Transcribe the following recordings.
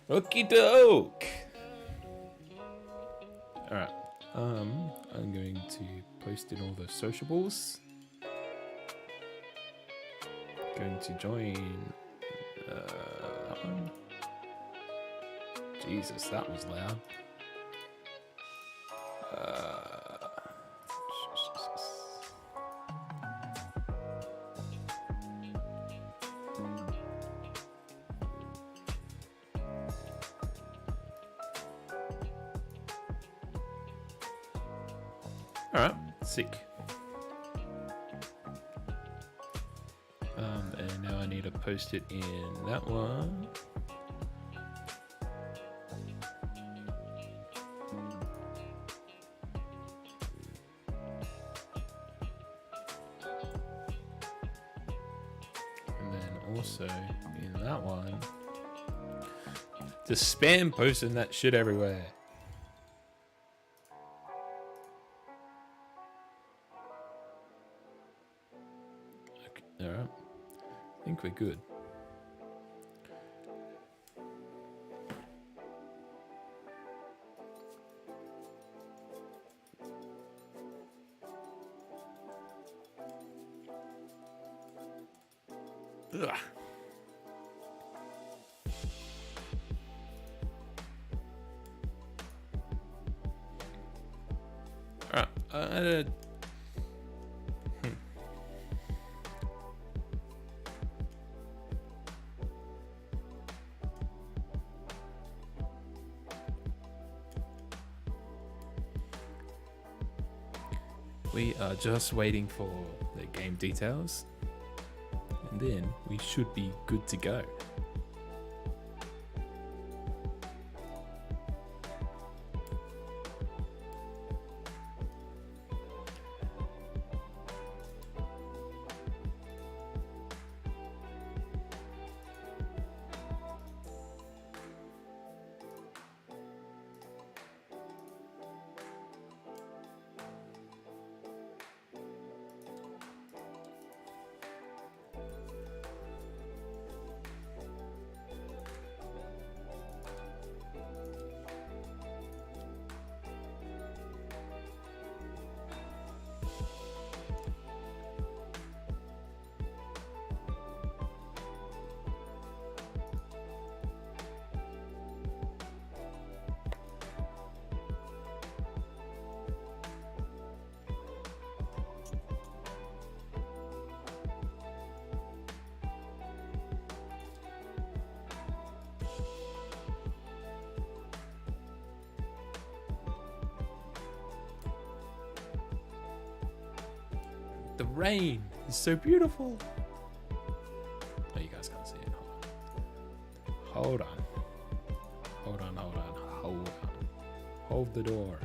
Okie doke. Alright. I'm going to post in all the sociables. Going to join that one. Jesus, that was loud. Alright, sick. And now I need to post it in that one. And then also in that one. Just spam posting that shit everywhere. Alright, I think we're good. Ugh. Alright, we are just waiting for the game details, and then we should be good to go. The rain is so beautiful. Oh, you guys can't see it. Hold on. Hold on, hold on, hold on. Hold the door.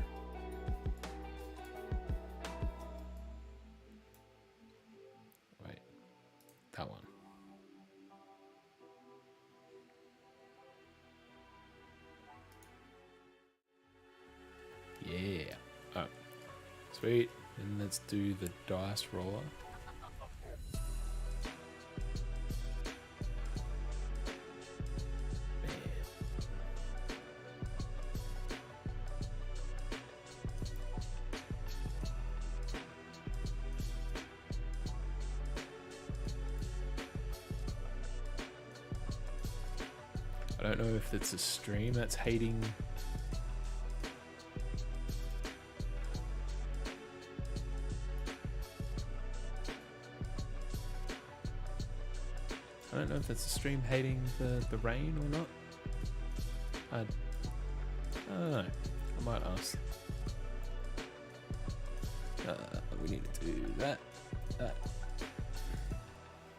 Wait, that one. Yeah. Oh, sweet. And let's do the dice roller. I don't know if it's a stream that's hating. I don't know if that's a stream hating the rain or not. I don't know. I might ask. We need to do that. That.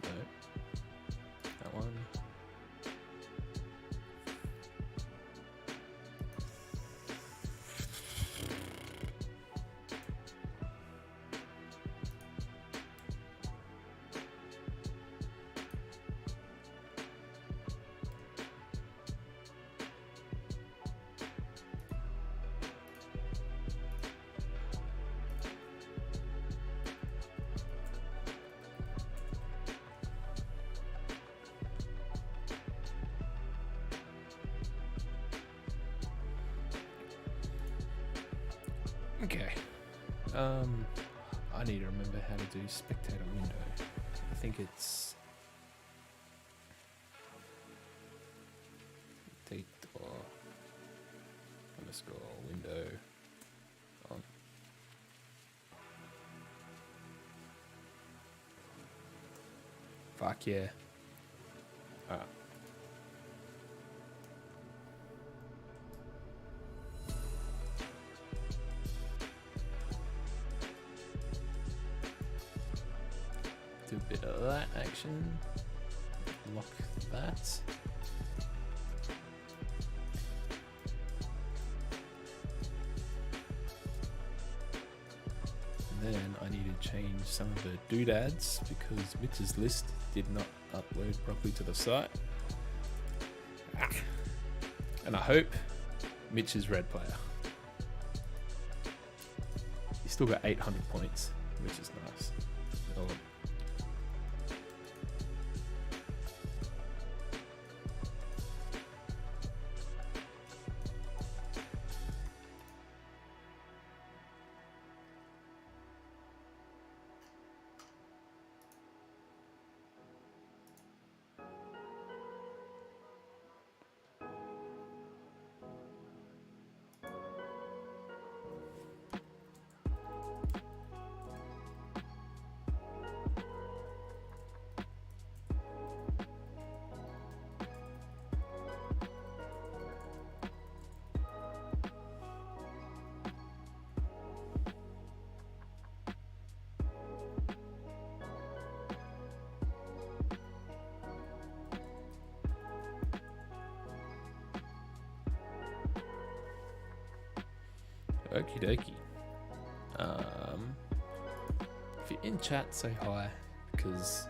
No. That one. Okay. I need to remember how to do spectator window. I think it's spectator underscore window on. Fuck yeah. Alright. Do a bit of that action. Lock that. And then I need to change some of the doodads because Mitch's list did not upload properly to the site. And I hope Mitch is red player. He's still got 800 points, which is nice. Oh. Okie dokie. If you're in chat, say hi, because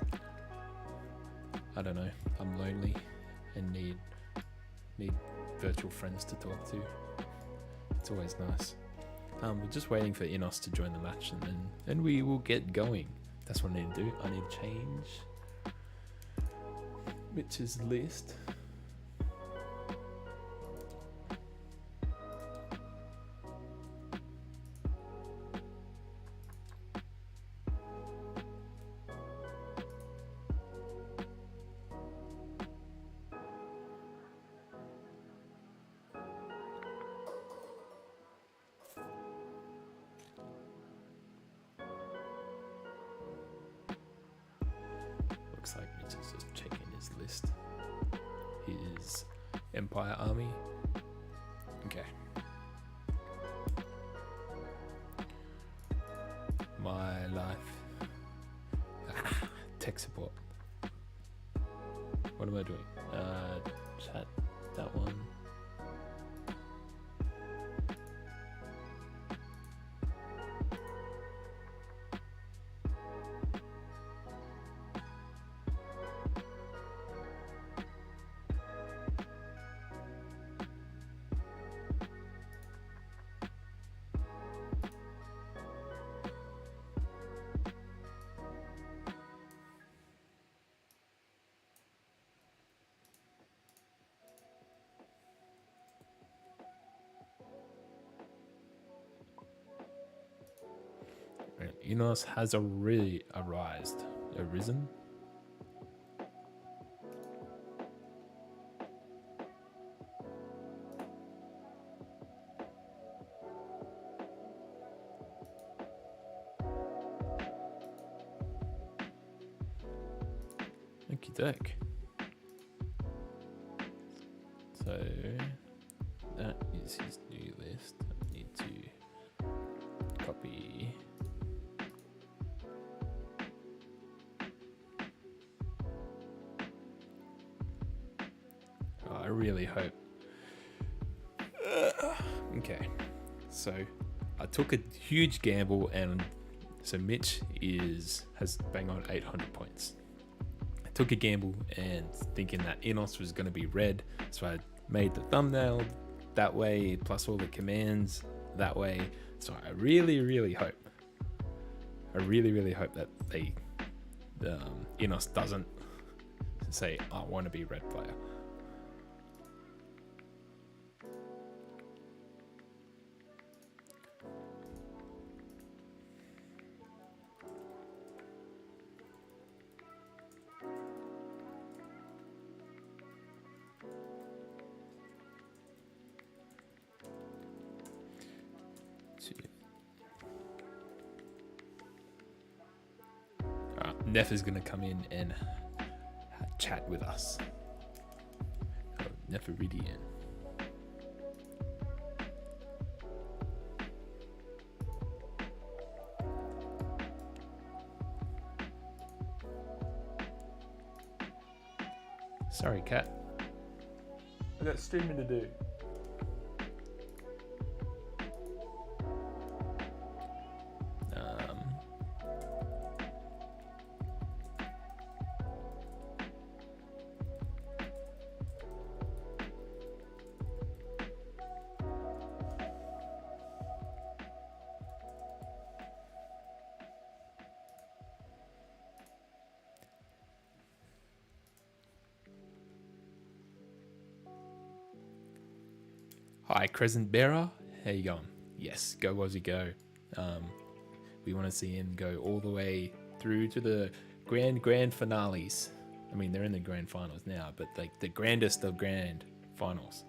I don't know, I'm lonely and need virtual friends to talk to. It's always nice. We're just waiting for Inos to join the match, and then we will get going. That's what I need to do. I need to change Mitch's list. Looks like Mitch is just checking his list. His Empire Army. Okay. My life. Tech support. What am I doing? Chat. That one. Enos has arisen. Okie doke. So that is his new list. I need to copy. I really hope. Okay, so I took a huge gamble, and so Mitch has bang on 800 points. I took a gamble and thinking that Inos was going to be red, so I made the thumbnail that way, plus all the commands that way. So I really hope that Inos doesn't say I want to be red player. Neff is going to come in and chat with us. Oh, Neferidian. Sorry, cat. I got streaming to do. Hi, Crescent Bearer. How you going? Yes, go Aussie go. We want to see him go all the way through to the grand finales. I mean, they're in the grand finals now, but like the grandest of grand finals.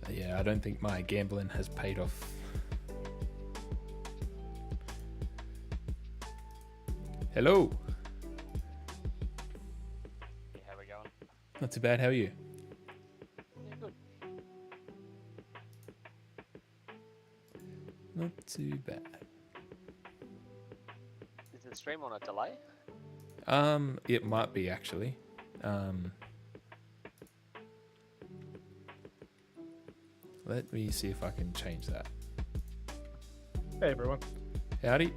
Yeah, I don't think my gambling has paid off. Hello. Hey, how we going? Not too bad. How are you? Yeah, good. Not too bad. Is the stream on a delay? It might be actually. Let me see if I can change that. Hey everyone. Howdy.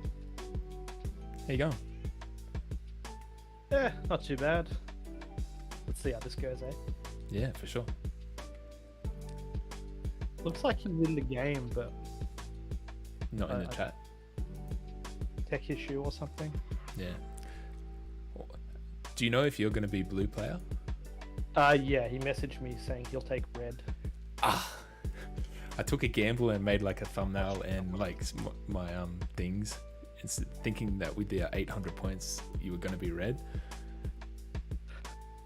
How you going? Yeah, not too bad. Let's see how this goes, eh? Yeah, for sure. Looks like he's in the game, but Not in the chat. tech issue or something. Yeah. Do you know if you're going to be blue player? Yeah, he messaged me saying he'll take red. I took a gamble and made like a thumbnail and like my things, thinking that with the 800 points you were going to be red.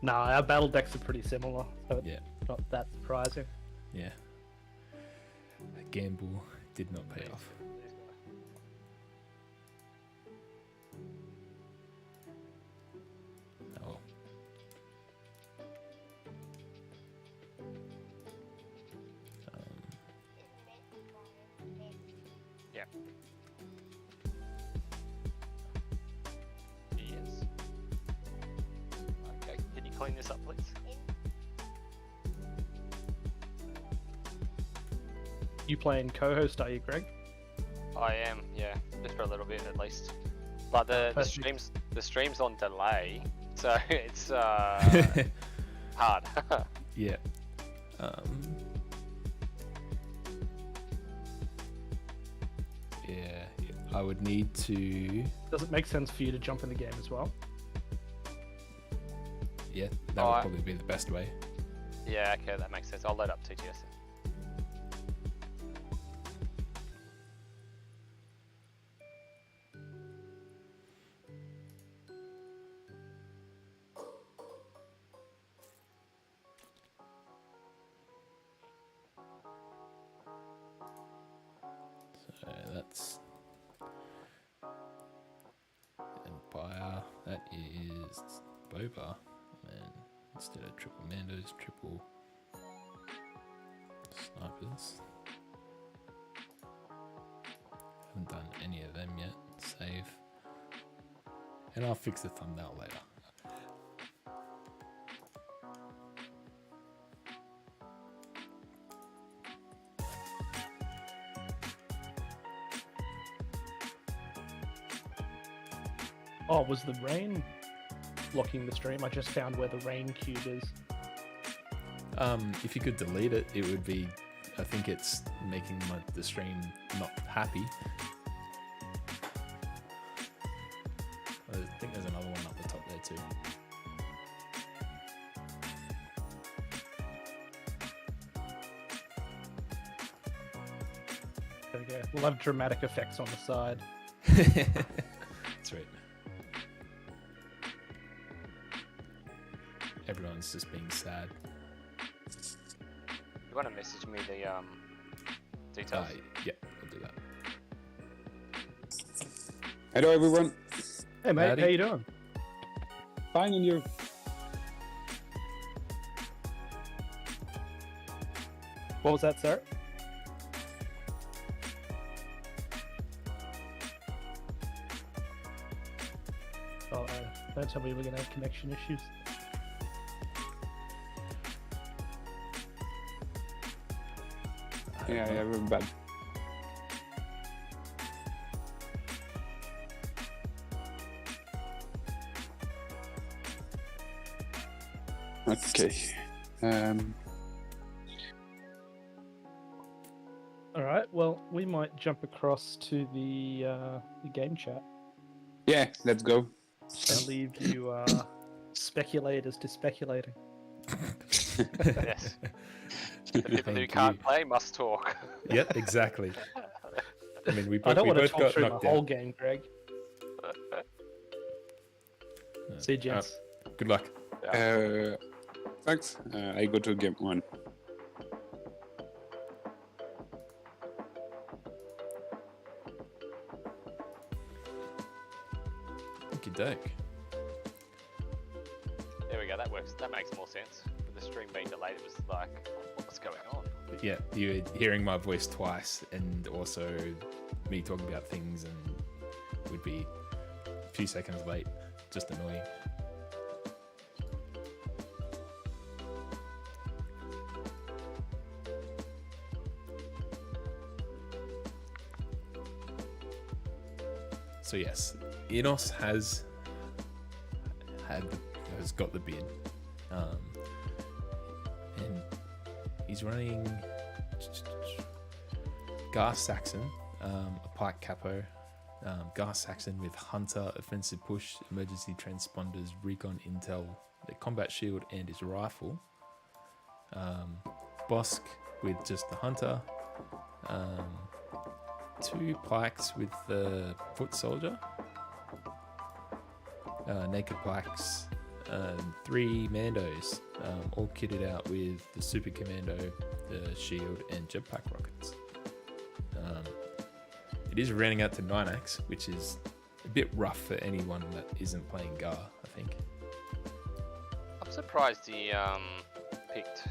Nah, our battle decks are pretty similar, so it's Yeah. not that surprising. Yeah. A gamble did not pay off. Oh. Yeah. Yes. Okay, can you clean this up, please? You playing co-host, are you, Greg? I am, yeah, just for a little bit at least. But the stream's on delay, so it's hard. Yeah. Yeah, I would need to. Does it make sense for you to jump in the game as well? Yeah, that would probably be the best way. Yeah, okay, that makes sense. I'll load up TTS. So that's Empire. That is Boba. And instead of triple Mandos, triple snipers. Haven't done any of them yet. Save. And I'll fix the thumbnail later. Oh, was the rain blocking the stream? I just found where the rain cube is. If you could delete it, it would be. I think it's making the stream not happy. I think there's another one up the top there too. There we go. We'll have dramatic effects on the side. That's right. Everyone one's just being sad. You want to message me the details? Yeah, I'll do that. Hello, everyone. Hey mate, Howdy. how you doing? Fine, and you? What was that, sir? Oh, don't tell me we're gonna have connection issues. Yeah, we're bad. Okay. All right. Well, we might jump across to the game chat. Yeah, let's go. I'll leave you speculators to speculating. Yes. The people who Thank can't you. play must talk. Yep, exactly. I mean, we I both, don't we want to both talk got through the knocked whole out. game, Greg. See you, gents. Good luck. Thanks. I go to game 1. Okie doke. There we go. That works. That makes more sense. With the stream being delayed, it was like, what's going on? Yeah, you're hearing my voice twice, and also me talking about things, and would be a few seconds late. Just annoying. So yes, Inos has got the bid, and he's running Gar Saxon, a Pike Capo, Gar Saxon with Hunter, Offensive Push, Emergency Transponders, Recon Intel, the Combat Shield, and his rifle. Bosk with just the Hunter. 2 Pikes with the Foot Soldier. Naked Pikes. 3 Mandos, all kitted out with the Super Commando, the Shield, and Jetpack rockets. It is rounding out to 9-axe, which is a bit rough for anyone that isn't playing Gar, I think. I'm surprised he picked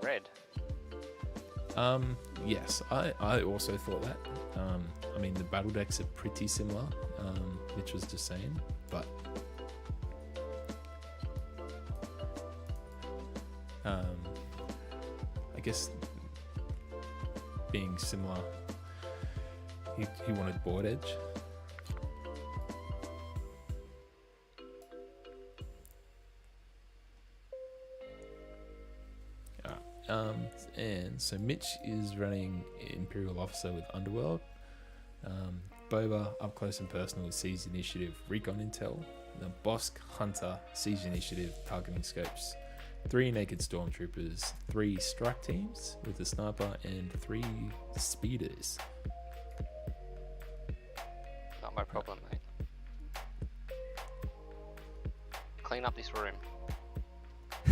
red. Yes, I also thought that. I mean, the battle decks are pretty similar, Mitch was just saying, but I guess being similar, he wanted board edge. And so Mitch is running Imperial Officer with Underworld. Boba, Up Close and Personal with Siege Initiative, Recon Intel. The Bosk, Hunter, Siege Initiative, Targeting Scopes. 3 Naked Stormtroopers, 3 Strike Teams with the Sniper, and 3 Speeders. Not my problem, mate. Clean up this room. I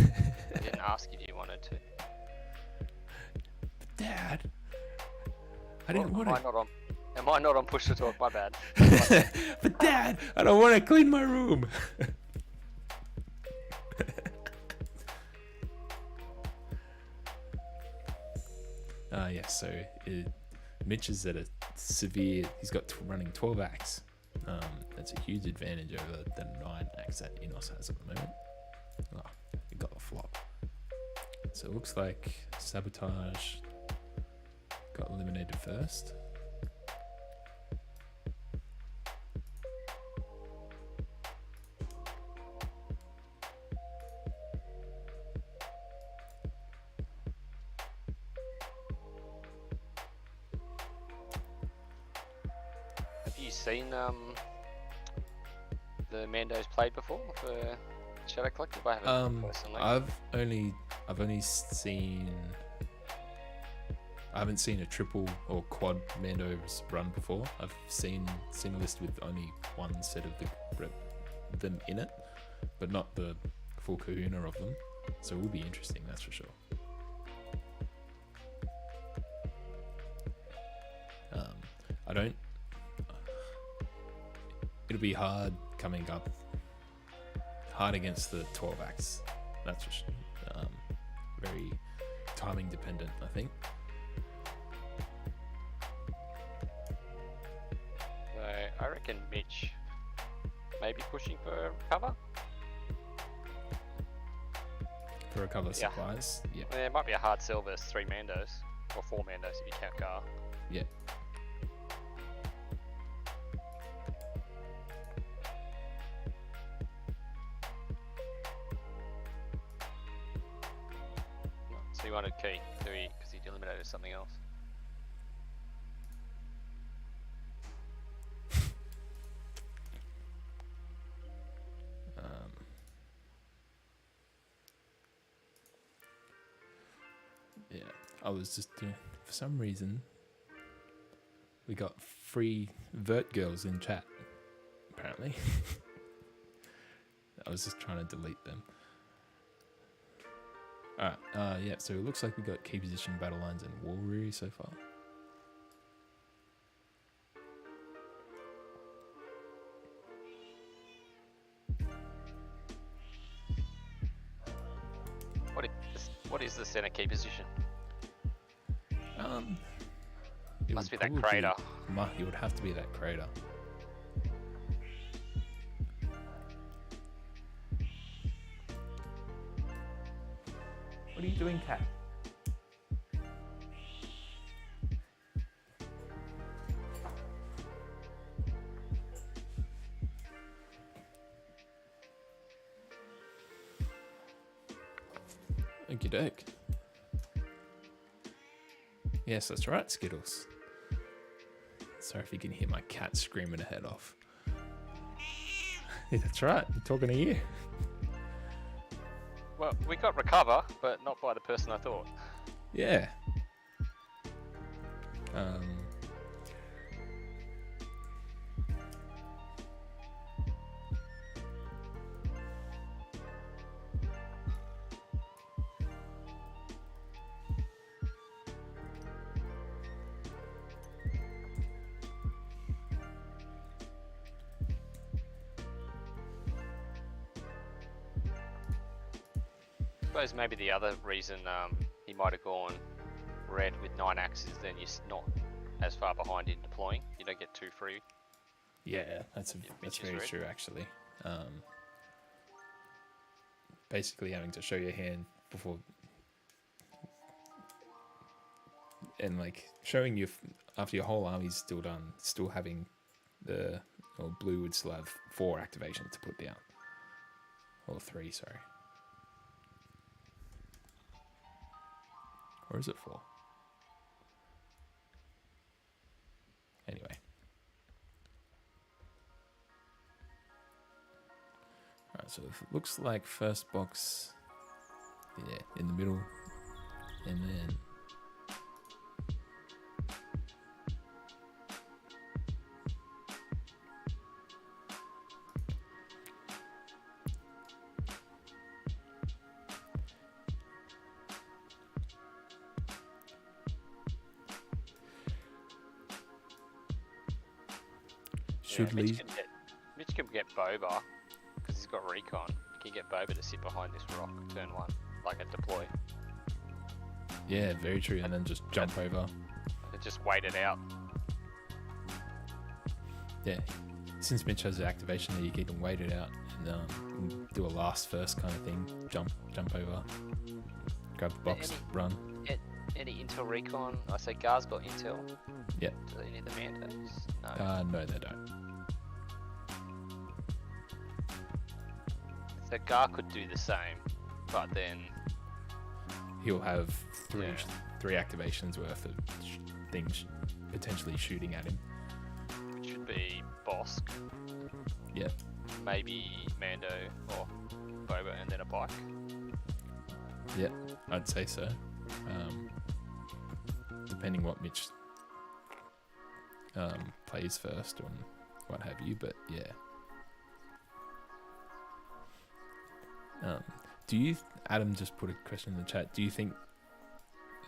didn't ask if you wanted to. Dad, I didn't want to. Am I not on push to talk? My bad. But Dad, I don't want to clean my room. So Mitch is at a severe. He's got running 12-axe. That's a huge advantage over the 9-axe that Inos has at the moment. Oh, he got the flop. So it looks like Sabotage got eliminated first. Have you seen the Mandos played before for Shadow Collective? I haven't personally. I've only seen. I haven't seen a triple or quad Mandos run before. I've seen a list with only one set of them in it, but not the full kahuna of them. So it will be interesting, that's for sure. I don't. It'll be hard coming up. Hard against the 12 acts. That's for sure. Very timing dependent, I think. So I reckon Mitch maybe pushing for cover. For a couple of Yeah. supplies. Yeah. There might be a hard sell versus 3 Mandos, or 4 Mandos if you count Gar. Yeah. So he wanted key, because he eliminated something else. Yeah. I was just doing, for some reason, we got free vert girls in chat, apparently. I was just trying to delete them. Alright, yeah, so it looks like we got key position, battle lines, and wall rear so far. What is the center key position? It Must would be that probably crater. It would have to be that crater. What are you doing, cat? Okie doke. Yes, that's right, Skittles. Sorry if you can hear my cat screaming her head off. Yeah, that's right, I'm talking to you. Well, we got recover, but not by the person I thought. Yeah. I suppose maybe the other reason he might have gone red with 9 axes, then you're not as far behind in deploying. You don't get 2 free. Yeah, that's Mitch is very red. true actually. Basically having to show your hand before, and like showing you after your whole army's still done, still having blue would still have 4 activations to put down, or 3, sorry. Or is it 4? Anyway. Alright, so it looks like first box, yeah, in the middle, and then should leave. Mitch can get Boba, because he's got recon. He can get Boba to sit behind this rock, turn 1, like a deploy. Yeah, very true, and then just jump over. And just wait it out. Yeah, since Mitch has the activation there, you keep him waited out and do a last first kind of thing. Jump over, grab the box, run. Any intel recon? I say Gar's got intel. Yeah. Do they need the Mandos? No. No, they don't. So Gar could do the same, but then He'll have three Yeah. activations worth of things potentially shooting at him. it should be Bosk, Yeah. maybe Mando or Boba, and then a bike. Yeah, I'd say so. Depending what Mitch plays first or what have you, but yeah. Adam just put a question in the chat. Do you think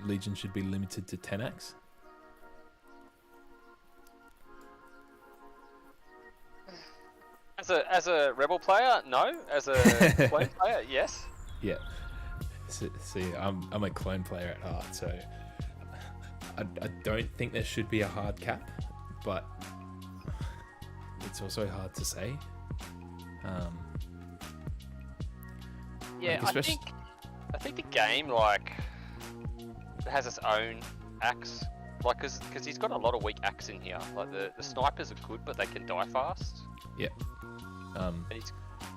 Legion should be limited to 10 acts? As a rebel player, no. As a clone player, yes. Yeah. See, I'm a clone player at heart, so I don't think there should be a hard cap, but it's also hard to say. Yeah, like I think the game has its own axe, like because he's got a lot of weak axe in here. Like the snipers are good, but they can die fast. Yeah. And he's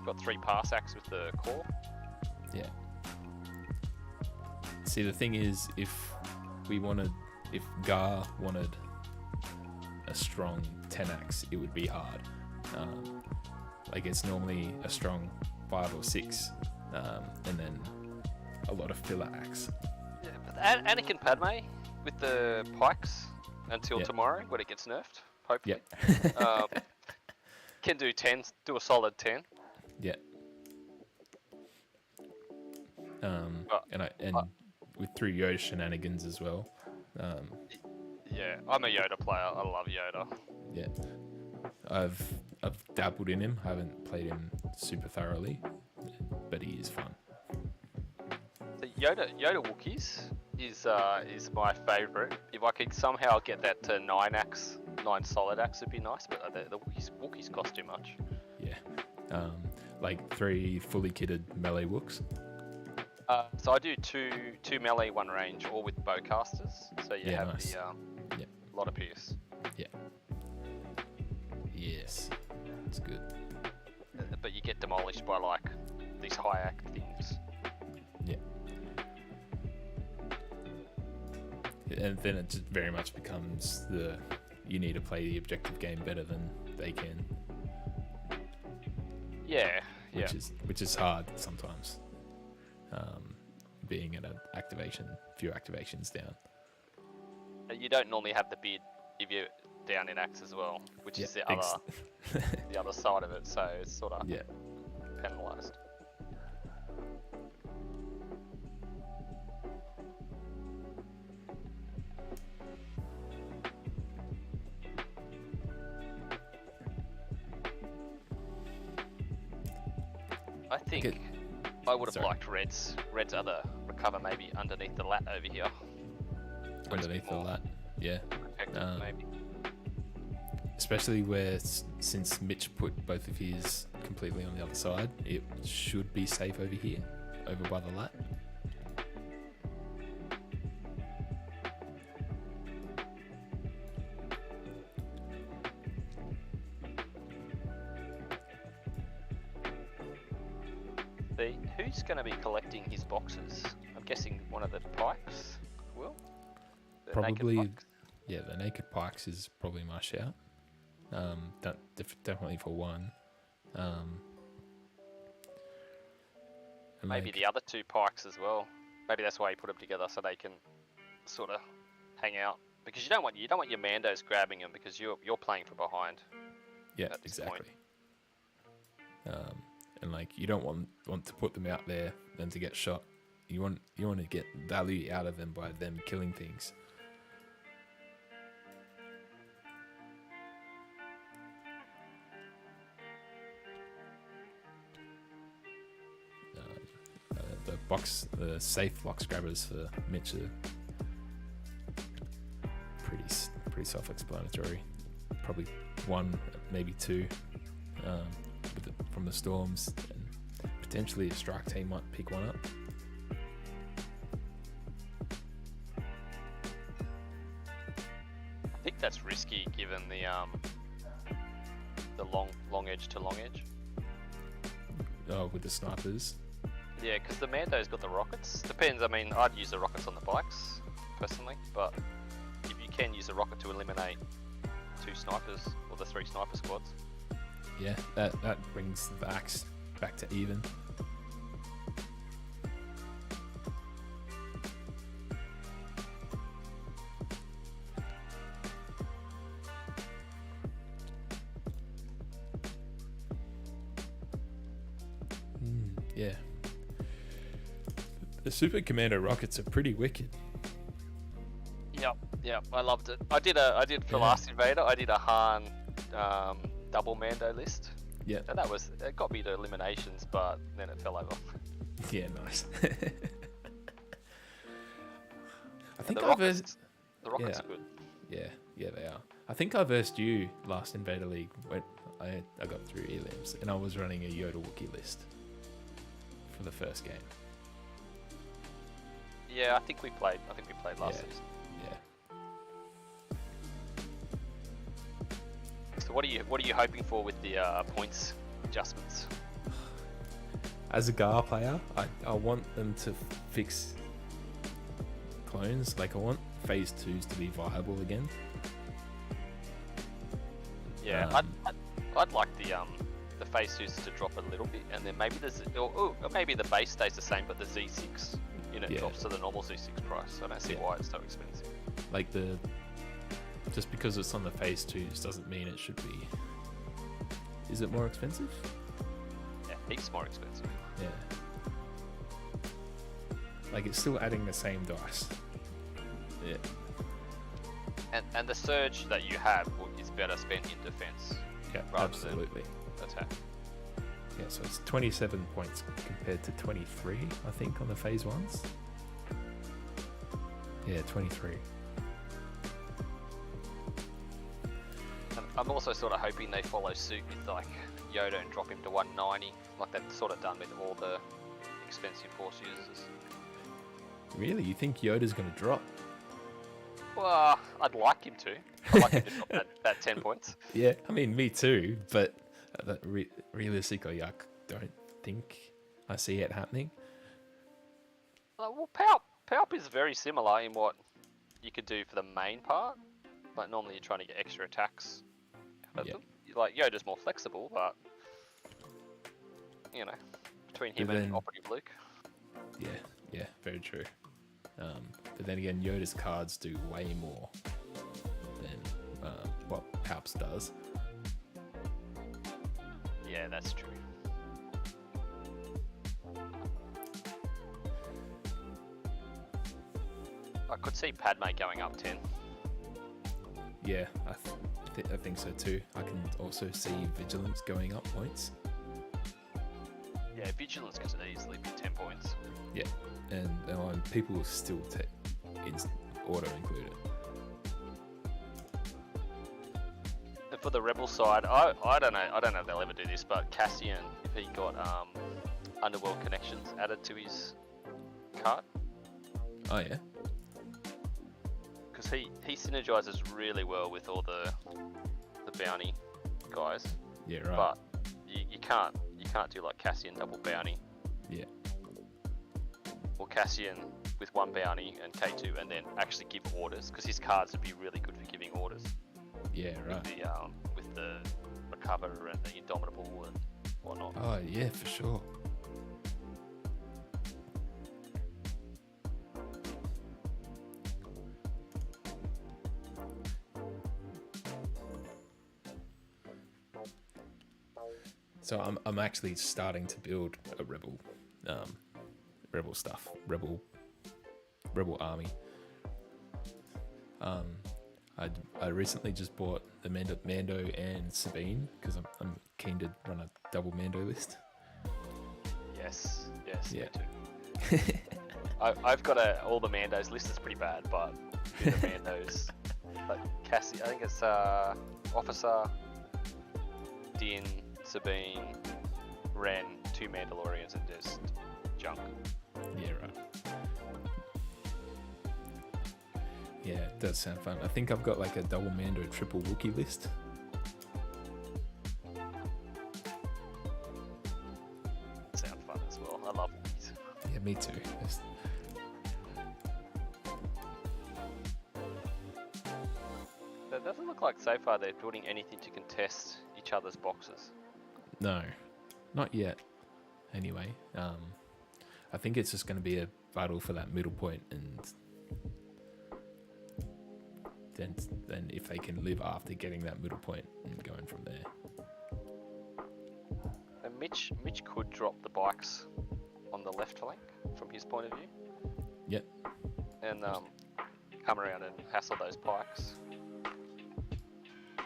got 3 pass axe with the core. Yeah. See, the thing is, if Gar wanted a strong 10 axe, it would be hard. Like it's normally a strong 5 or 6, and then a lot of filler axe. Yeah, but Anakin Padme with the pikes until tomorrow when it gets nerfed, hopefully. Yeah. Can do 10, do a solid 10. Yeah. And with through Yoda shenanigans as well. Yeah, I'm a Yoda player. I love Yoda. Yeah. I've dabbled in him. I haven't played him super thoroughly, but he is fun. The Yoda Wookiees is my favourite. If I could somehow get that to 9 solid axe, it'd be nice. But the Wookiees cost too much. Yeah. Like 3 fully kitted melee Wooks. So I do two melee, 1 range, all with bowcasters. So you have nice. the lot of pierce. Yeah. Yes. It's good. But you get demolished by like these high act things. Yeah. And then it just very much becomes you need to play the objective game better than they can. Yeah. Which is hard sometimes. Being at few activations down. You don't normally have the bid if you're down in axe as well, which is the other side of it. So it's sort of penalised. I think I would have liked Red's other recover maybe underneath the lat over here. Underneath the lat, yeah. Protected, maybe. Especially where since Mitch put both of his completely on the other side, it should be safe over here, over by the lat. Who's going to be collecting his boxes? I'm guessing one of the pikes will? Probably, naked pikes? Yeah, the naked pikes is probably my shout. Definitely for one. Maybe the other 2 pikes as well. Maybe that's why you put them together so they can sort of hang out. Because you don't want your Mandos grabbing them because you're playing from behind. Yeah, exactly. And like you don't want to put them out there then to get shot. You want to get value out of them by them killing things. The safe box grabbers for Mitch are pretty self-explanatory. Probably 1, maybe 2. From the storms, and potentially a strike team might pick one up. I think that's risky given the long edge to long edge. Oh, with the snipers. Yeah, because the Mando's got the rockets. Depends. I mean, I'd use the rockets on the bikes personally, but if you can use a rocket to eliminate 2 snipers or the 3 sniper squads. Yeah, that brings the axe back to even. Yeah. The Super Commando rockets are pretty wicked. Yep, I loved it. I did for Yeah. last Invader. I did a Han double Mando list. Yeah. And it got me to eliminations, but then it fell over. Yeah, nice. I And think the I rockets, versed. are Yeah. good. Yeah, they are. I think I versed you last Invader League when I got through elims, and I was running a Yoda Wookiee list for the first game. Yeah, I think we played last Yeah. season. Yeah. So what are you hoping for with the points adjustments? As a GAR player, I want them to fix clones. Like, I want phase 2s to be viable again. Yeah, I'd like the phase 2s to drop a little bit, and then maybe or maybe the base stays the same, but the Z6 unit Yeah. drops to the normal Z6 price. I don't see Yeah. why it's so expensive. Like, just because it's on the phase 2s doesn't mean it should be. Is it more expensive? Yeah, heaps more expensive. Yeah. Like, it's still adding the same dice. Yeah. And the surge that you have is better spent in defense. Yeah, Rather than- absolutely. Attack. Yeah, so it's 27 points compared to 23, I think, on the phase 1s. Yeah, 23. And I'm also sort of hoping they follow suit with like Yoda and drop him to 190, like they've sort of done with all the expensive Force users. Really? You think Yoda's going to drop? Well, I'd like him to. I'd like him to drop that 10 points. Yeah, I mean, me too, but realistically, I don't think I see it happening. Well, Palp is very similar in what you could do for the main part, but normally you're trying to get extra attacks out of Yeah. them. Like Yoda's more flexible, but you know, between him But and then- Operative Luke. Yeah, very true. But then again, Yoda's cards do way more than what Palps does. Yeah, that's true. I could see Padme going up 10. Yeah, I think so too. I can also see Vigilance going up points. Yeah, Vigilance could easily be 10 points. Yeah, and people will still auto include it. And for the Rebel side, I don't know if they'll ever do this, but Cassian, if he got Underworld Connections added to his card, Oh yeah, because he synergizes really well with all the bounty guys, yeah, right. but you can't do like Cassian double bounty. Yeah. Or Cassian with one bounty and K2 and then actually give orders, because his cards would be really good for giving orders. Yeah, right. With the Recover and the Indomitable and whatnot. Oh yeah, for sure. So I'm actually starting to build a rebel stuff, rebel army. I recently just bought the Mando and Sabine because I'm keen to run a double Mando list. Yes, Yeah. me too. I've got all the Mandos list is pretty bad, but the Mandos, like Cassie, I think it's Officer, Din, Sabine, Ren, 2 Mandalorians, and just junk. Yeah, right. Yeah, it does sound fun. I think I've got like a double Mando, triple Wookiee list. Sound fun as well. I love these. Yeah, me too. So it doesn't look like so far they're building anything to contest each other's boxes. No, not yet. Anyway, I think it's just going to be a battle for that middle point, and then if they can live after getting that middle point and going from there. And Mitch could drop the bikes on the left flank from his point of view. Yep. And come around and hassle those pikes.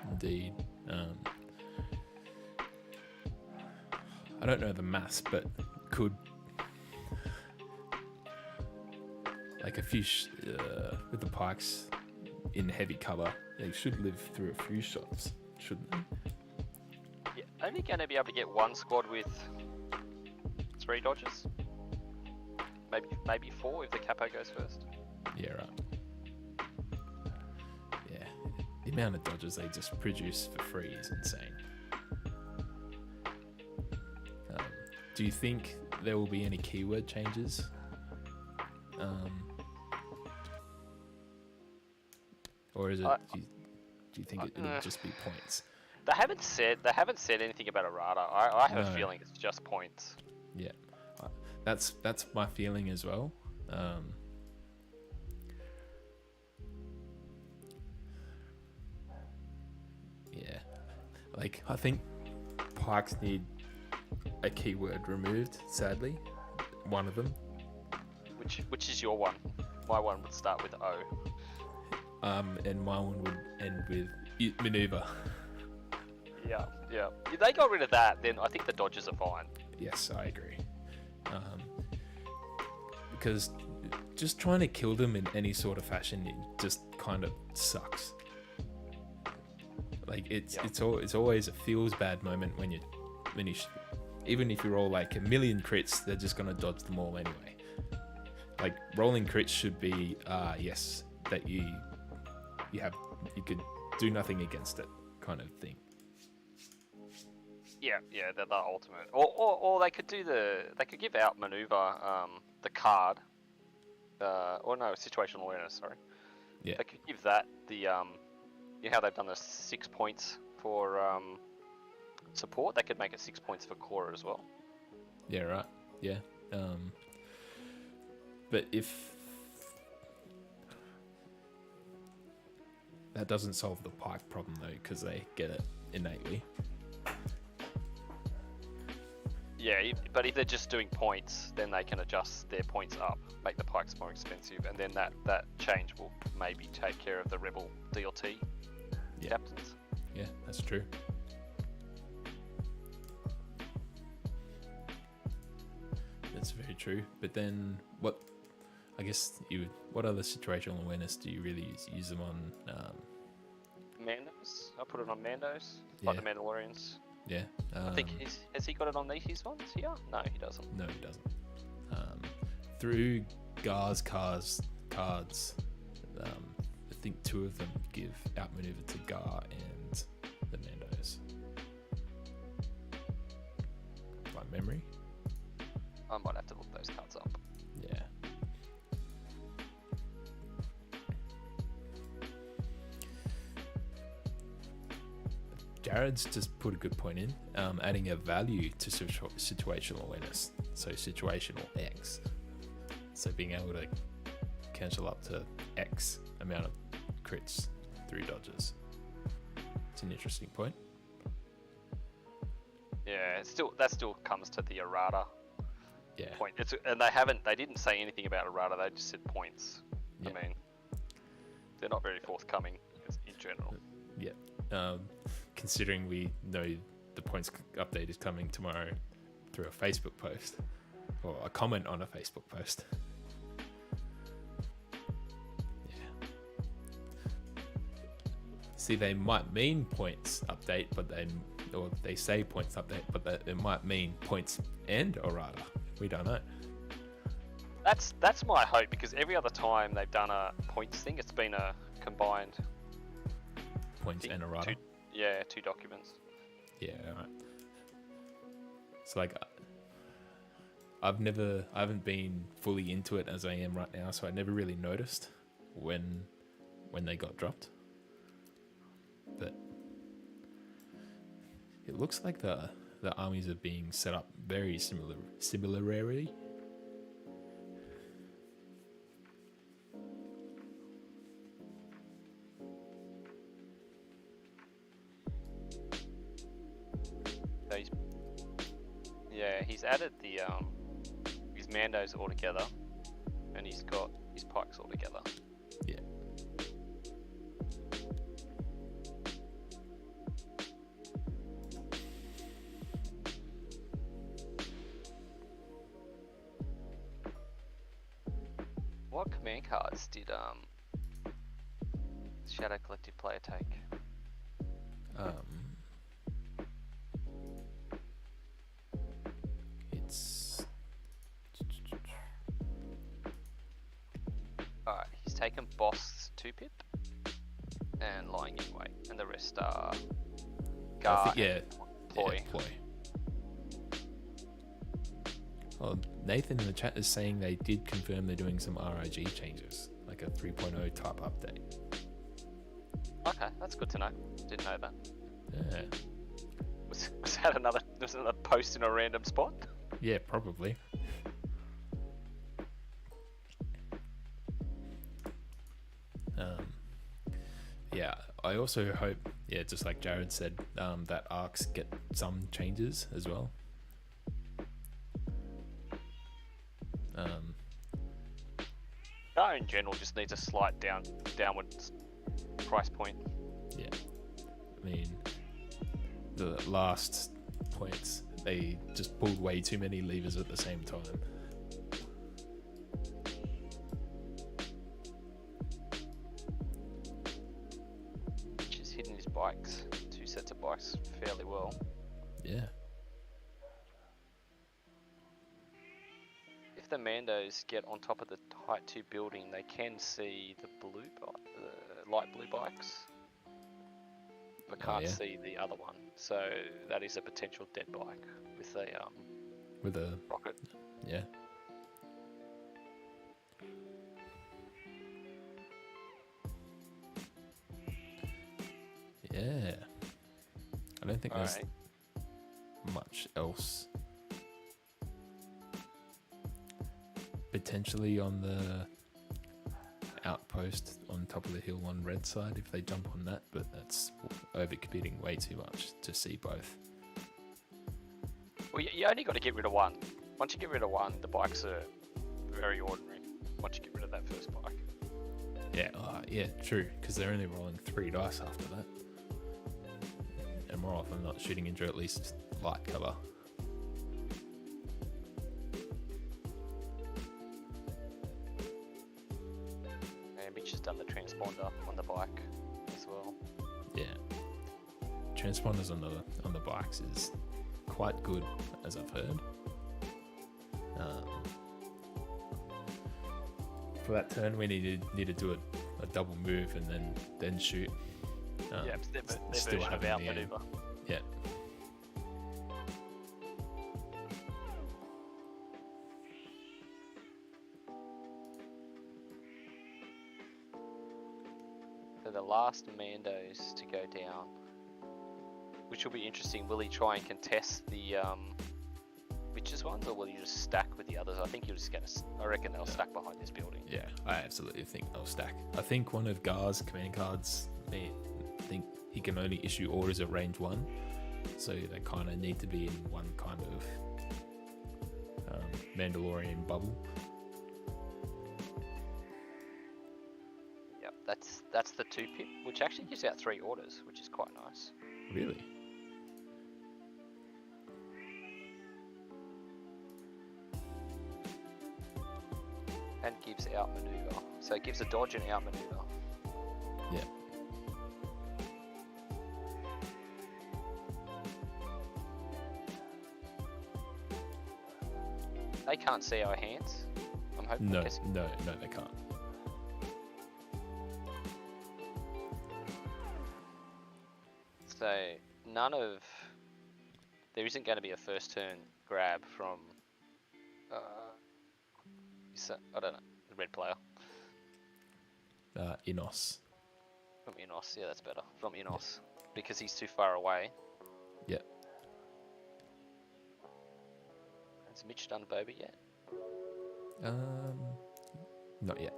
Indeed. I don't know the maths, but could like a few with the pikes in heavy cover, they should live through a few shots, shouldn't they? Yeah, only going to be able to get one squad with 3 dodges. Maybe 4 if the capo goes first. Yeah, right. Yeah, the amount of dodges they just produce for free is insane. Do you think there will be any keyword changes? Or is it? Do you think it'll just be points? They haven't said anything about errata. I have a feeling it's just points. Yeah, that's my feeling as well. Yeah, like I think pikes need a keyword removed. Sadly, one of them. Which is your one? My one would start with O. And my one would end with maneuver. Yeah. If they got rid of that, then I think the dodges are fine. Yes, I agree. Because just trying to kill them in any sort of fashion, it just kind of sucks. Like it's always a feels bad moment when you even if you roll like a million crits, they're just gonna dodge them all anyway. Like rolling crits should be yes, that you could do nothing against it kind of thing. Yeah, they're the ultimate. Or they could give out maneuver the card. Or no, situational awareness, sorry. Yeah. They could give that the you know how they've done the 6 points for support, they could make it 6 points for core as well. Yeah, right. Yeah. But if that doesn't solve the pike problem though, because they get it innately. Yeah, but if they're just doing points, then they can adjust their points up, make the pikes more expensive, and then that change will maybe take care of the rebel DLT captains. Yeah, that's true. That's very true. But then, what other situational awareness do you really use them on? Mandos. I put it on Mandos, like the Mandalorians. Yeah. I think has he got it on his ones here? No, he doesn't. No, he doesn't. Through Gar's cards, I think 2 of them give outmaneuver to Gar and the Mandos. By memory. I might have to look those cards up. Yeah. Jared's just put a good point in, adding a value to situational awareness, so situational X. So being able to cancel up to X amount of crits through dodges. It's an interesting point. Yeah, that still comes to the errata point. And they didn't say anything about errata. They just said points. Yeah. I mean, they're not very forthcoming in general. Yeah. Considering we know the points update is coming tomorrow through a Facebook post or a comment on a Facebook post. Yeah. See, they might mean points update, or they say points update, but it might mean points and errata. We don't know. That's my hope, because every other time they've done a points thing, it's been a combined points and errata. 2 documents. Yeah, right. So like, I haven't been fully into it as I am right now, so I never really noticed when they got dropped. But it looks like the armies are being set up very similarly. He's added the his Mandos all together, and he's got his pikes all together. Yeah. What command cards did Shadow Collective player take? It's Alright, he's taken Boss 2-pip and Lying in Wait, and the rest are Guard and Ploy. Yeah, ploy. Oh, Nathan in the chat is saying they did confirm they're doing some RIG changes, like a 3.0 type update. Okay, that's good to know. Didn't know that. Yeah, Was that another post in a random spot? yeah, probably. Yeah, I also hope, yeah, just like Jared said, that arcs get some changes as well. In general, just needs a slight downward price point. Yeah, I mean, the last points, they just pulled way too many levers at the same time. Which has hidden his bikes, 2 sets of bikes, fairly well. Yeah. If the Mandos get on top of the height 2 building, they can see the light blue bikes, but can't yeah. see the other one. So that is a potential dead bike with a rocket. Yeah. Yeah. I don't think there's much else. Potentially on the outpost on top of the hill on red side if they jump on that, but that's overcommitting way too much to see both. Well, you only got to get rid of one. Once you get rid of one, the bikes are very ordinary. Once you get rid of that first bike. Yeah, yeah, true, because they're only rolling 3 dice after that. And more often not shooting into at least light cover. And Mitch has done the transponder on the bike as well. Yeah. Transponders on the bikes is quite good, as I've heard. For that turn, we need to do a double move and then shoot. Yeah, it's their still version of having our the maneuver. Yeah. So the last Mandos to go down, which will be interesting. Will he try and contest the Mitch's ones, or will he just stack with the others? I think he'll just I reckon they'll stack behind this building. Yeah, I absolutely think they'll stack. I think one of Gar's command cards, I think he can only issue orders at range 1, so they kind of need to be in one kind of Mandalorian bubble. Yep, that's the 2-pip, which actually gives out 3 orders, which is quite nice. Really? And gives out maneuver. So it gives a dodge and out maneuver. Yeah. They can't see our hands. I'm hoping. No, they can't. So there isn't going to be a first turn grab from I don't know, the red player. Inos. From Inos, yeah, that's better. From Inos, because he's too far away. Yeah. Has Mitch done Boba yet? Not yet.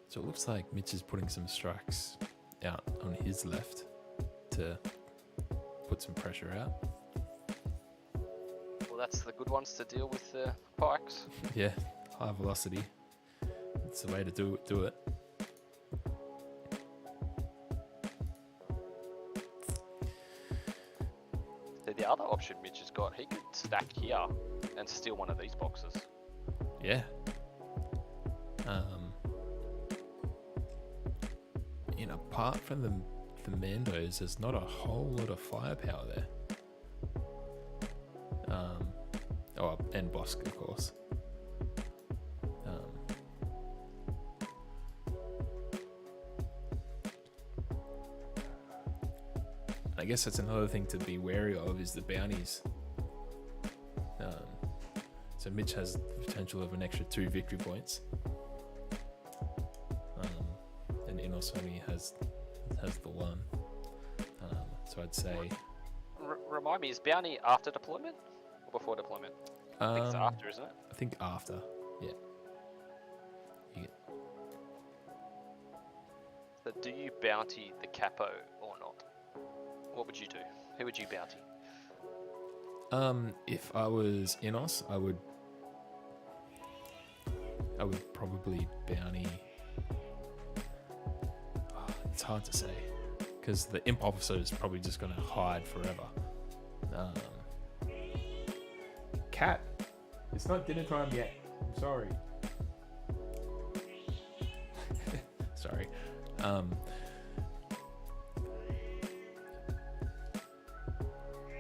So it looks like Mitch is putting some strikes out on his left to put some pressure out. Well, that's the good ones to deal with the pikes. Yeah, high velocity. It's the way to do it. So the other option Mitch has got, he could stack here and steal one of these boxes. Yeah. Apart from the Mandos, there's not a whole lot of firepower there. And Bosk, of course. I guess that's another thing to be wary of is the bounties. So Mitch has the potential of an extra 2 victory points. And Inossatam has the 1. So I'd say... Remind me, is bounty after deployment or before deployment? I think it's after, isn't it? I think after, yeah. So do you bounty the capo or not? What would you do? Who would you bounty? If I was Inos, I would probably bounty. It's hard to say because the imp officer is probably just going to hide forever. Cat, it's not dinner time yet. I'm sorry. Sorry.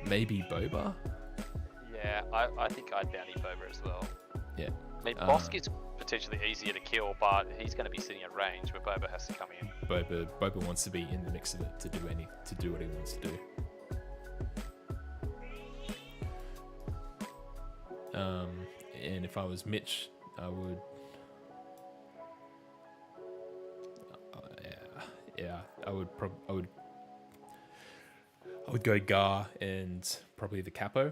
Maybe Boba. Yeah, I think I'd bounty Boba as well. Yeah. I mean, Bosk is potentially easier to kill, but he's going to be sitting at range where Boba has to come in. Boba wants to be in the mix of it to do what he wants to do. And if I was Mitch, I would. I would go Gar and probably the capo.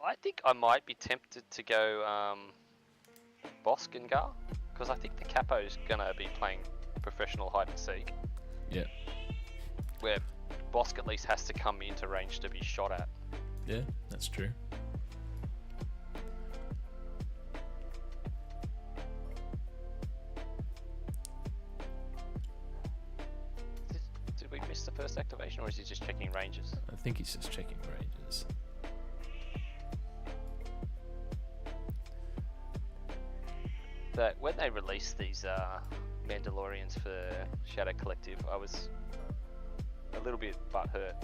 I think I might be tempted to go Bosk and Gar, because I think the capo's gonna be playing professional hide and seek. Yeah. Where Bosk at least has to come into range to be shot at. Yeah, that's true. Did we miss the first activation, or is he just checking ranges? I think he's just checking ranges. But when they released these Mandalorians for Shadow Collective, I was a little bit butthurt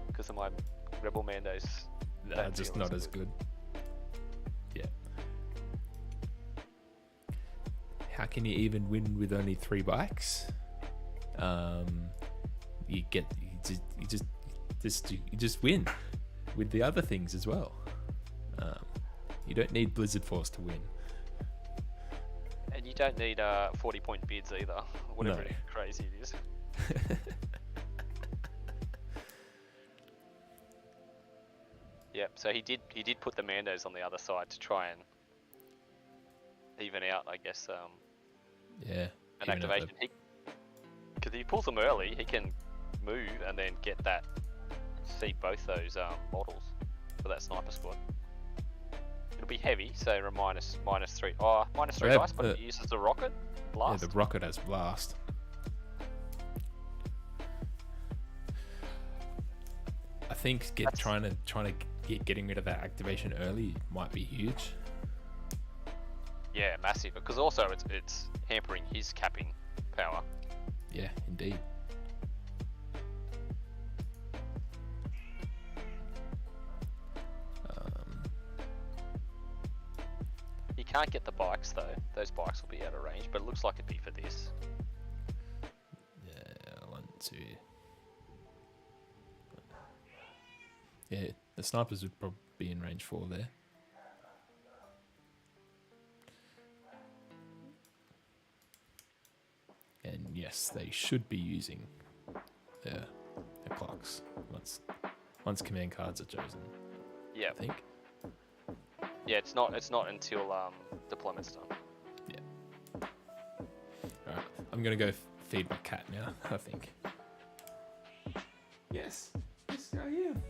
because of my Rebel Mandos. Just not as good. Yeah. How can you even win with only 3 bikes? You just win with the other things as well. You don't need Blizzard Force to win. And you don't need 40-point bids either, whatever No. crazy it is. Yep. So he did put the Mandos on the other side to try and even out, I guess. Yeah. An activation. Because if he pulls them early, he can move and then get that. See both those models for that sniper squad. It'll be heavy, so -3. Oh, -3 dice, but it uses the rocket blast. Yeah, the rocket has blast. I think trying to getting rid of that activation early might be huge. Yeah, massive. Because also it's hampering his capping power. Yeah, indeed. He can't get the bikes though. Those bikes will be out of range, but it looks like it'd be for this. Yeah, 1, 2. Yeah, the snipers would probably be in range 4 there. And yes, they should be using their clocks once command cards are chosen. Yeah. I think. Yeah, it's not until deployment's done. Alright, I'm gonna go feed my cat now, I think. Yes. Yes, I am.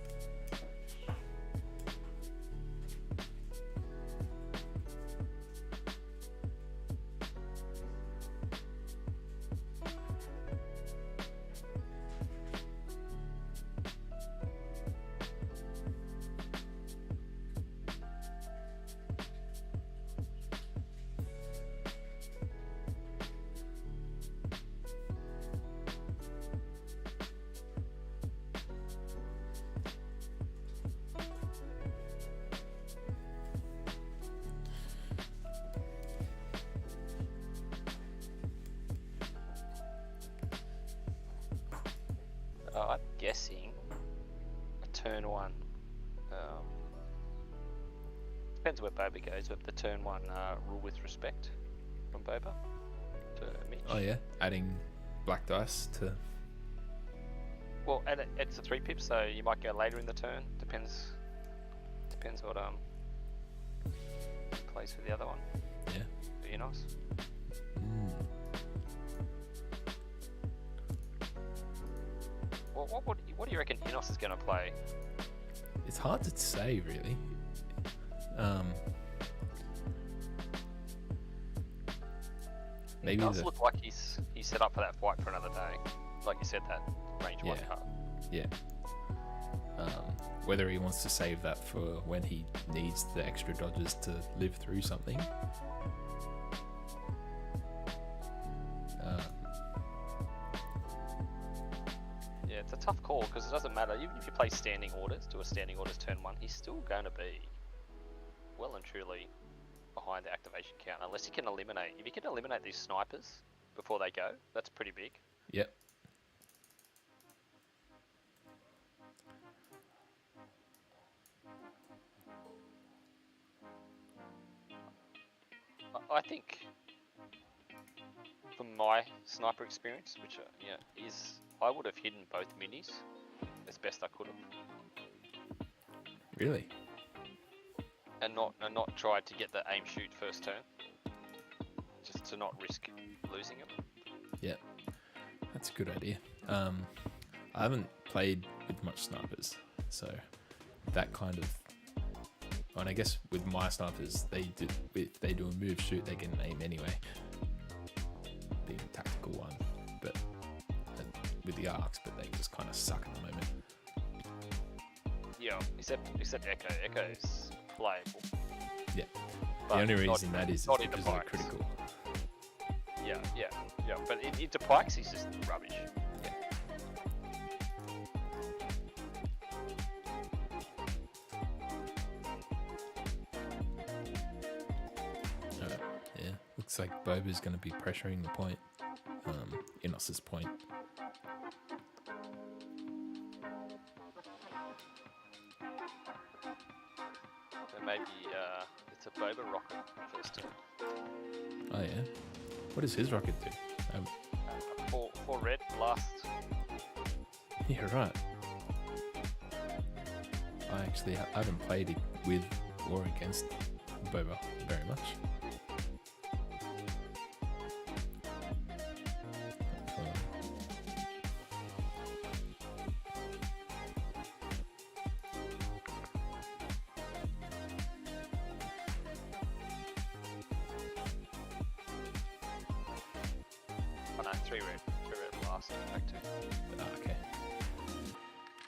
I'm guessing a turn one. Depends where Boba goes, but the turn one rule with respect from Boba to Mitch. Oh yeah, adding black dice to. Well, and it's a 3 pip, so you might go later in the turn. Depends what plays for the other one. Yeah. For Enos. Mm. Well, what do you reckon Enos is going to play? It's hard to say, really. Maybe It does the look like he's set up for that fight for another day. Like you said, that range 1 Yeah. card. yeah. Whether he wants to save that for when he needs the extra dodges to live through something. Yeah, it's a tough call because it doesn't matter. Even if you play standing orders, do a standing orders turn 1, he's still going to be well and truly behind the activation count. Unless he can eliminate. If he can eliminate these snipers before they go, that's pretty big. Yep. I think, from my sniper experience, which is, I would have hidden both minis as best I could have, Really? and not tried to get the aim shoot first turn, just to not risk losing it. Yep. That's a good idea. I haven't played with much snipers, so that kind of. And I guess with my snipers, if they do a move shoot, they get an aim anyway. Being a tactical one, but with the arcs, but they just kind of suck at the moment. Yeah, except Echo. Echo's playable. Yeah. But The only not- reason that is not into because of the pikes. critical. Yeah. But into pikes, he's just rubbish. Yeah. Looks like Boba's going to be pressuring the point. Inos's point. And maybe it's a Boba rocket first turn. Oh yeah. What does his rocket do? For red last. Yeah, right. I haven't played it with or against Boba very much. Oh no, 3 red last. Back to. Okay.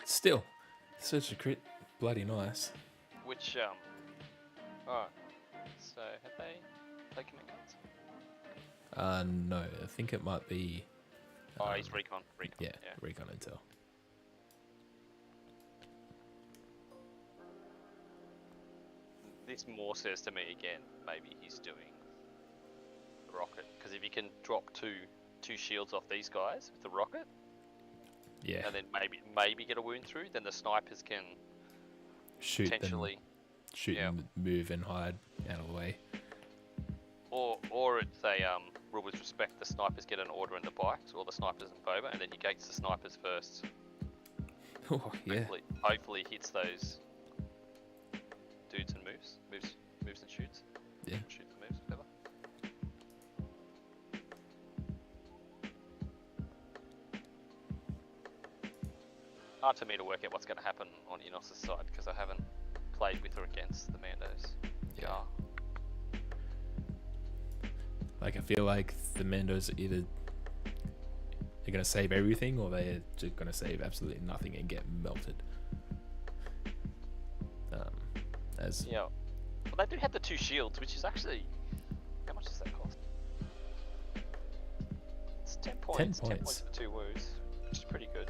Still, such a crit. Bloody nice. Which alright. So have they commit cards? No, I think it might be. Oh, he's recon. Yeah, recon intel. This more says to me again, maybe he's doing rocket, because if you can drop two shields off these guys with the rocket, Yeah. and then maybe get a wound through, then the snipers can Shoot potentially, and move and hide out of the way. or it's a rule with respect. The snipers get an order in the bikes, or the snipers in Boba, and then he gates the snipers first. Oh yeah. Hopefully hits those dudes and moves and shoots. Yeah. Shoots and moves, whatever. hard for me to work out what's going to happen on Inos' side because I haven't played with or against the Mandos. Yeah. Like, I feel like the Mandos either they're going to save everything or they're just going to save absolutely nothing and get melted. Yeah. Well, they do have the 2 shields, which is actually... How much does that cost? It's 10 points. 10 points for 2 woos, which is pretty good.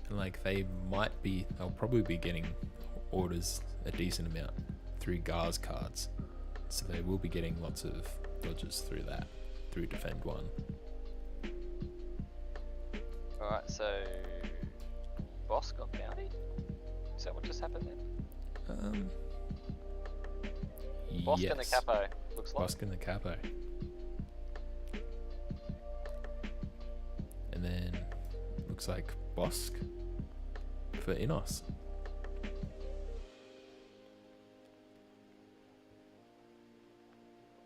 And like they'll probably be getting orders a decent amount through Gar's cards. So they will be getting lots of dodges through that, through Defend 1. Alright, so... Boss got bounty? Is that what just happened then? Bosk Yes. and the capo, looks like. Bosk and the capo. And then looks like Bosk for Inos.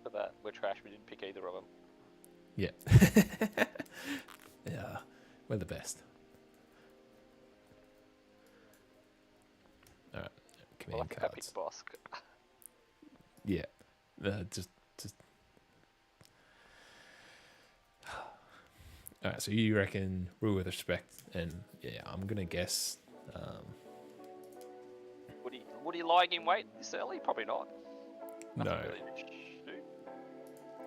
For that, we're trash, we didn't pick either of them. Yeah. Yeah, we're the best. Alright, Well, I command think I cards. picked Bosk. Yeah, just. Alright, so you reckon rule with respect, and yeah, I'm gonna guess. Would he lying in wait this early? Probably not. No, Nothing really to shoot.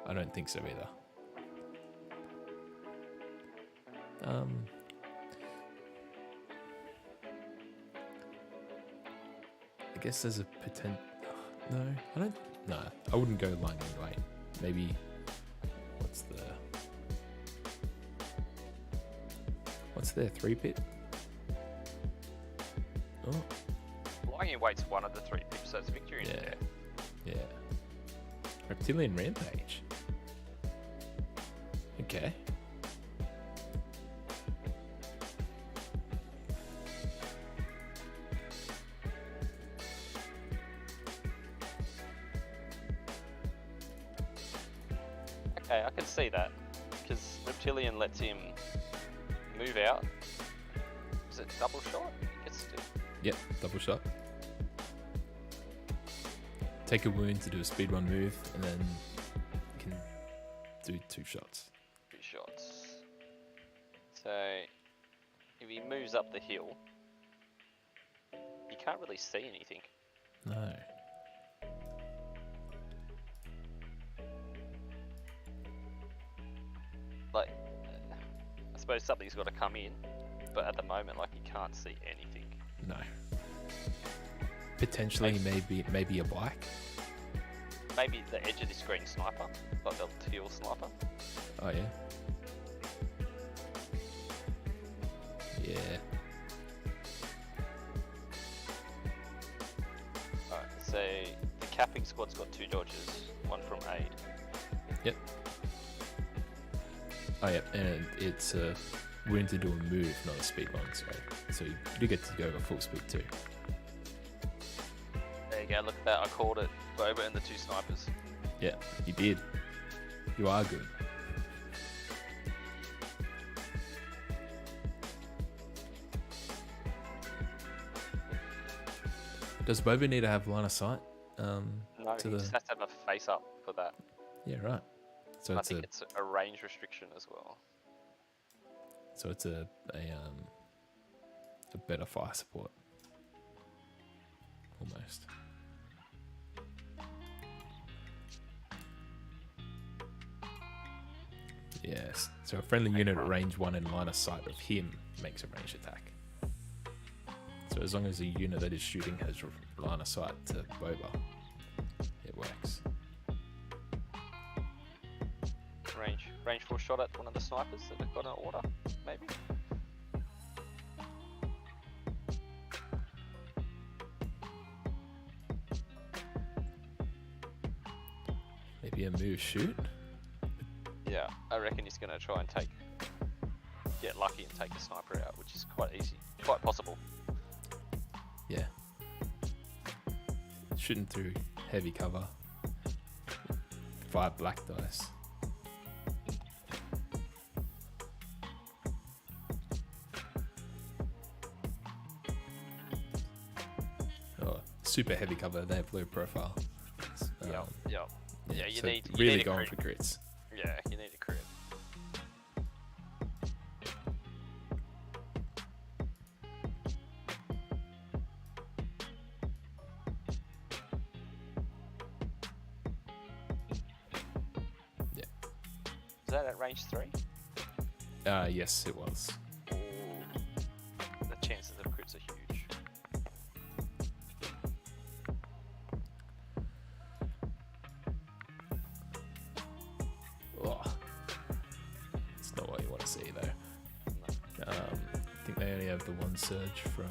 I don't think so either. I guess there's a potential. No, I don't. No, I wouldn't go lying in wait. Maybe. What's their 3-pit? Oh, Lying in wait's one of the 3 pips, so it's victory in yeah, there. yeah. Reptilian Rampage. Okay. Okay, I can see that. Because Reptilian lets him move out. Is it double shot? He gets to... Yep, double shot. Take a wound to do a speed 1 move, and then you can do 2 shots. 2 shots. So, if he moves up the hill, you can't really see anything. No. Like, I suppose something's got to come in, but at the moment, like, you can't see anything. No. Potentially, maybe a bike. Maybe the edge of this green sniper, like the teal sniper. Oh yeah. Yeah. Alright, so the capping squad's got 2 dodges, 1 from aid. Yep. Oh yep, and it's a wound to do a move, not a speed 1. So you do get to go a full speed 2. There you go, look at that, I called it. Boba and the 2 snipers. Yeah, you did. You are good. Does Boba need to have line of sight? No, to he the... just has to have a face up for that. Yeah, right. So I it's think it's a range restriction as well. So it's a better fire support. Almost. Yes. So a friendly unit at range 1 in line of sight of him makes a ranged attack. So as long as the unit that is shooting has line of sight to Boba, it works. Range 4 shot at one of the snipers that have got an order, maybe? Maybe a move shoot? Yeah, I reckon he's going to try and get lucky and take a sniper out, which is quite easy, quite possible. Yeah. Shooting through heavy cover. 5 black dice. Oh, super heavy cover. They have low profile. Yeah, yeah. Yeah, you so need really a going crit. for crits. Yeah, you need a crit. Yeah. Is that at range 3? Yes, it was. Ooh. The chances of crits are huge. Oh, it's not what you want to see though. No. I think they only have the one surge from.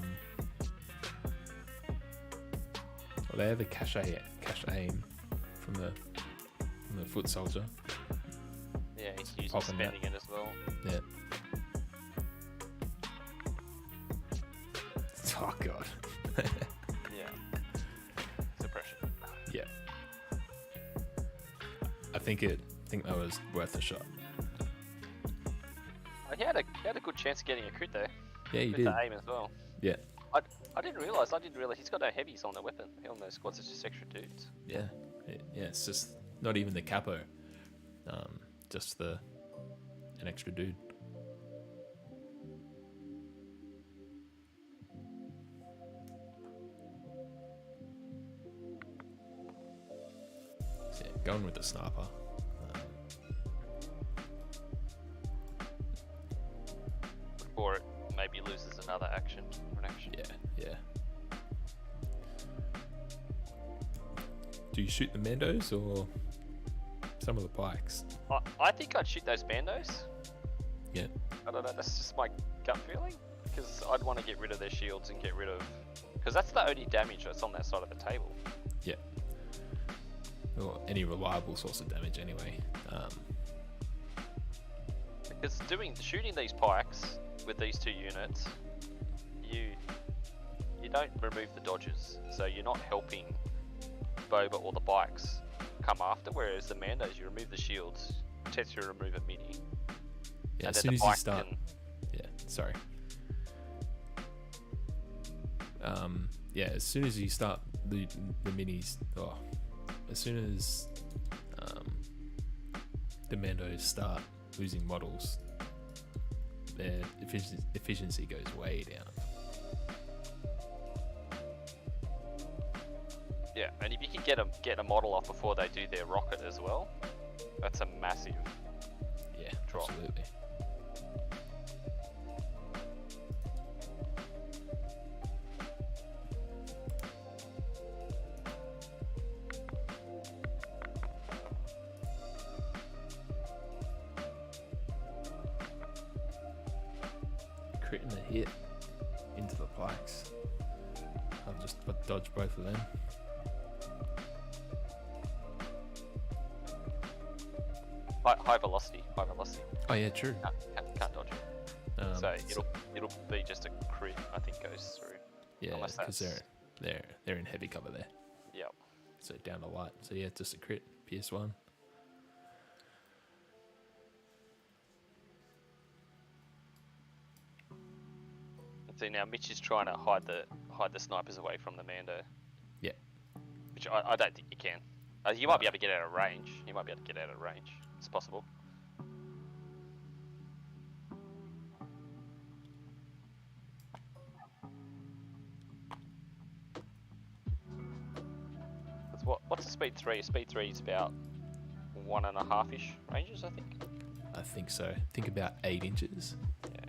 Well, they have a cash aim from the foot soldier. Yeah, he's using Popping that. spending it as well. Yeah. Oh god. Yeah. Suppression. Yeah. I think that was worth a shot. He had a good chance of getting a crit there. Yeah, you With did. the aim as well. Yeah. I didn't realise he's got no heavies on the weapon. On those squads, it's just extra dudes. Yeah. Yeah. It's just not even the capo. Just an extra dude. So yeah, going with the sniper. Or it maybe loses another action. An action. Yeah, yeah. Do you shoot the Mandos or some of the pikes? I think I'd shoot those bandos. Yeah. I don't know, that's just my gut feeling. Because I'd want to get rid of their shields and get rid of... Because that's the only damage that's on that side of the table. Yeah. Or any reliable source of damage anyway. Because shooting these pikes with these 2 units, you don't remove the dodges, so you're not helping Boba or the bikes come after. Whereas the Mandos, you remove the shields, tends you remove a mini. Yeah, and as then soon the as you bike start. can- Yeah, sorry. Yeah, as soon as you start the minis, as soon as the Mandos start losing models, their efficiency goes way down. Yeah, and if you can get a model off before they do their rocket as well, that's a massive. Yeah, Drop. absolutely. Critting a hit into the pikes. I'll just dodge both of them. High velocity. Oh yeah, true. Can't dodge it. So it'll be just a crit. I think goes through. yeah, unless because that's- they're in heavy cover there. Yep. So down to light. So yeah, just a crit. PS1. See now, Mitch is trying to hide the snipers away from the Mando. Yeah. Which I don't think you can. You might be able to get out of range. It's possible. What's the speed 3? Speed 3 is about 1.5-ish ranges, I think. I think so. Think about 8 inches. Yeah.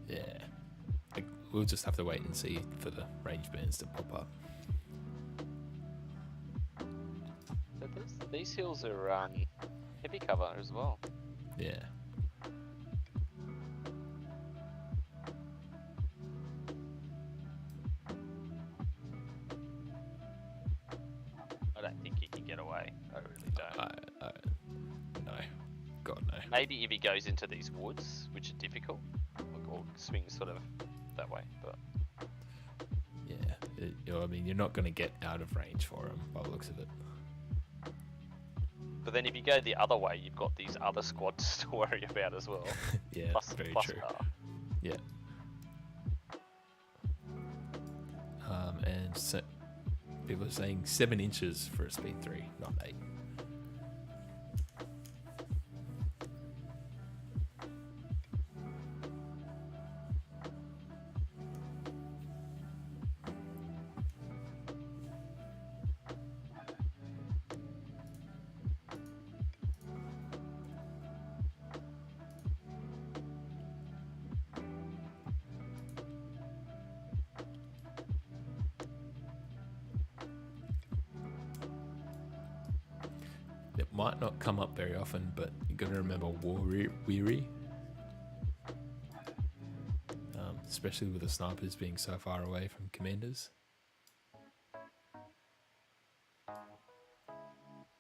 Yeah. We'll just have to wait and see for the range bands to pop up. So these hills are heavy cover as well. Yeah. I don't think you can get away. I really don't. No. God no. Maybe if he goes into these woods, which are difficult, or swings sort of that way. But Yeah, I mean, you're not going to get out of range for him by the looks of it. then if you go the other way, you've got these other squads to worry about as well. Yeah, very plus true. car. Yeah. And so, people are saying 7 inches for a speed 3, not 8. It might not come up very often, but you got to remember war weary, especially with the snipers being so far away from commanders.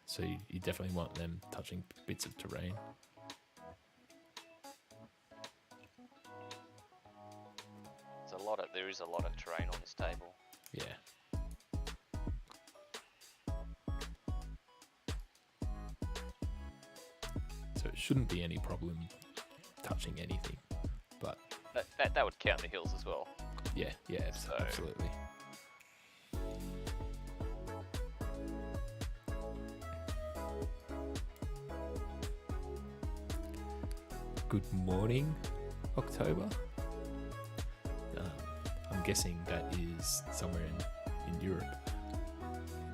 So you definitely want them touching bits of terrain. There is a lot of terrain on this table. Yeah. So it shouldn't be any problem touching anything, but That would count the hills as well. yeah, absolutely. Good morning, October. I'm guessing that is somewhere in Europe.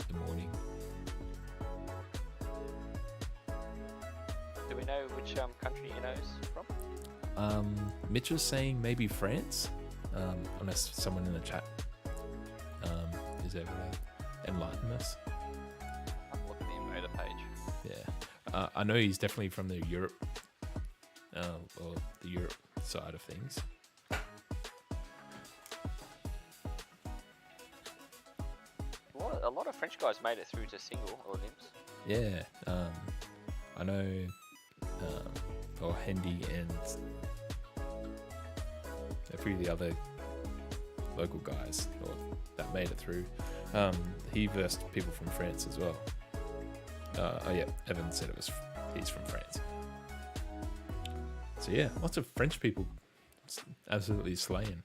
The morning. Do we know which country he knows from? Mitch was saying maybe France, unless someone in the chat is able to enlighten us. I'll look at the Invader page. Yeah, I know he's definitely from the Europe, or the Europe side of things. A lot of French guys made it through to single or limbs. Yeah, I know, or Hendy and a few of the other local guys that made it through. He versed people from France as well. Oh yeah, Evan said he's from France. So yeah, lots of French people absolutely slaying.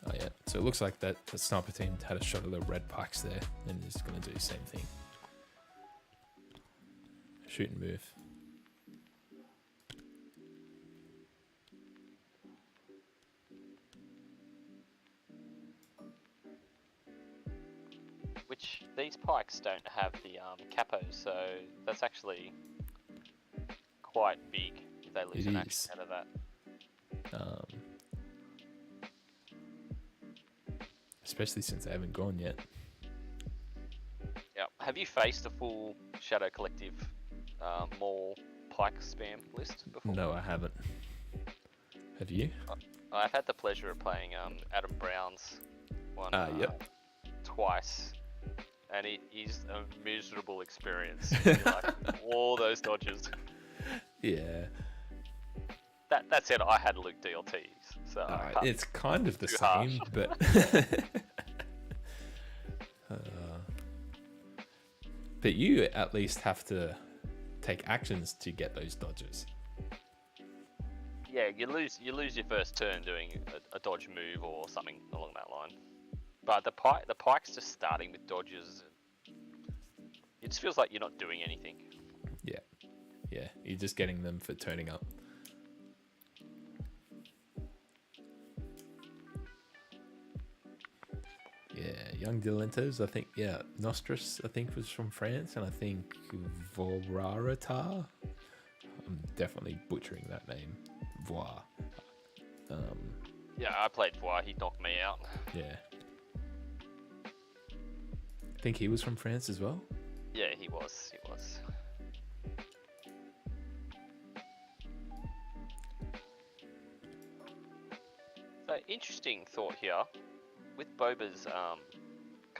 Oh yeah, so it looks like that sniper team had a shot of the red pikes there and is going to do the same thing. Shoot and move. Which these pikes don't have the capos, so that's actually quite big if they lose It an is. action out of that. Especially since they haven't gone yet. Yeah. Have you faced a full Shadow Collective mall pike spam list before? No, I haven't. Have you? I've had the pleasure of playing Adam Brown's one Yep. twice, and it is a miserable experience. Like all those dodges. Yeah. That said, I had Luke DLTs, so I can't- It's kind of the too same, harsh. but you at least have to take actions to get those dodges. yeah, you lose your first turn doing a dodge move or something along that line. But the pike's just starting with dodges. It just feels like you're not doing anything. Yeah, you're just getting them for turning up. Yeah, young Delentos, I think, Nostris, I think, was from France, and I think Vorarata. I'm definitely butchering that name. Voir. Yeah, I played Voir, he knocked me out. Yeah. I think he was from France as well. Yeah, he was. So, interesting thought here. With Boba's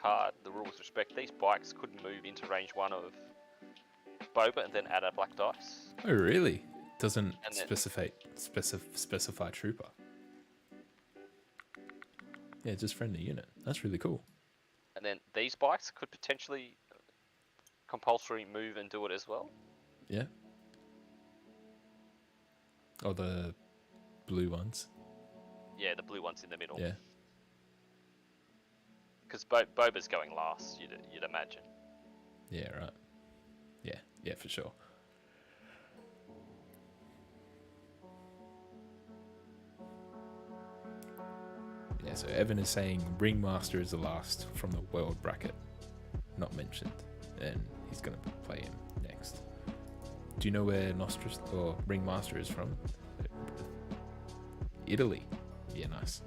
card, the rules respect, these bikes could move into range 1 of Boba and then add a black dice. Oh, really? Doesn't And then- specify trooper. Yeah, just friendly unit. That's really cool. And then these bikes could potentially compulsory move and do it as well. Yeah. Or the blue ones. Yeah, the blue one's in the middle. Yeah. Because Boba's going last, you'd imagine. Yeah, right. Yeah, for sure. Yeah, so Evan is saying Ringmaster is the last from the world bracket. Not mentioned. And he's going to play him next. Do you know where Nostris or Ringmaster is from? Italy. Yeah, nice.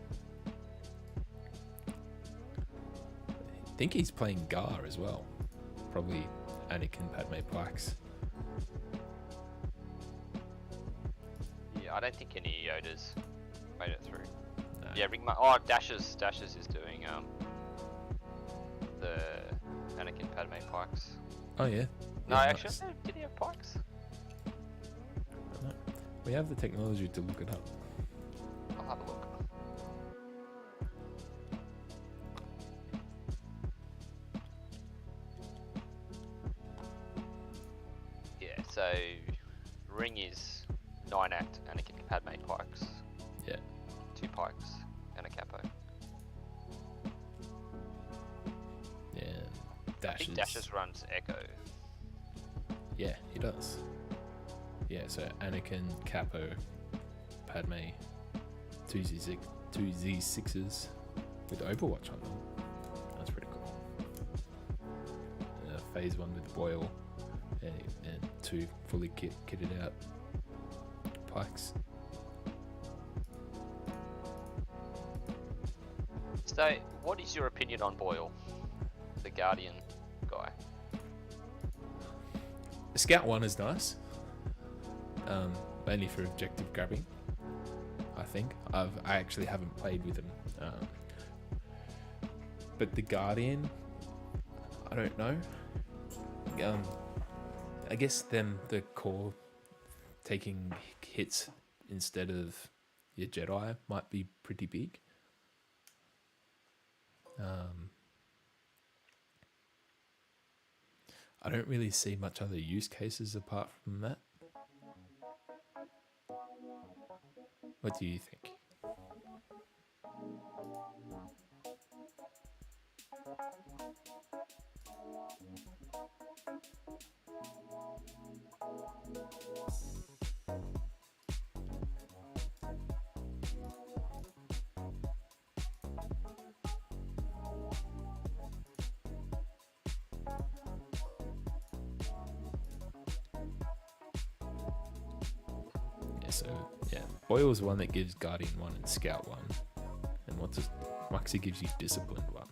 I think he's playing Gar as well. Probably Anakin Padme Plax. Yeah, I don't think any Yodas made it through. No. Yeah, Oh, Dashes is doing the Anakin Padme Pikes. Oh, yeah. No, Yeah, actually, nice. did he have Pikes? We have the technology to look it up. I'll have a look. Yeah, so Ring is 9-act Anakin Padme Pikes. Yeah. 2 Pikes and a Capo. Yeah. I think Dashes runs Echo. Yeah, he does. Yeah, so Anakin, Capo, Padme, 2Z6s with Overwatch on them. That's pretty cool. Phase 1 with Boyle and 2 fully kitted out Pikes. So, what is your opinion on Boyle, the Guardian guy? Scout 1 is nice. Mainly for objective grabbing, I think. I actually haven't played with him. But the Guardian, I don't know. I guess the core taking hits instead of your Jedi might be pretty big. I don't really see much other use cases apart from that. What do you think? So yeah, Boyle's the one that gives Guardian 1 and Scout 1, and Muxie gives you Disciplined 1.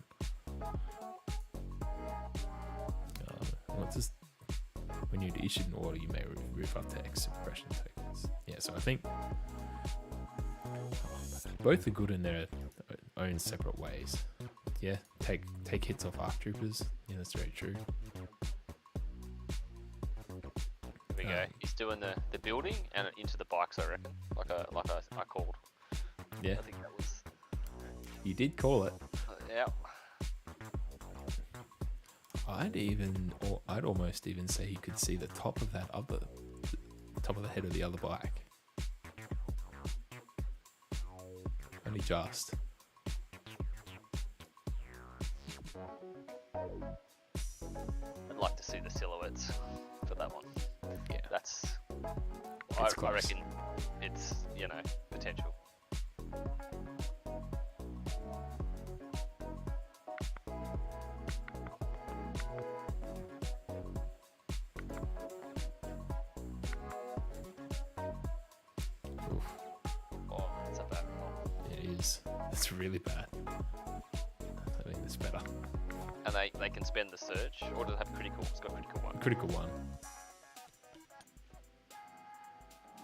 When you're issued an order, you may roof up to X suppression tokens. Yeah, so I think both are good in their own separate ways. Yeah, take hits off ARC troopers. Yeah, that's very true. Here we go. He's doing the building and into the bikes, I reckon. Like I called. Yeah, I think that was. you did call it. Yeah. I'd almost even say you could see the top of the head of the other bike. Only just. I'd like to see the silhouettes for that one. Yeah, That's. It's I close. reckon it's potential. Oof, Oh, that's a bad one. it is. It's really bad. I mean, it's better. And they can spend the surge, or does it have critical? It's got critical one. Critical 1.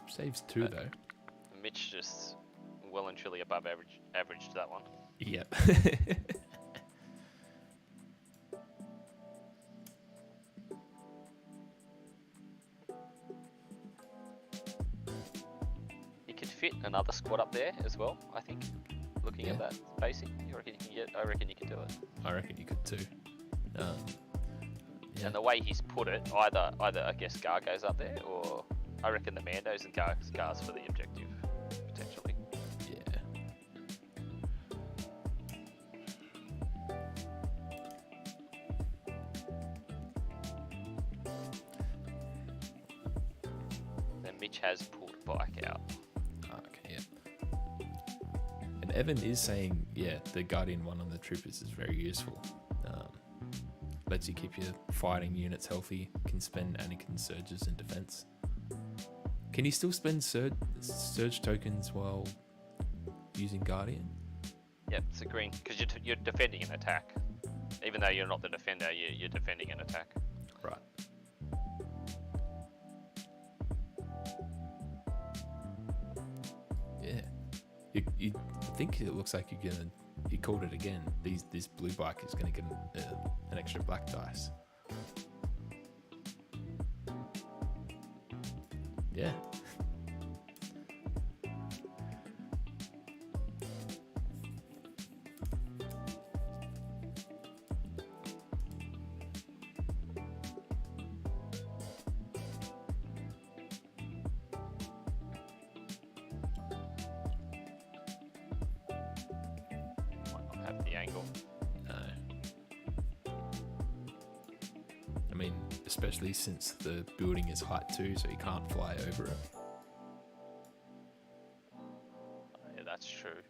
Saves 2 though. Mitch just well and truly above average to that one. Yep. another squad up there as well. I think. Looking Yeah. at that spacing, you reckon you can get? I reckon you can do it. I reckon you could too. Yeah. And the way he's put it, either I guess Gar goes up there, or I reckon the Mandos and Gars for the objective potentially. Yeah. Then Mitch has pulled a bike out. Okay, yeah. And Evan is saying, yeah, the Guardian one on the Troopers is very useful. Lets you keep your fighting units healthy, can spend Anakin surges in defense. Can you still spend surge tokens while using Guardian? Yep, it's a green, because you're defending an attack. Even though you're not the defender, you're defending an attack. Right. Yeah. You think it looks like you're gonna. You called it again. This blue bike is gonna get an extra black dice. Yeah. Might not have the angle. No. I mean, especially since the building is height 2, so you can't fly over it. Yeah, that's true.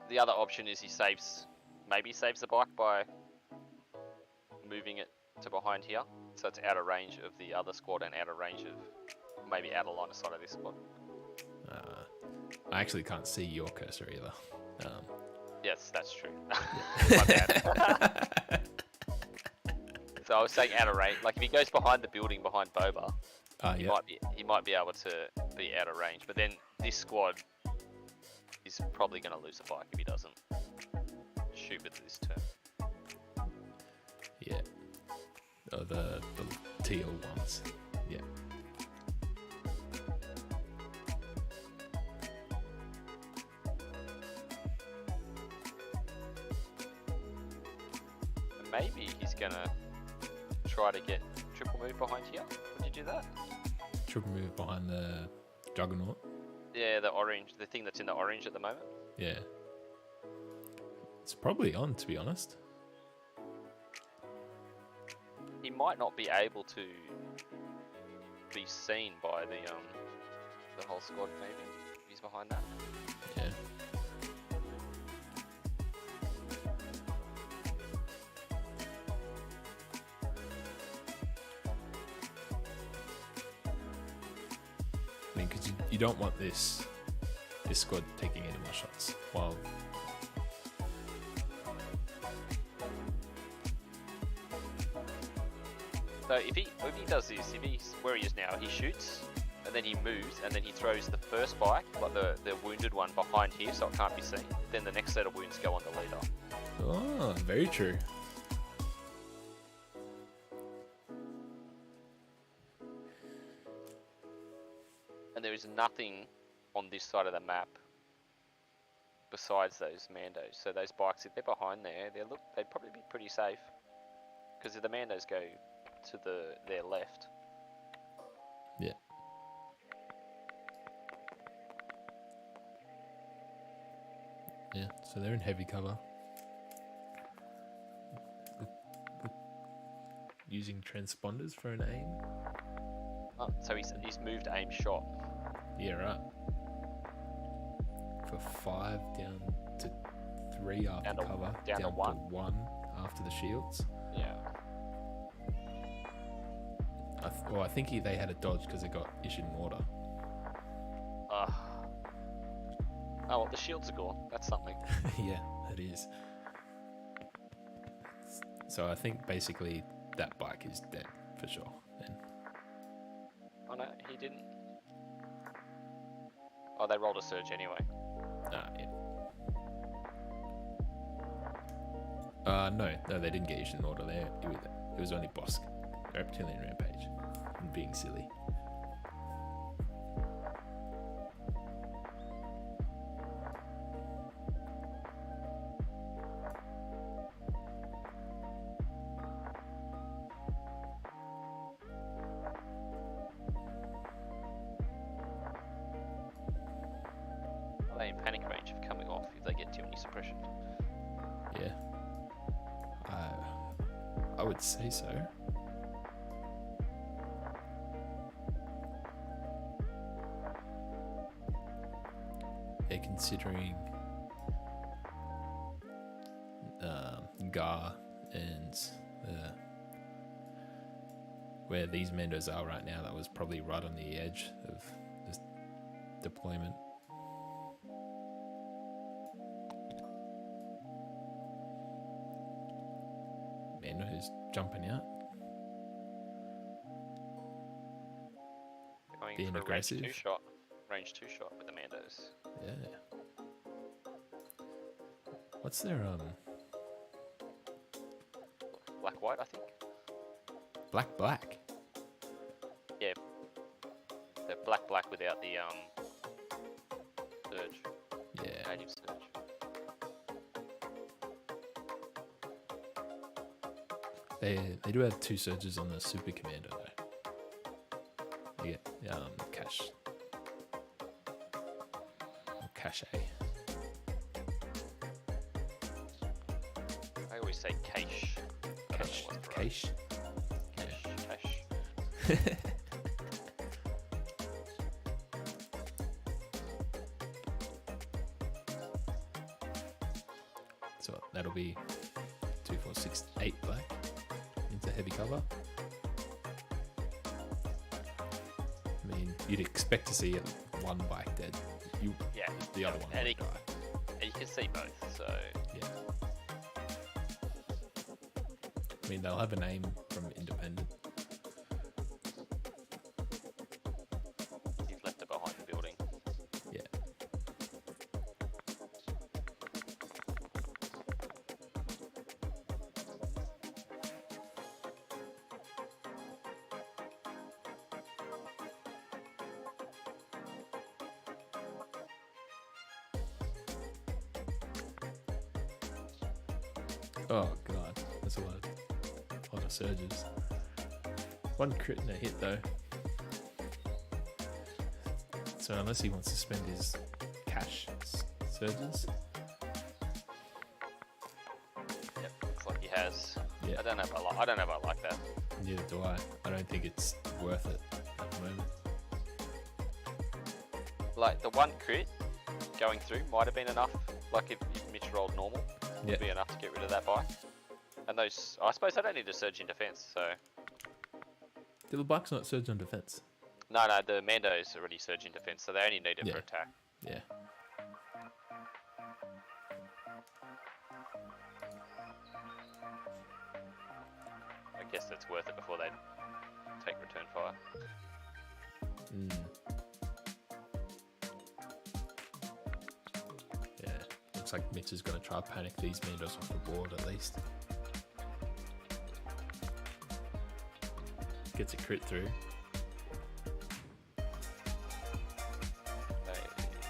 The other option is he maybe saves the bike by moving it to behind here, so it's out of range of the other squad and out of range of maybe out of line of sight of this squad. I actually can't see your cursor either. Yes, that's true. My bad. So I was saying out of range. Like if he goes behind the building behind Boba, he might be able to be out of range. But then this squad is probably going to lose the bike if he doesn't shoot with this turn. Yeah. Oh, the teal ones. Yeah. And maybe he's going to try to get triple move behind here. Would you do that? Triple move behind the Juggernaut. Yeah, the orange, the thing that's in the orange at the moment. Yeah. It's probably on, to be honest. He might not be able to be seen by the whole squad. Maybe if he's behind that. Yeah. I mean, because you don't want this squad taking any more shots while. So if he does this, if he's where he is now, he shoots and then he moves and then he throws the first bike, like the wounded one, behind here so it can't be seen. Then the next set of wounds go on the leader. Oh, very true. And there is nothing on this side of the map besides those Mandos. So those bikes, if they're behind there, they'd probably be pretty safe. Because if the Mandos go to their left. Yeah. Yeah, so they're in heavy cover. Using transponders for an aim. Oh, so he's moved aim shot. Yeah, right. For 5 down to 3 after Down to- cover. down to 1. 1 after the shields. Yeah. I think they had a dodge because it got issued an order. Oh well, the shields are gone. That's something. Yeah, it is. So I think basically that bike is dead for sure. Then. Oh no, he didn't. Oh, they rolled a surge anyway. Yeah. No, they didn't get issued an order there. It was only Bosk. Reptilian Rampage. And being silly. in panic range of coming off if they get too many suppression. Yeah. I would say so. Yeah, considering Gar and where these Mandos are right now, that was probably right on the edge of this deployment. Mando's jumping out. Going Being for aggressive. Range 2 shot with the Mandos. Yeah. What's their Black white, I think. black? Yeah. They're black without the surge. Yeah. Native surge. They do have 2 surges on the Super Commander though. They get cache. Or cache. I always say cache. I don't know what's right. Cache. Cache. So that'll be 2, 4, 6, 8 black into heavy cover. I mean, you'd expect to see one bike dead. Yeah. The other one And would die. And you can see both, so Yeah. I mean, they'll have a name from Independent. you've left it behind the building. Yeah. Oh god, that's a lot of surges. One crit and a hit though. So unless he wants to spend his cash surges, Yep, looks like he has. yeah, I don't know if I like that. neither do I. I don't think it's worth it at the moment. Like the one crit going through might have been enough. Like if Mitch rolled normal, Yeah. would be enough to get rid of that bike. And those, I suppose, they don't need to surge in defense. So The bike's not surge on defense. no, the Mando's already surge in defense, so they only need it Yeah. for attack. Yeah. I guess that's worth it before they take return fire. Yeah. Looks like Mitch is going to try to panic these Mandos off the board at least. Gets a crit through.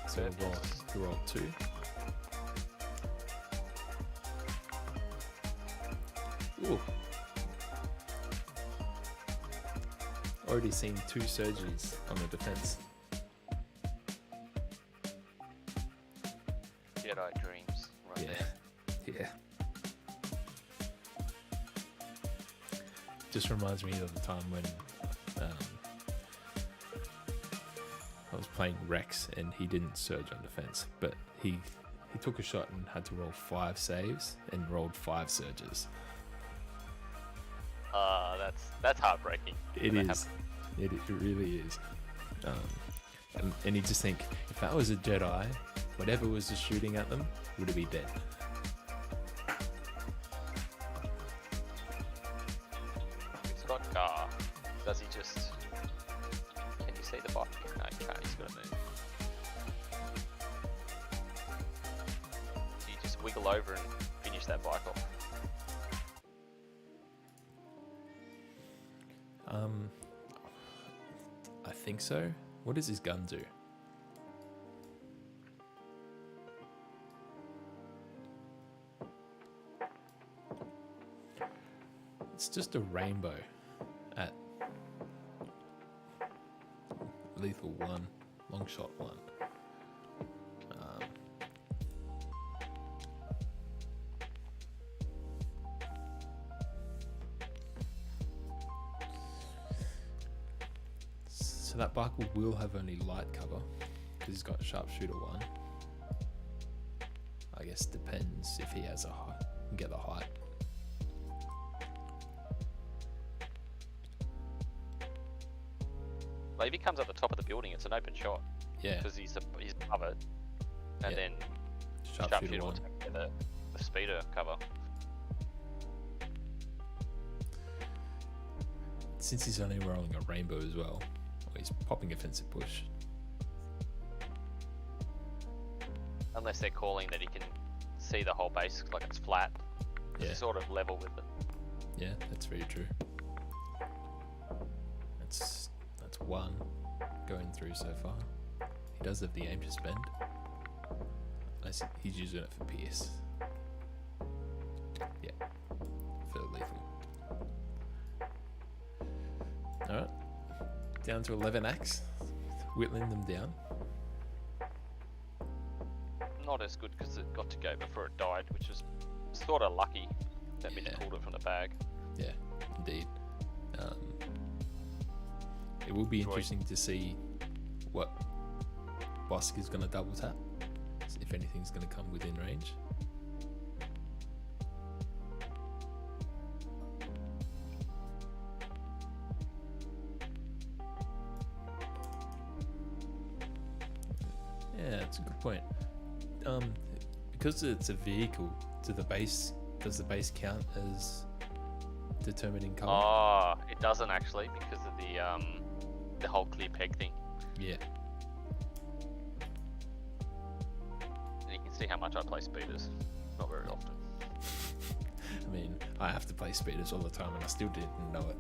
So we'll roll 2. Ooh. Already seen 2 surgeries on the defense. Jedi dreams. Right Yeah. there. Yeah. Just reminds me of the time when I was playing Rex and he didn't surge on defense, but he took a shot and had to roll 5 saves and rolled 5 surges. That's heartbreaking. It when that is. It really is. And you just think, if that was a Jedi, whatever was just shooting at them would have been dead. It's got Gar. Does he just? Can you see the bike? No, you can't. He's got to move. Do you just wiggle over and finish that bike off? I think so. What does his gun do? It's just a rainbow at lethal 1, long shot 1. So that bike will have only light cover because he's got sharpshooter 1. I guess depends if he has a height. Can get the height. Well, if he comes at the top of the building, it's an open shot Yeah, because he's covered, and Yeah. then sharpshooter will 1. take the speeder cover. Since he's only rolling a rainbow as well, he's popping offensive push. Unless they're calling that he can see the whole base like it's flat. Yeah. He's sort of level with it. Yeah, that's very true. That's 1 going through so far. He does have the aim to spend. He's using it for Pierce. Yeah, for lethal. Alright, down to 11 acts, whittling them down. Not as good because it got to go before it died, which was sort of lucky that Mitch Yeah. pulled it from the bag. Yeah, indeed. It will be interesting to see what Bosk is going to double tap, if anything's going to come within range. Yeah, that's a good point. Because it's a vehicle, does the base count as determining color? Oh, it doesn't actually because of the whole clear peg thing. Yeah. And you can see how much I play speeders. Not very often. I mean, I have to play speeders all the time and I still didn't know it.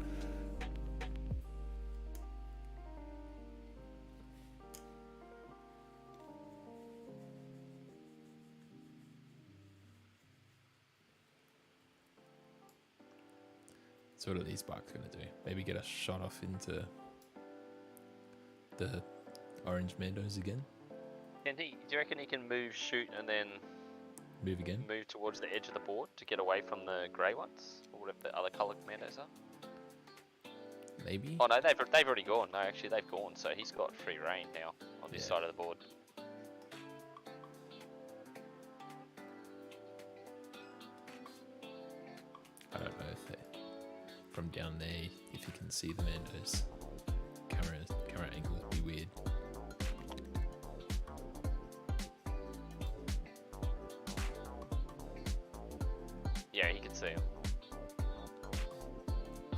So what are these bikes going to do? Maybe get a shot off into the orange Mandos again? Do you reckon he can move, shoot, and then Move again? move towards the edge of the board to get away from the grey ones? Or whatever the other coloured commandos are? Maybe? Oh no, they've already gone. No, actually they've gone, so he's got free reign now on this Yeah. side of the board. I don't know if from down there, if you can see the Mandos. Camera angles be weird. Yeah, he can see him.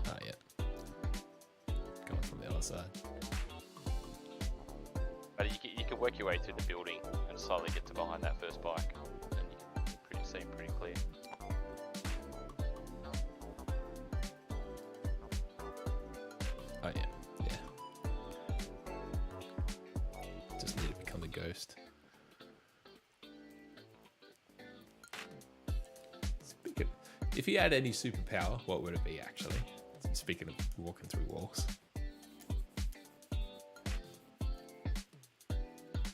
Ah, yeah. Coming from the other side. But you can work your way through the building and slowly get to behind that first bike, and you can see him pretty clear. Oh, yeah. Yeah. Just need to become a ghost. If he had any superpower, what would it be actually? Speaking of walking through walls.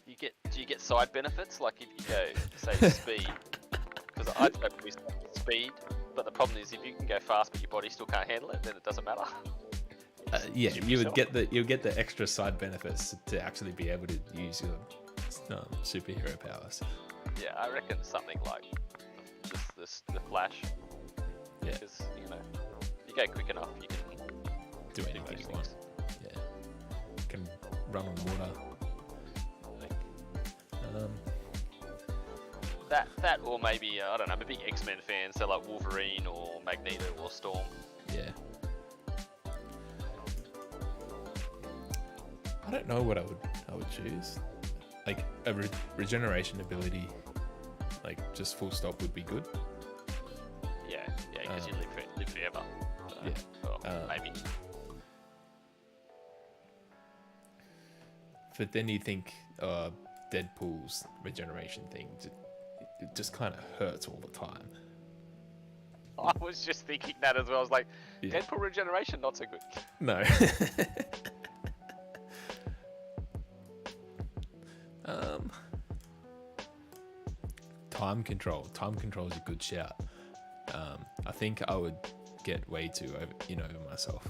Do you get side benefits? Like if you go, say, speed, because I'd go with speed, but the problem is if you can go fast but your body still can't handle it, then it doesn't matter. Yeah, Shoot you would yourself. get the extra side benefits to actually be able to use your superhero powers. Yeah, I reckon something like just the flash. Yeah. Because if you go quick enough, you can Do anything most you want. things. Yeah. Can run on water. That or maybe I don't know. I'm a big X-Men fan, so like Wolverine or Magneto or Storm. Yeah. I don't know what I would choose. Like a regeneration ability, like just full stop would be good. Yeah, because you live forever. So, Yeah. Well, maybe. But then you think Deadpool's regeneration thing, it just kind of hurts all the time. I was just thinking that as well. I was like, Yeah. Deadpool regeneration, not so good. No. Time control. Time control is a good shout. I think I would get way too over myself.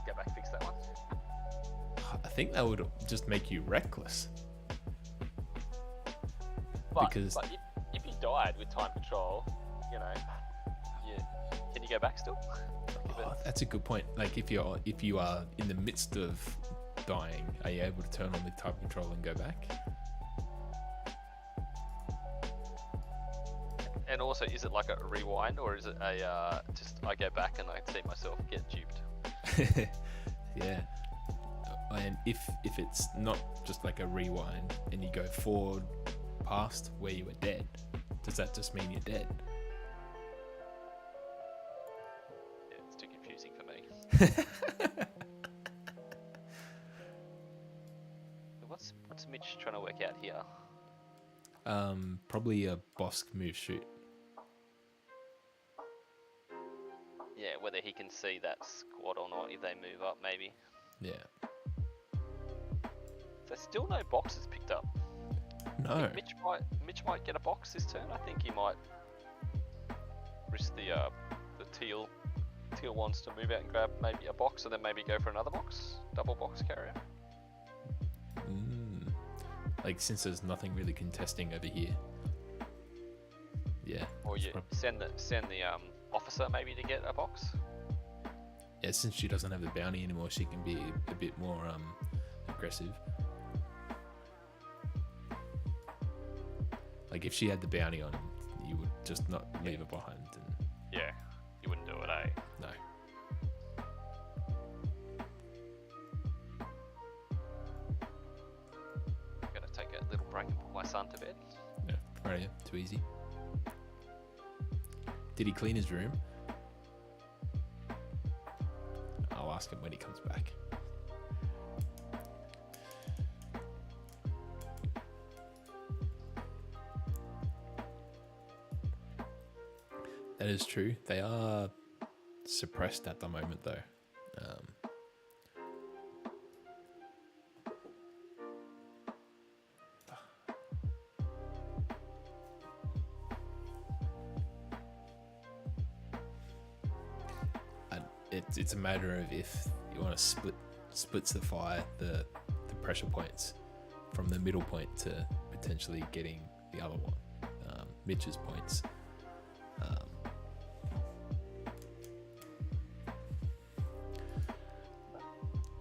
Go back, fix that one. I think that would just make you reckless. But, Because- but if you died with time control, you know, can you go back still? Oh, that's a good point. Like if you are in the midst of dying, are you able to turn on the time control and go back? And also, is it like a rewind, or is it a just I go back and I see myself get duped? Yeah. And if it's not just like a rewind and you go forward past where you were dead, does that just mean you're dead? Yeah, it's too confusing for me. What's Mitch trying to work out here? Probably a boss move shoot. Yeah, whether he can see that squad or not if they move up, maybe. Yeah. There's still no boxes picked up. No. Mitch might get a box this turn. I think he might risk the teal ones to move out and grab maybe a box, and then maybe go for another box, double box carrier. Like since there's nothing really contesting over here. Yeah. Or you send the officer maybe to get a box. Yeah, since she doesn't have the bounty anymore, she can be a bit more aggressive. Like if she had the bounty on him, you would just not leave her behind. And Yeah, you wouldn't do it, eh? no. I'm gonna take a little break and put my son to bed. No, right, yeah, too easy. Did he clean his room? I'll ask him when he comes back. That is true. They are suppressed at the moment, though. It's a matter of if you want to splits the fire, the pressure points from the middle point to potentially getting the other one, Mitch's points.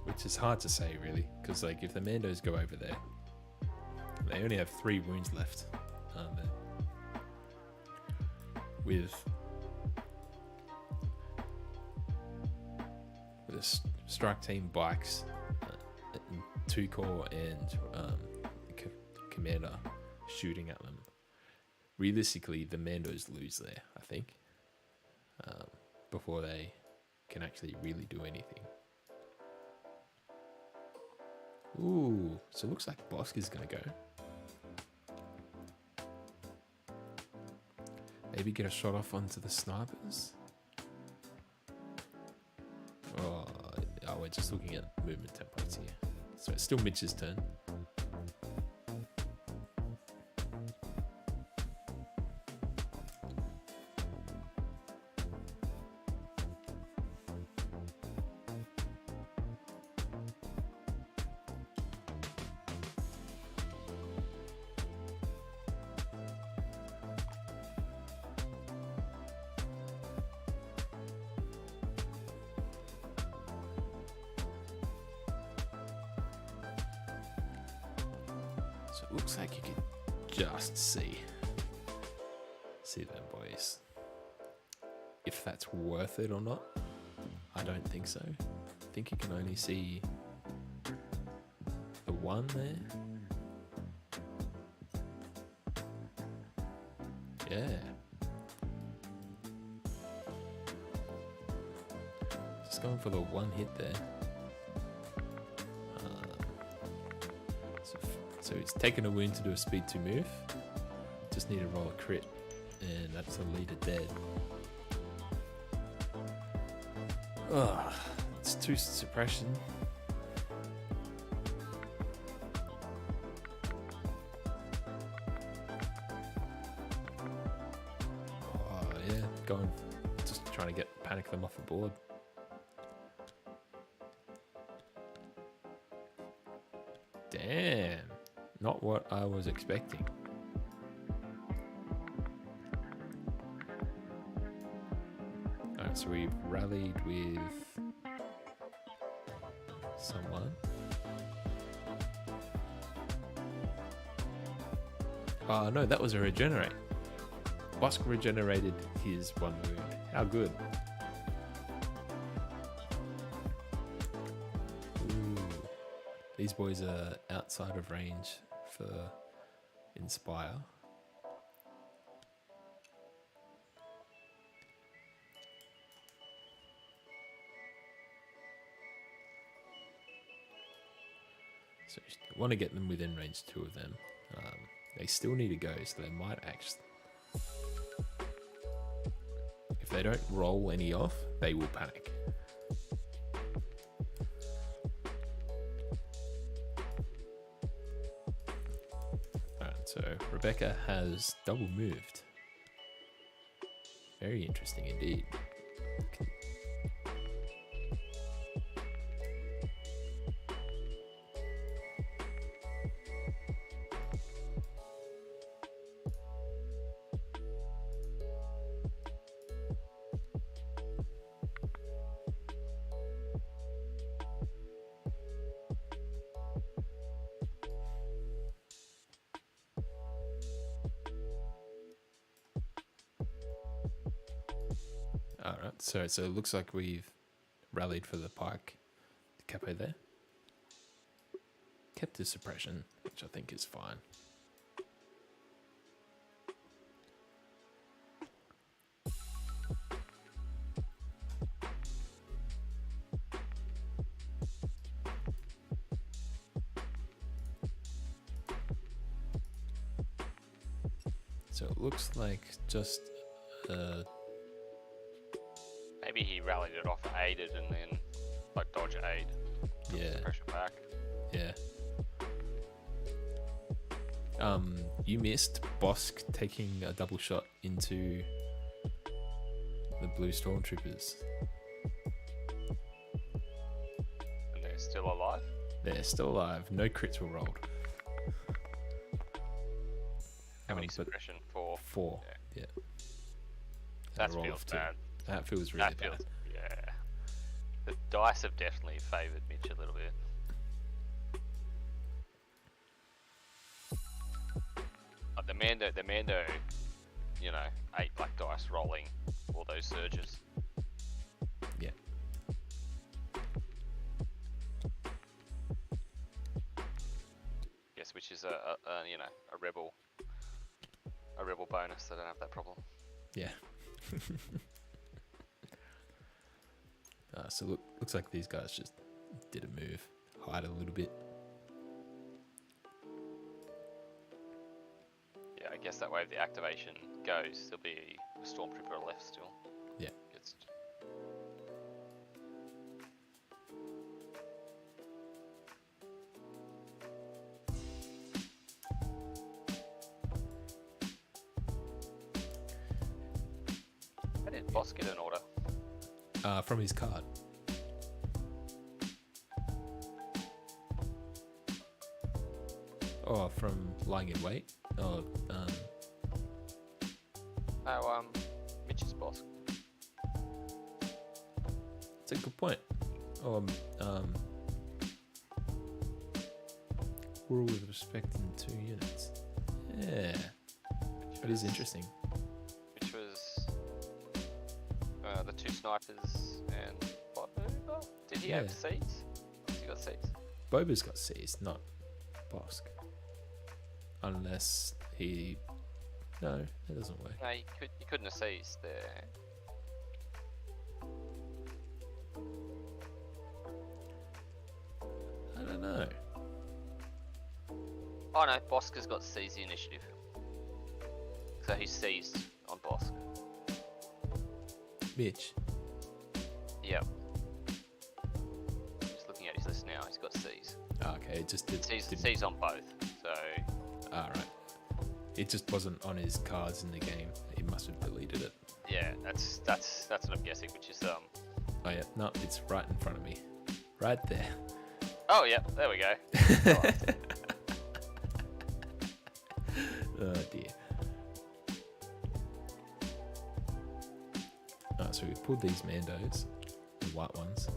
Which is hard to say, really, because like if the Mandos go over there, they only have 3 wounds left. With a strike team bikes, 2 core and commander shooting at them. Realistically, the Mandos lose there, I think, before they can actually really do anything. Ooh, so it looks like Bosk is going to go. Maybe get a shot off onto the snipers. Oh, we're just looking at movement templates here. So it's still Mitch's turn. So it looks like you can just see them boys. If that's worth it or not, I don't think so. I think you can only see the one there. Yeah. Just going for the one hit there. So he's taken a wound to do a speed 2 move. Just need to roll a crit, and that's a leader dead. Ugh, it's 2 suppression. Oh yeah, just trying to panic them off the board. Damn. Not what I was expecting. Alright, so we've rallied with someone. Oh no, that was a regenerate. Bosk regenerated his one wound. How good. Ooh. These boys are outside of range for Inspire. So you want to get them within range, 2 of them. They still need to go, so they might actually... If they don't roll any off, they will panic. Alright, so Rebecca has double moved. Very interesting indeed. Alright, so it looks like we've rallied for the pike. The capo there. Kept his suppression, which I think is fine. So it looks like just Maybe he rallied it off, aided, and then like dodge aid. yeah. Pressure back. Yeah. You missed Bosk taking a double shot into the blue stormtroopers. And they're still alive. They're still alive. No crits were rolled. How many But suppression for? 4. Yeah. That roll feels of 2. bad. That feels really That feels, yeah. The dice have definitely favoured Mitch a little bit. The Mando, you know, 8 black dice rolling all those surges. Yeah. Yes, which is a you know, a rebel bonus. They don't have that problem. Yeah. So looks like these guys just did a move, hide a little bit. Yeah, I guess that way if the activation goes, there'll be a stormtrooper left still. Yeah. Gets How did Boss get an order? From his card. Oh, from lying in wait. Oh, Oh, Mitch's boss. it's a good point. Oh, rule with respect in 2 units. Yeah, that is interesting. Which was the 2 snipers and what? Did he have seeds? Has he got seeds? Boba's got C's, not Bosk. Unless he... No, that doesn't work. No, he couldn't have seized there. I don't know. Oh no, Bosk has got seize the initiative. So he's seized on Bosk. Mitch. Yep. Just looking at his list now, he's got seize. Oh, okay, it just didn't... Seize on both, so... Alright. It just wasn't on his cards in the game. He must have deleted it. Yeah, that's what I'm guessing, which is Oh yeah, no, it's right in front of me. Right there. Oh yeah, there we go. Oh dear. Oh, so we pulled these Mandos, the white ones.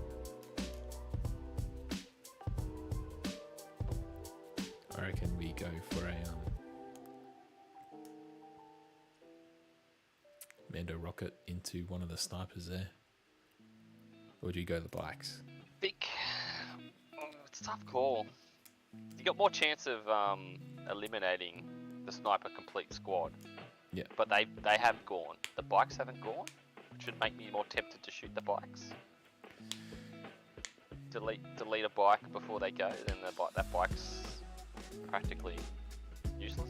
I reckon we go for a Mando rocket into one of the snipers there. Or do you go the blacks? Think it's a tough call. You got more chance of eliminating the sniper complete squad. Yeah. But they have gone. The bikes haven't gone, which would make me more tempted to shoot the bikes. Delete a bike before they go, then that bike's practically useless.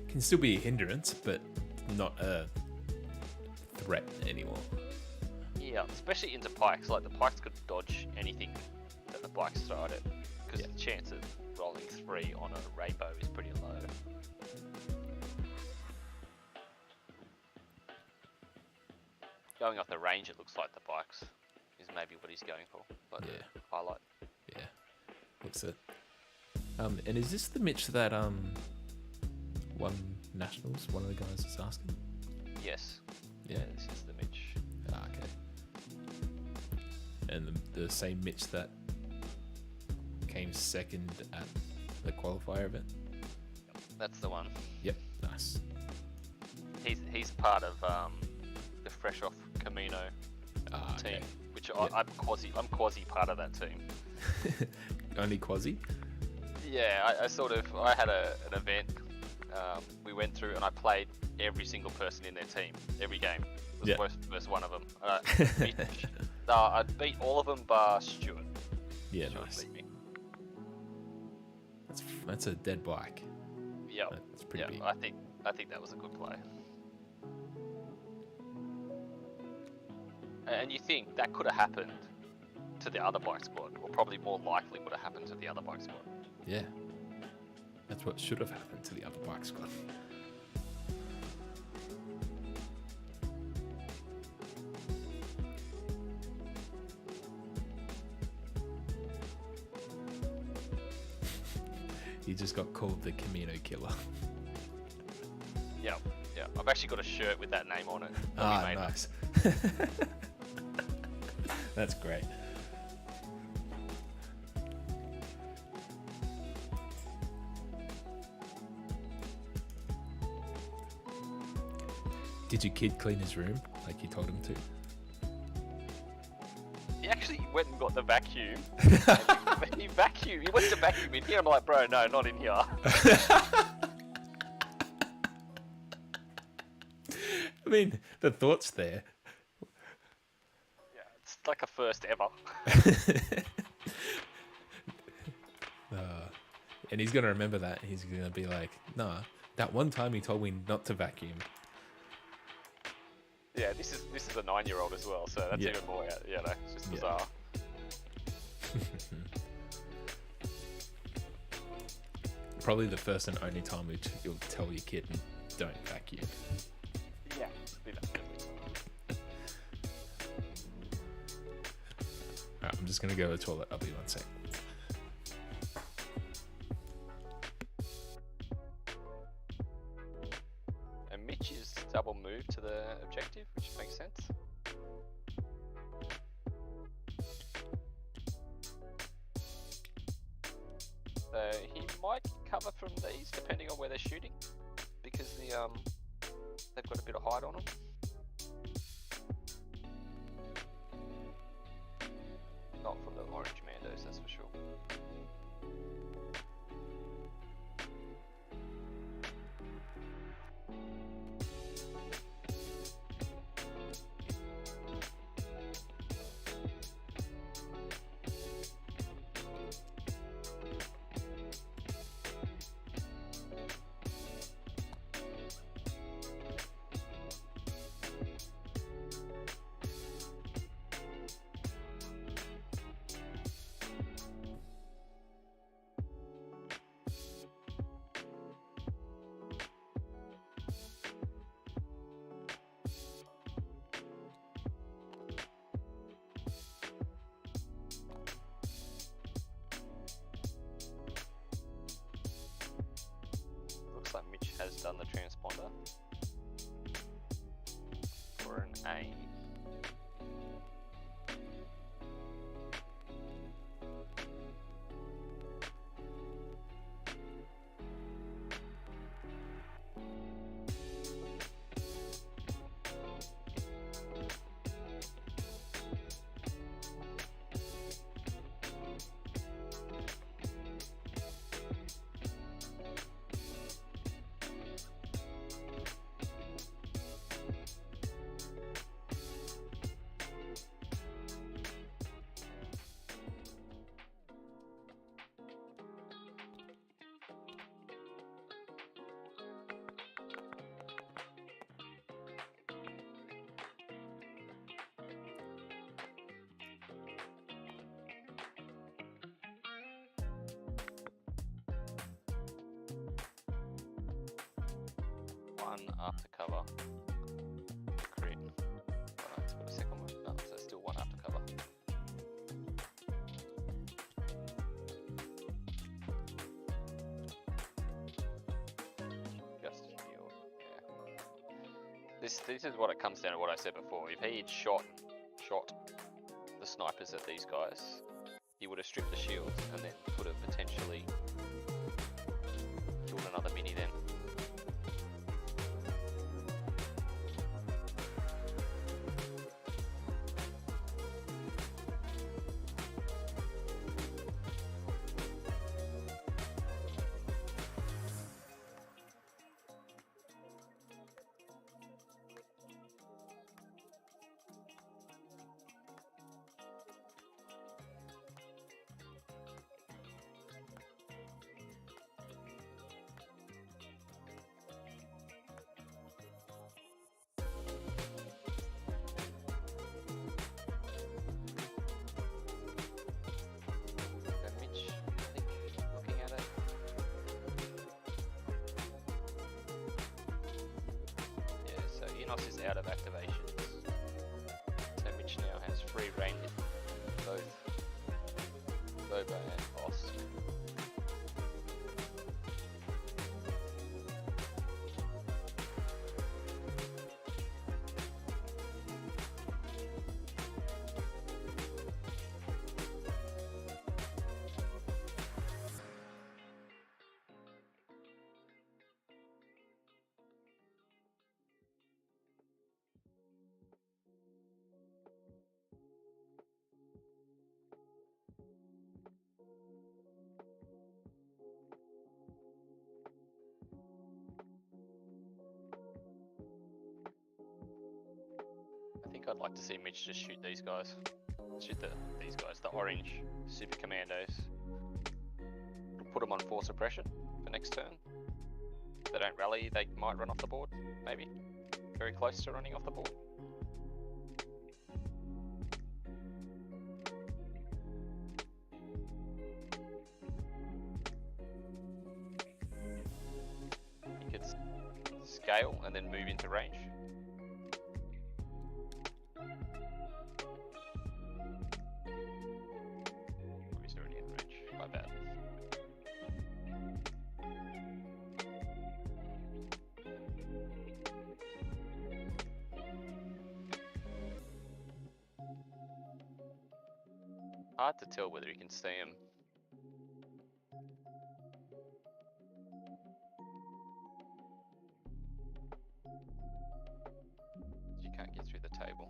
Can still be a hindrance, but not a threat anymore. Yeah, especially into pikes. Like the pikes could dodge anything that the bikes throw at it, because the chance of rolling 3 on a rainbow is pretty low. Going off the range, it looks like the bikes is maybe what he's going for. Like the highlight. Yeah, looks it. And is this the Mitch that won nationals? One of the guys is asking. Yes. Yeah. This is the Mitch. Ah, okay. And the same Mitch that came second at the qualifier event. That's the one. Yep, nice. He's part of the Fresh Off Camino team, which I'm quasi part of that team. Only quasi? Yeah, I had an event. We went through and I played every single person in their team, every game. It was versus one of them. I beat all of them bar Stuart. Yeah, Stuart nice. beat me. That's a dead bike. Yeah, That's pretty big. I think that was a good play. And you think that could have happened to the other bike squad, or probably more likely would have happened to the other bike squad. Yeah. That's what should have happened to the other bike squad. He just got called the Camino Killer. Yeah. I've actually got a shirt with that name on it. Ah, nice. That's great. Did your kid clean his room like you told him to? He actually went and got the vacuum. And he vacuumed. He went to vacuum in here. I'm like, bro, no, not in here. I mean, the thought's there. Yeah, it's like a first ever. And he's going to remember that. He's going to be like, nah, that one time he told me not to vacuum. Yeah, this is a 9-year-old as well, so that's even more, it's just bizarre. Probably the first and only time you'll tell your kid, don't vacuum. Yeah, be that every time. Alright, I'm just going to go to the toilet. I'll be 1 sec. And Mitch is double moved to the objective, which makes sense. So he might cover from these depending on where they're shooting, because they've got a bit of height on them. Not from the orange Mandos, that's for sure. one after cover. Crit. Oh, no, it's got a second one. No, so still one after cover. Just shield. Yeah. This is what it comes down to. What I said before. If he had shot the snipers at these guys, he would have stripped the shield and then could have potentially killed another mini then. Mitch, I think, looking at it. Yeah, so Enos is out of activations. So Mitch now has free reign with both Boba and Boss. I think I'd like to see Mitch just shoot these guys. Shoot these guys, the orange super commandos. Put them on force suppression for next turn. If they don't rally, they might run off the board, maybe. Very close to running off the board. You could scale and then move into range. He's already in range, my bad. Hard to tell whether you can see him. You can't get through the table.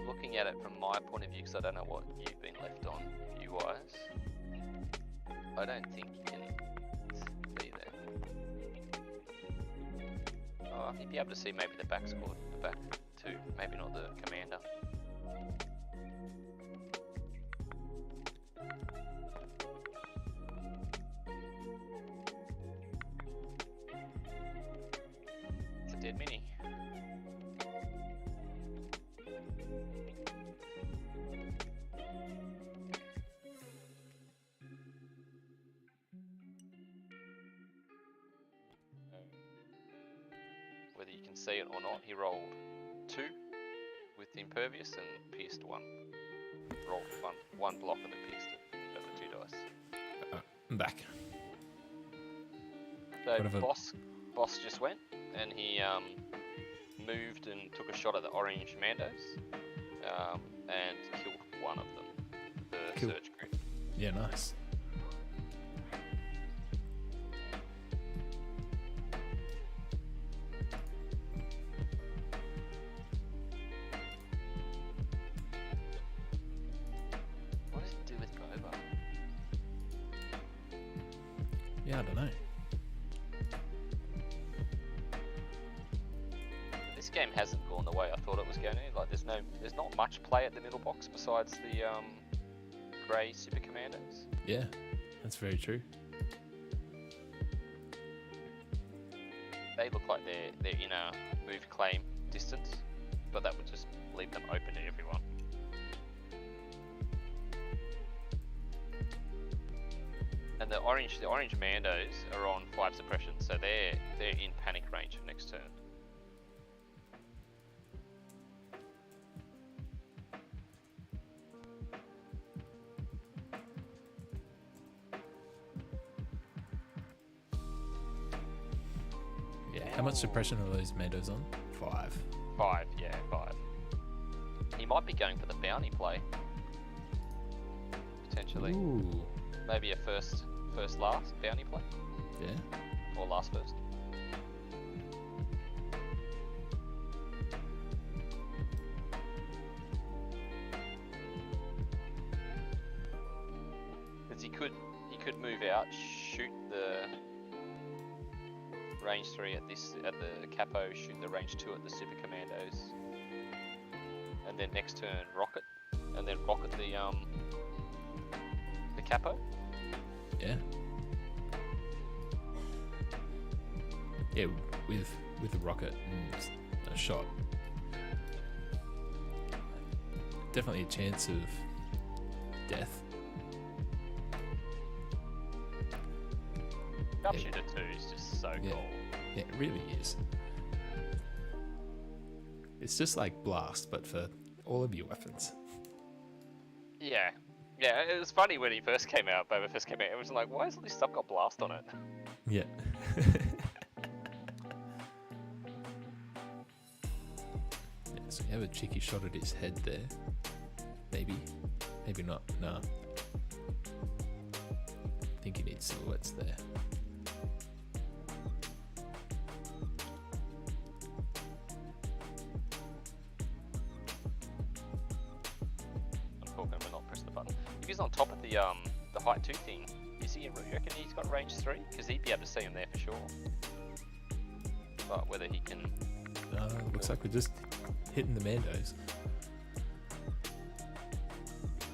Looking at it from my point of view, because I don't know what you've been left on view-wise, I don't think you can see there. Oh, you'd be able to see maybe the back squad, the back two, maybe not the commander. It's a dead mini. Whether you can see it or not, he rolled 2 with impervious and pierced 1. Rolled one block and then pierced it. Got the 2 dice. I'm back. So Whatever. boss just went and he moved and took a shot at the orange Mandos and killed one of them. The Cool. surge crit. Yeah, nice. What does it do with Boba? Yeah, I don't know. This game hasn't gone the way I thought it was going to. Like, there's not much play at the middle box besides the grey super commandos. Yeah, that's very true. they look like they're in a move claim distance, but that would just leave them open to everyone. And the orange Mandos are on 5 suppression, so they're in panic range for next turn. Yeah, how much suppression are those Mandos on? 5. 5, yeah, 5. He might be going for the bounty play. Potentially. Ooh. Maybe a first last bounty play? Yeah. Or last first? Because he could move out, shoot the range 3 at the capo, shoot the range 2 at the super commandos, and then next turn rocket, and then rocket the capo. Yeah. Yeah, with a rocket and a shot. Definitely a chance of death. Sharpshooter 2 is just so Yeah. cool. Yeah, it really is. It's just like Blast, but for all of your weapons. Yeah. Yeah, it was funny when he first came out, Boba first came out, it was like, why has all this stuff got Blast on it? Yeah. Yeah, so you have a cheeky shot at his head there. Maybe. Maybe not. No. I think he needs silhouettes there. I'm talking but not press the button. If he's on top of the height 2 thing, you reckon he's got range 3? Because he'd be able to see him there for sure. But whether he can... Looks like we're just hitting the Mandos.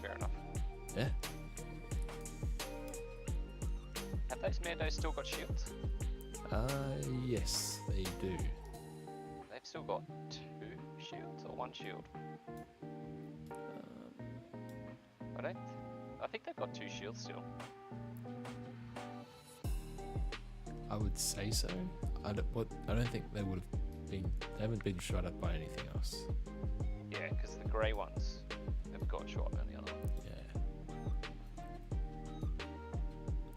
Fair enough. Yeah. Have those Mandos still got shields? Yes, they do. They've still got 2 shields or 1 shield? I think they've got 2 shields still. I would say so. I don't think they would have been. They haven't been shot at by anything else. Yeah, because the grey ones have got shot on the other one. Yeah.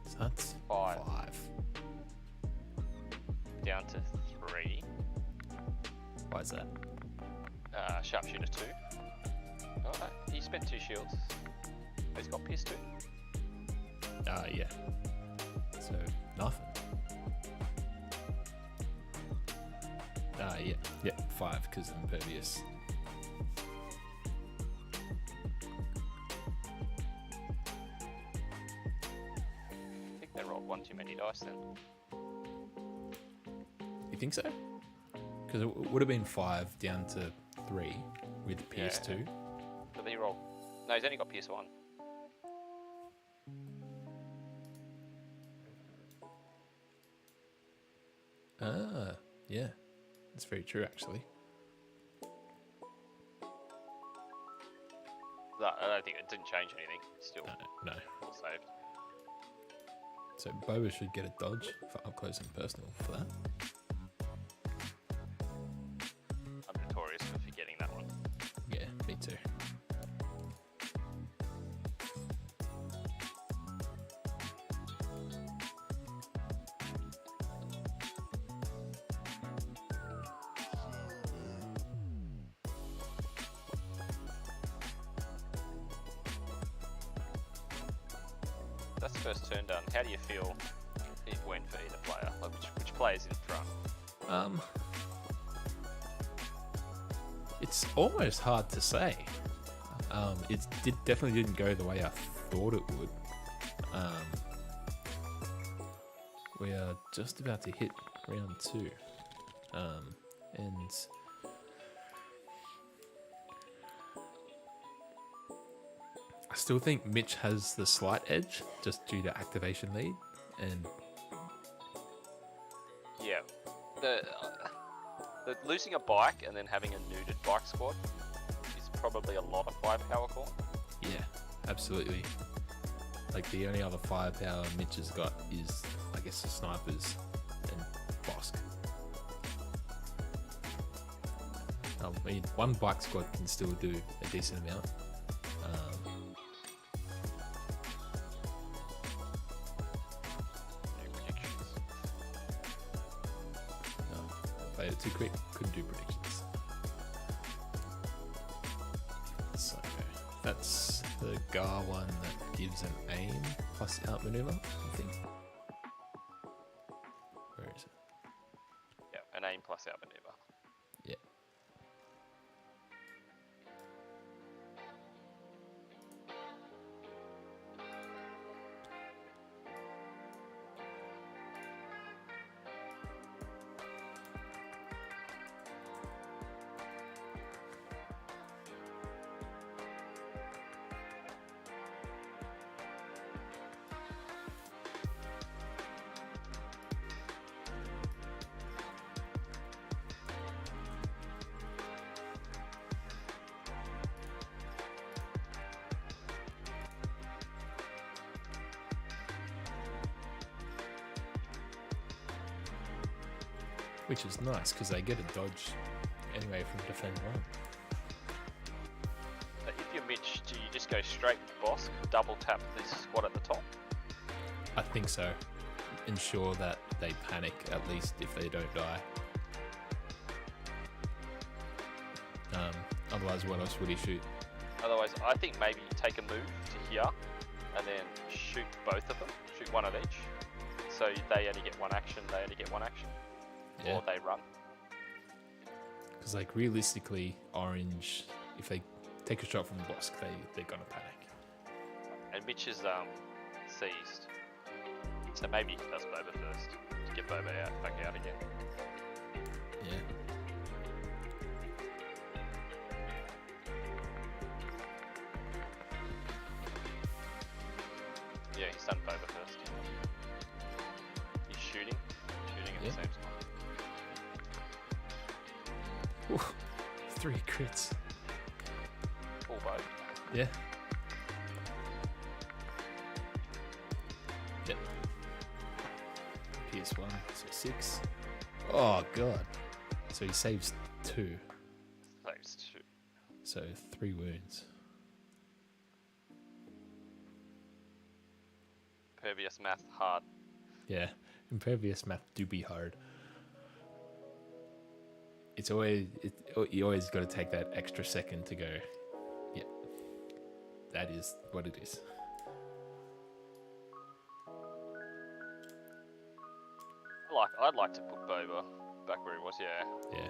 So that's 5. 5. Down to 3. Why is that? Sharpshooter 2. Oh no, he spent 2 shields. He's got Pierce 2. Yeah. So nothing. Yeah, 5 because impervious. I think they rolled 1 too many dice then. You think so? Because it would have been 5 down to 3 with Pierce 2. But then he rolled... No, he's only got Pierce 1. Yeah. That's very true, actually. No, I don't think it didn't change anything. It's still No. all saved. So Boba should get a dodge for up close and personal for that. I'm notorious for forgetting that one. Yeah, me too. That's the first turn done. How do you feel it went for either player? Like which player's in front? It's almost hard to say. Definitely didn't go the way I thought it would. We are just about to hit round 2. And I still think Mitch has the slight edge just due to activation lead, and Yeah. the losing a bike and then having a neutered bike squad is probably a lot of firepower core. Yeah, absolutely. Like the only other firepower Mitch has got is, I guess, the snipers and Bosk. I mean, one bike squad can still do a decent amount. New predictions. No, I played it too quick, couldn't do predictions. So that's the GAR one that gives an aim plus outmaneuver, I think. Where is it? Yeah, an aim plus outmaneuver. Yeah. Which is nice because they get a dodge anyway from defend one. But if you're Mitch, do you just go straight with Bosk, double tap this squad at the top? I think so. Ensure that they panic at least if they don't die. Otherwise, what else would he shoot? Otherwise, I think maybe take a move to here and then shoot both of them. Shoot one at each. So they only get one action, they only get one action. Yeah. Or they run. Because like realistically, Orange, if they take a shot from Bosk, they're gonna panic. And Mitch is seized. So maybe he does Boba first to get Boba back out again. Yeah. Yeah, he's done Boba first. He's shooting at Yeah. the same time. Ooh, 3 crits. All Boba. Yeah. Yep. PS1, so 6. Oh god. So he saves 2, Saves 2. so 3 wounds. Pervious math hard. Yeah, impervious math do be hard. It's always you always got to take that extra second to go. Yeah, that is what it is. I'd like to put Boba back where he was. Yeah. Yeah,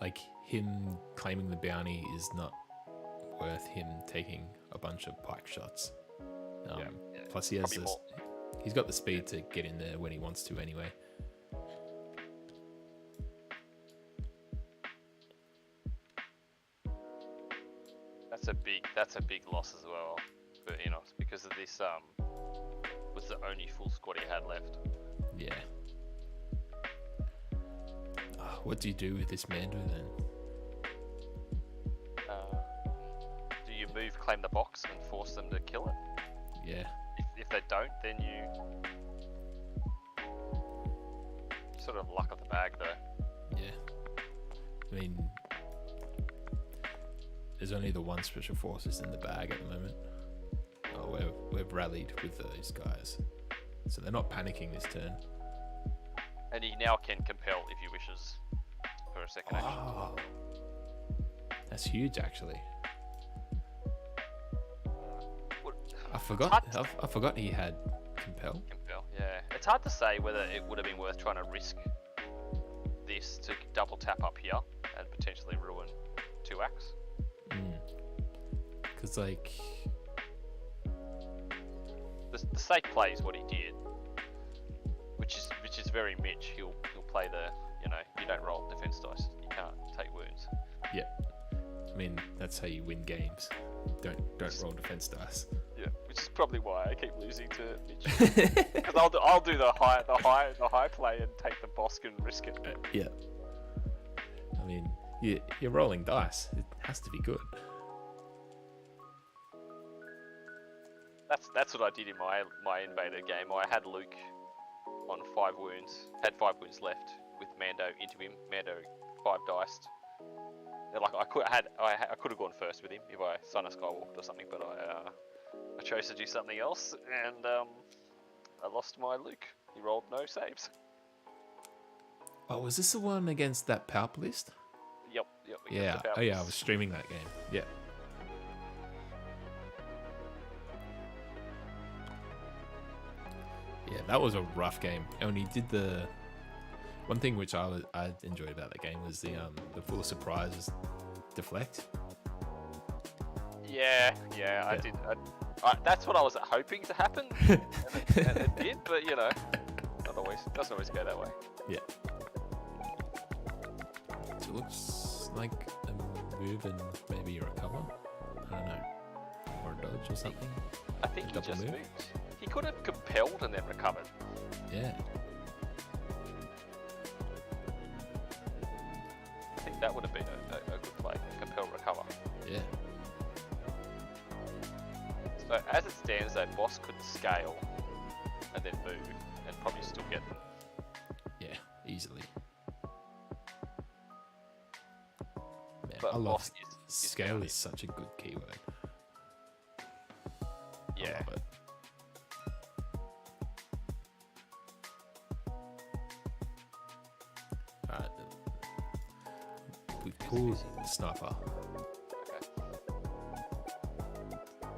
like him claiming the bounty is not worth him taking a bunch of pike shots. Yeah. Plus, he has Probably this. He's got the speed to get in there when he wants to, anyway. That's a big loss as well for Inos because of this was the only full squad he had left. Yeah. What do you do with this Mando then? Do you move, claim the box, and force them to kill it? Yeah. If they don't, then you sort of luck of the bag though. Yeah. I mean, there's only the one special forces in the bag at the moment. Oh, we've rallied with those guys, so they're not panicking this turn. And he now can compel if he wishes for a second action. Oh, that's huge, actually. I forgot. I forgot he had compel. Compel, yeah. It's hard to say whether it would have been worth trying to risk this to double tap up here and potentially ruin 2-axe. Because like, The safe play is what he did, which is very Mitch. He'll play the, you don't roll defense dice. You can't take wounds. yeah. I mean, that's how you win games. Don't roll defense dice. Yeah. which is probably why I keep losing to Mitch. Because I'll do the high play and take the Bosk and risk it. Yeah. I mean, you're rolling dice. It has to be good. That's what I did in my Invader game. I had Luke on 5 wounds, had 5 wounds left with Mando into him. Mando 5 diced. Like I could have gone first with him if I Son of Skywalker or something, but I chose to do something else, and I lost my Luke. He rolled no saves. Oh, was this the one against that Palp list? Yep. Yeah. Oh yeah, I was streaming that game. Yeah. Yeah, that was a rough game. And he did the one thing which I enjoyed about that game was the full of surprises deflect. Yeah. I did. That's what I was hoping to happen, and it did. But you know, doesn't always go that way. Yeah. So it looks like a move and maybe a recover. I don't know, or a dodge or something. I think he just moved. He could have compelled and then recovered. Yeah. I think that would have been a good play. Compel, recover. Yeah. So as it stands, though, Boss could scale and then move and probably still get them. Yeah, easily. Man, But I love Boss is scale is such a good keyword. Yeah. I love it. Alright. We've pulled sniper. Okay.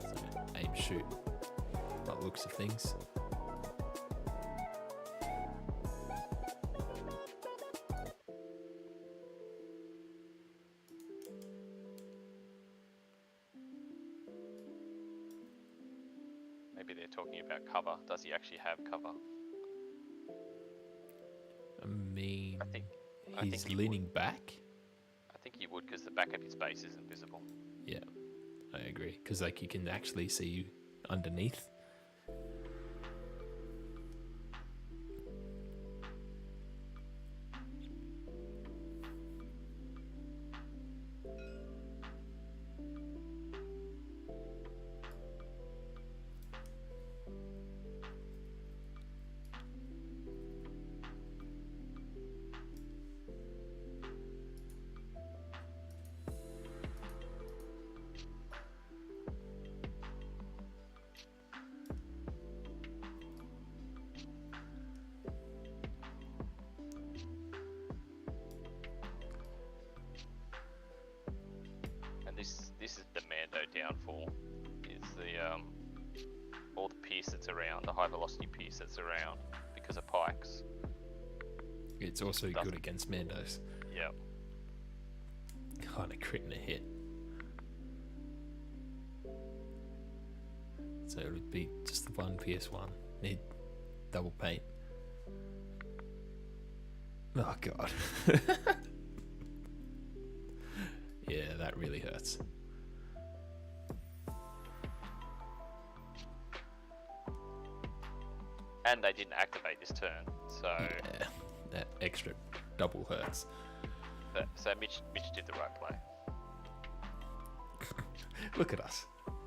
So aim shoot. By the looks of things. Maybe they're talking about cover. Does he actually have cover? I mean, I he's think he leaning back. I think he would because the back of his base is invisible. Yeah, I agree. Because like you can actually see you underneath. And this is the Mando downfall. Is the all the pierce that's around, the high velocity pierce that's around because of pikes. It's also good against Mandos. Yep. Kind of crit and a hit. So it would be just the one PS1. Need double paint. Oh god. Yeah, that really hurts. And they didn't activate this turn, so Yeah, that extra double hurts. so Mitch did the right play Look at us.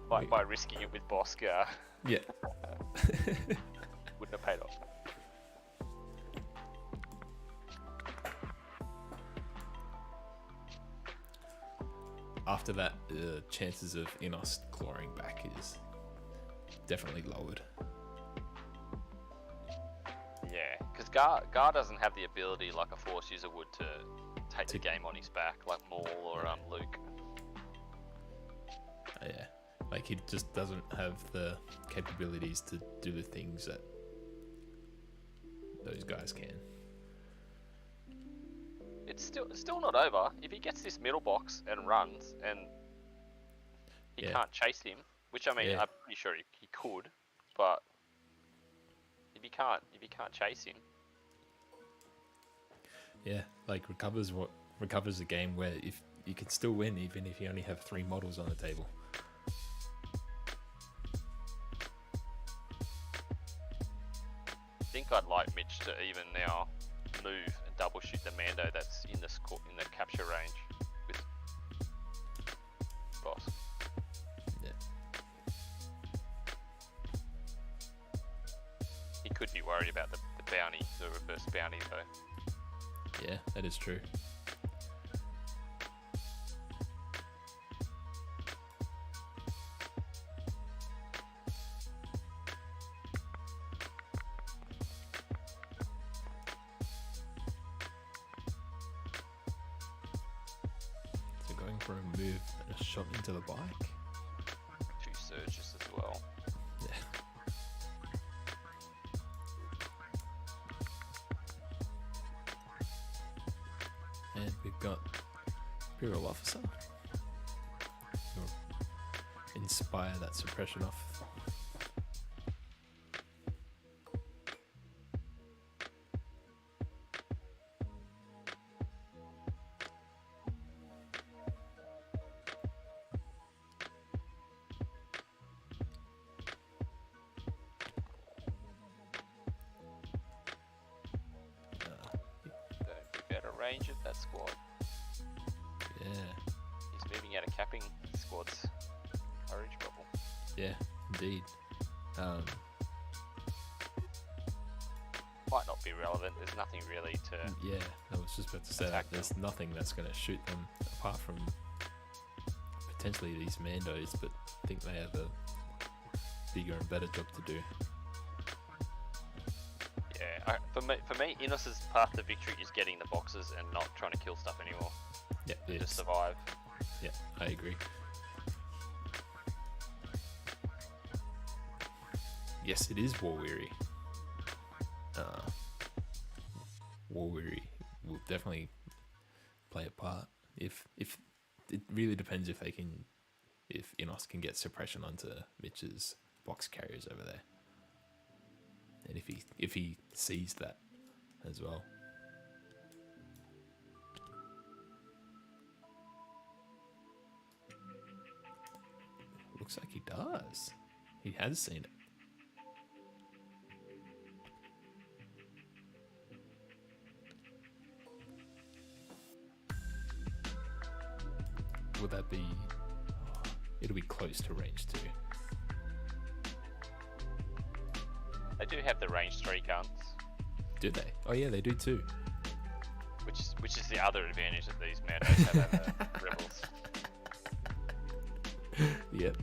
by risking it with Bosk. Yeah. Wouldn't have paid off. After that, the chances of Inos clawing back is definitely lowered. Yeah, because Gar doesn't have the ability like a Force user would to take the game on his back, like Maul or Luke. Yeah, like he just doesn't have the capabilities to do the things that those guys can. It's still not over. If he gets this middle box and runs, and he Yeah. can't chase him, which I mean, Yeah. I'm pretty sure he could, but if he can't chase him, Yeah, like recovers a game where if you can still win even if you only have 3 models on the table. think I'd like Mitch to even now move and double shoot the Mando that's in the capture range with Boss. Yeah. He could be worried about the bounty, the reverse bounty though. Yeah, that is true. So going for a move and a shot into the bike. 2 surges as well. Yeah. And we've got Imperial Officer. You'll inspire that suppression off. Don't be better range of that squad. Yeah, He's moving out of capping squads. Orange bubble. yeah, indeed. Might not be relevant. There's nothing really to. Yeah, I was just about to say that. Attack There's nothing that's going to shoot them apart from potentially these Mandos, but I think they have a bigger and better job to do. Yeah, for me, Inos's path to victory is getting the boxes and not trying to kill stuff anymore. Yeah, Just it's, survive. yeah, I agree. Yes, it is war weary. War weary will definitely play a part. If it really depends if Inos can get suppression onto Mitch's box carriers over there, and if he sees that as well. Looks like he does. He has seen it. Would that be... it'll be close to range 2. They do have the range 3 guns, Do they? Oh yeah, they do too. which is the other advantage that these Mandos have over Rebels. Yep.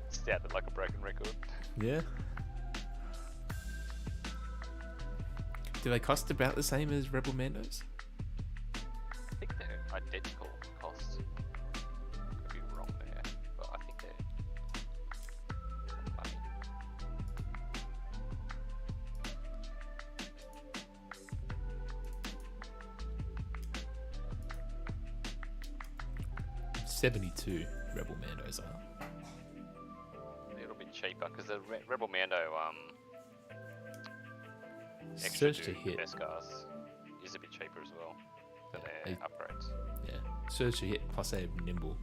Sounded like a broken record. Yeah. Do they cost about the same as Rebel Mandos? I think they're identical costs. Could be wrong there, but I think they're funny. $72 Rebel Mandos are. A little bit cheaper because the Rebel Mando Search to extra hit. Beskars is a bit cheaper as well for their They- upgrades. Yeah. Search to hit plus they have nimble.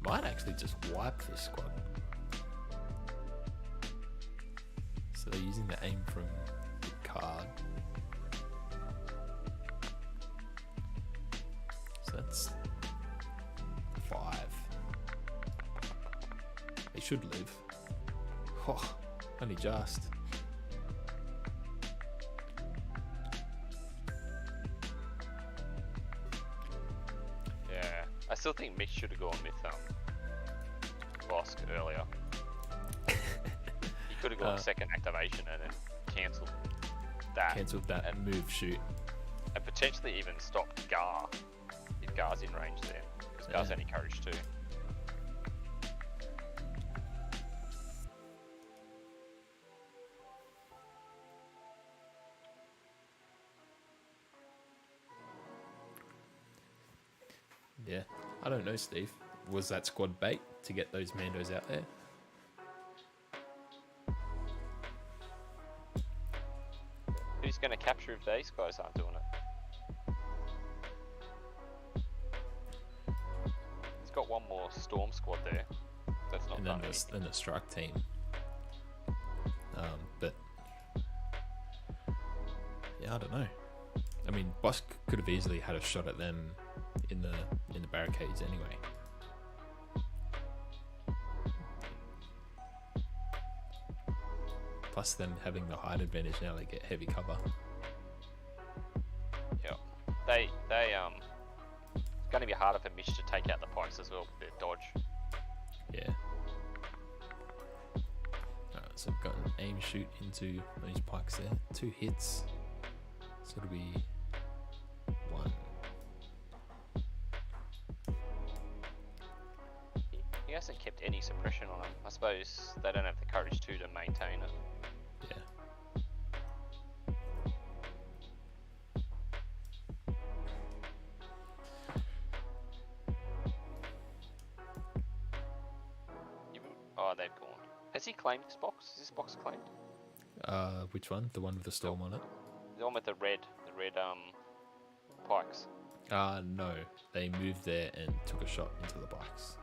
Might actually just wipe this squad. So they're using the aim from the card. So that's 5. They should live. Oh, only just. Yeah, I still think Mitch should have gone with Bosk earlier. He could have gone second activation and then cancelled that. Cancelled that and, move shoot. and potentially even stopped Gar if Gar's in range there. Because Gar's Yeah. only courage 2. Yeah. I don't know, Steve. Was that squad bait to get those Mandos out there? Who's going to capture if these guys aren't doing it? got one more Storm squad there. That's not And done then anything. the strike team. But yeah, I don't know. I mean, Bosk could have easily had a shot at them in the barricades anyway. Plus them having the height advantage now, they get heavy cover. Yeah. They it's going to be harder for Mitch to take out the pikes as well with their dodge. Yeah. Alright, so we've got an aim shoot into those pikes there. 2 hits. So it'll be 1. He hasn't kept any suppression on him. I suppose they don't have the courage to maintain it. Yeah. Oh, they've gone. Has he claimed this box? Is this box claimed? Which one? The one with the storm on it? The one with the red pikes. No. They moved there and took a shot into the bikes.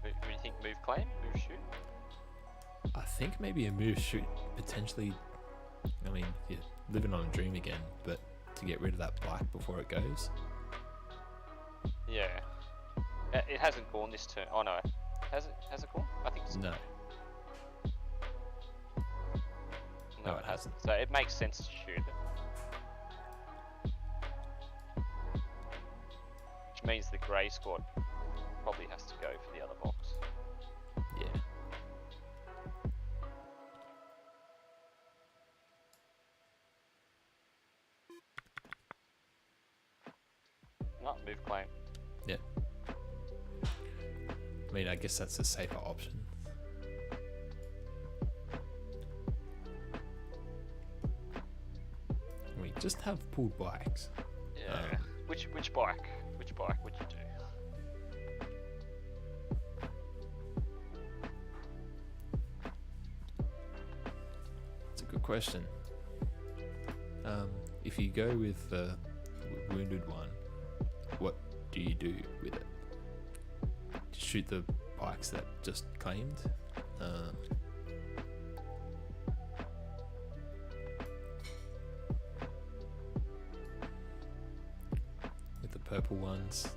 Who do you think move claim? Move shoot? I think maybe a move shoot potentially. I mean, you're living on a dream again, but to get rid of that bike before it goes. Yeah. It hasn't gone this turn. Oh no. Has it gone? I think it's... No. No, it hasn't. So it makes sense to shoot it. Which means the grey squad probably has to go for the other box. Yeah. No, move claim. Yeah. I mean, I guess that's a safer option. I mean, just have pooled bikes. Yeah. Which bike? Which bike would you do? It's a good question. If you go with the wounded one, what do you do with it? Just shoot the bikes that just claimed? With the purple ones?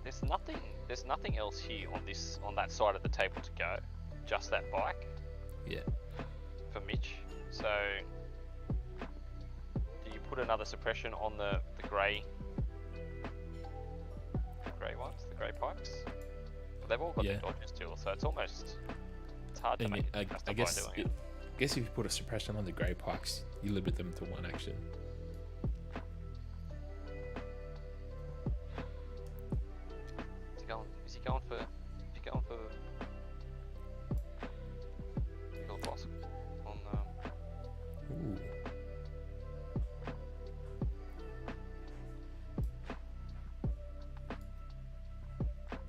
There's nothing else here on that side of the table to go. Just that bike. Yeah. For Mitch. So do you put another suppression on the grey ones, the grey pikes? They've all got Yeah. their dodges still, so it's hard to make it I guess if you put a suppression on the grey pikes, you limit them to 1 action. Is he going for boss on Ooh.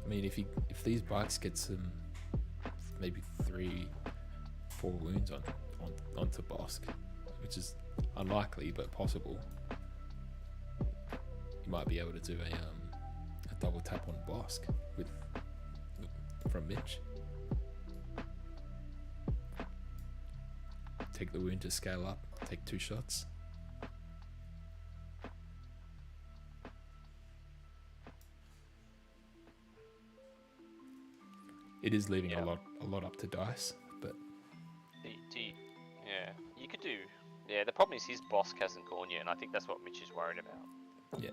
I mean, if these bikes get some maybe 3-4 wounds onto Bosk, which is unlikely but possible, you might be able to do a double tap on Bosk from Mitch. Take the wound to scale up, take 2 shots. It is leaving a lot up to dice, but yeah, you could do. Yeah, the problem is his Bosk hasn't gone yet, and I think that's what Mitch is worried about. yeah.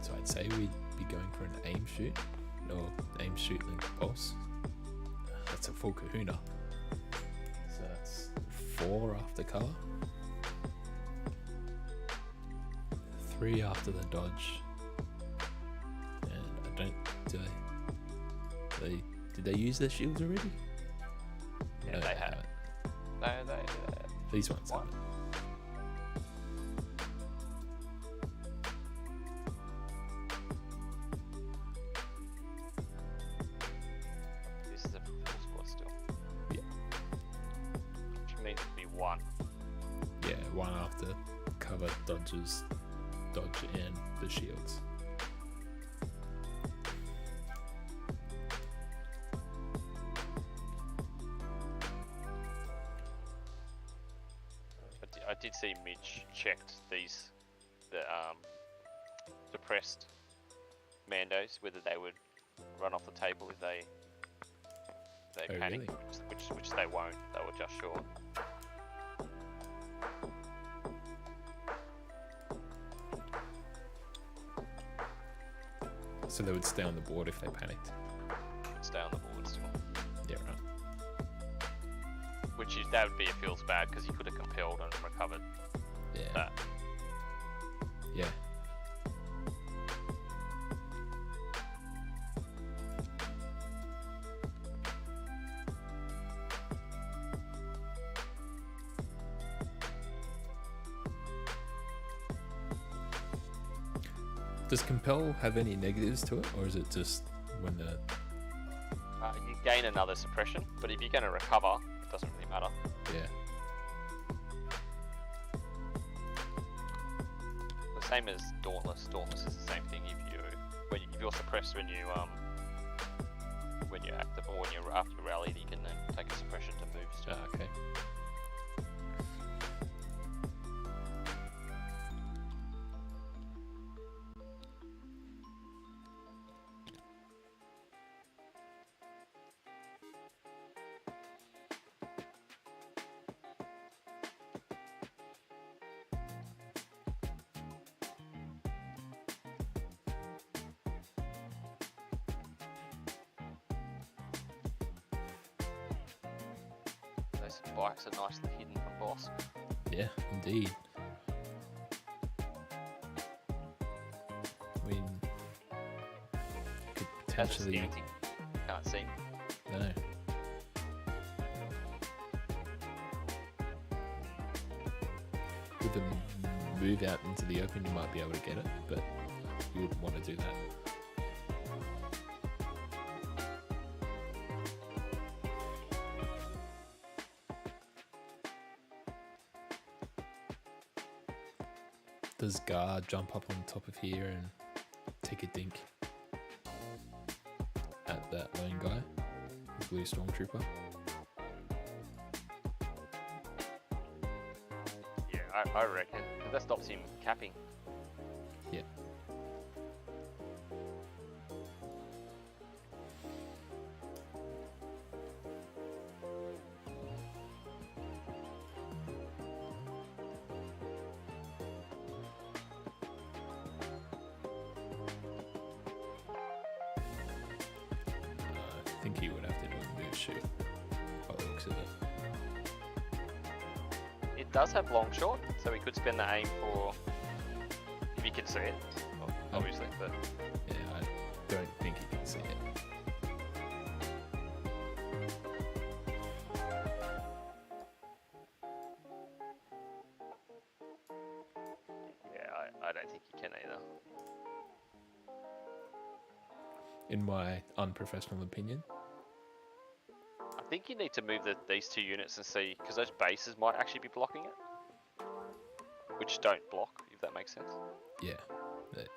So I'd say we'd be going for an aim shoot, or aim shoot then pulse. That's a full kahuna. So that's 4 after cover, 3 after the dodge, and I don't. Did they use their shields already? Yeah, No, they have. haven't. They These ones What? haven't. This is a full squad still. Yeah. Which means it'd be 1. Yeah, one after cover, dodge and the shields. I did see Mitch checked the suppressed Mandos, whether they would run off the table if they Oh, panic, really? which they won't. They were just short. So they would stay on the board if they panicked. Stay on the board still. Yeah, right. That would be it feels bad because he could have compelled and recovered Yeah. that. Yeah. Does compel have any negatives to it, or is it just when the You gain another suppression, but if you're going to recover, it doesn't really matter. yeah? The same as Dauntless. Dauntless is the same thing. If you're suppressed when you're active or when you're after rally, you can then take a suppression to move. Still. Okay. Those bikes are nicely hidden from boss. Yeah, indeed. I mean, could That's a potentially scanty. Can't see. no. With them move out into the open, you might be able to get it, but you wouldn't want to do that. Does Gar jump up on top of here and take a dink at that lone guy, the blue stormtrooper? Yeah, I reckon. That stops him capping. Yeah. I think he would have to do a move shoot by the looks of it. It does have long shot, so he could spend the aim for if he can see it, obviously. But Yeah, I don't think he can see it. yeah, I don't think he can either. In my unprofessional opinion. I think you need to move these two units and see, because those bases might actually be blocking it, which don't block, if that makes sense. Yeah. But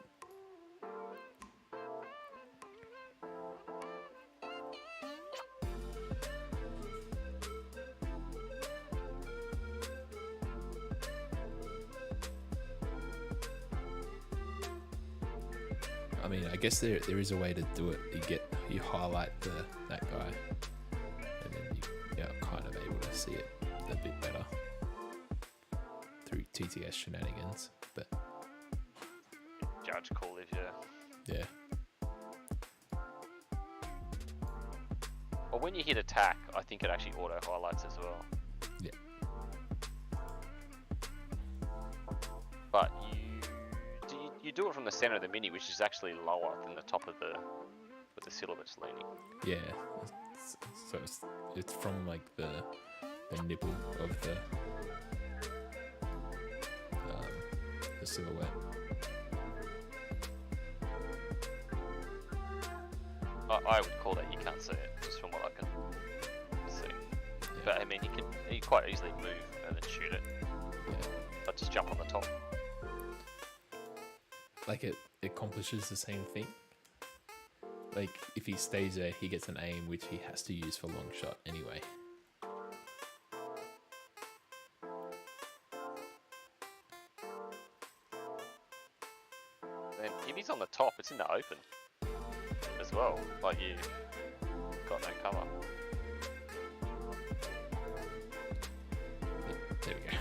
I mean, I guess there is a way to do it. You highlight that guy, and then you're kind of able to see it a bit better through TTS shenanigans. But Judge call if you. yeah, Well, when you hit attack, I think it actually auto highlights as well. Yeah. But you do it from the center of the mini, which is actually lower than the top of the silhouette's leaning. yeah. So it's from like the the nipple of the silhouette. I would call that you can't see it, just from what I can see. But I mean, he quite easily move and then shoot it. Yeah. But just jump on the top. Like it accomplishes the same thing. Like if he stays there, he gets an aim which he has to use for long shot anyway. And if he's on the top, it's in the open as well. Like you've got no cover. There we go.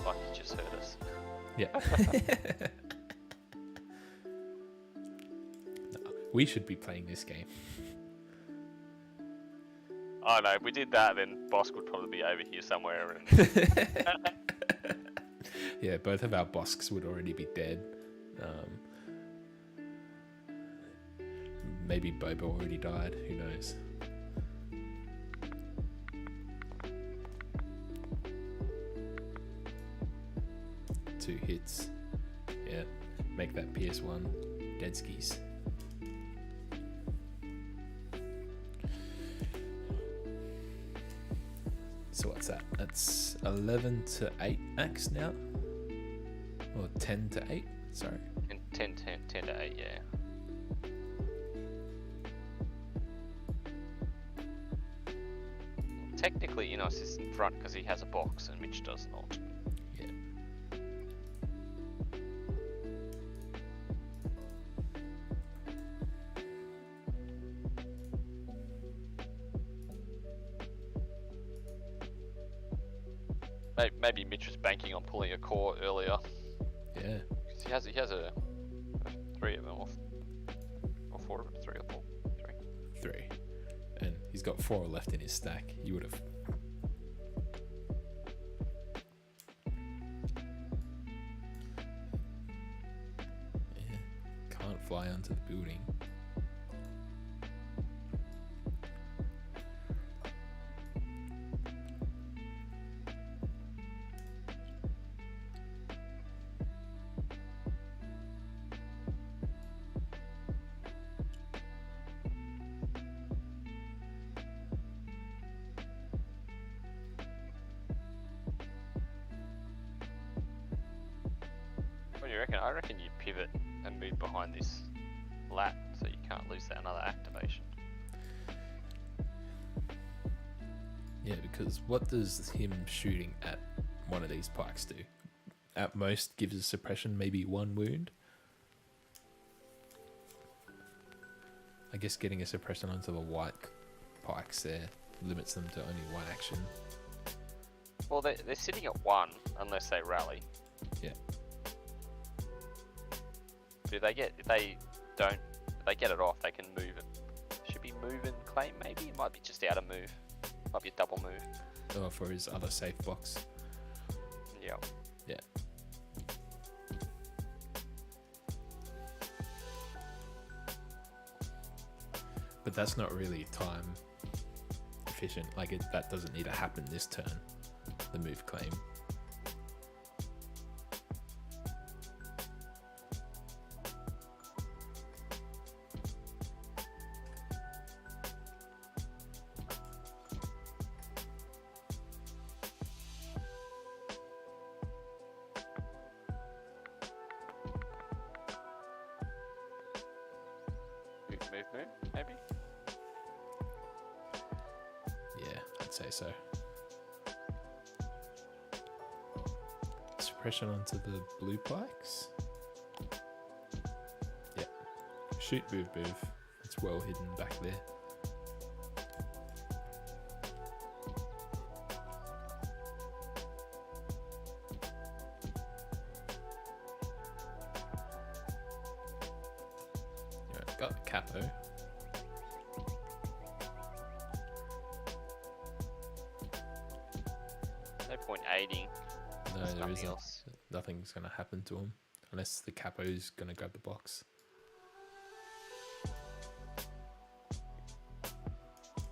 Oh, you just heard us. Yeah. No, we should be playing this game. Oh no, if we did that, then Bosk would probably be over here somewhere. And Yeah, both of our Bosks would already be dead. Maybe Boba already died. Who knows? Two hits. Yeah, make that PS1 dead skis. So what's that? That's 11 to 8 axe now? Or 10 to 8? Sorry. 10 to 8, yeah. Technically, Inos is in front because he has a box and Mitch does not. Yeah. Maybe Mitch was banking on pulling a core earlier. Yeah. 'Cause he has a 3 of them, or 4 of them, 3 or 4. 3. 3. And he's got 4 left in his stack. You would have. Yeah. Can't fly onto the building. What do you reckon? I reckon you pivot and move behind this lat so you can't lose that another activation. Yeah, because what does him shooting at one of these pikes do? At most gives a suppression, maybe 1 wound. I guess getting a suppression onto the white pikes there limits them to only 1 action. Well, they're sitting at 1 unless they rally. Yeah. If they get it off, they can move it. Should be move and claim maybe? It might be just out of move. Might be a double move. Or for his other safe box. Yeah. Yeah. But that's not really time efficient. Like that doesn't need to happen this turn. The move claim. Move, maybe? Yeah, I'd say so. Suppression onto the blue pikes. Yeah. Shoot, move. It's well hidden back there. Alright, got Capo. No point aiding. No, There's there nothing isn't. else. Nothing's going to happen to him. unless the capo's gonna grab the box.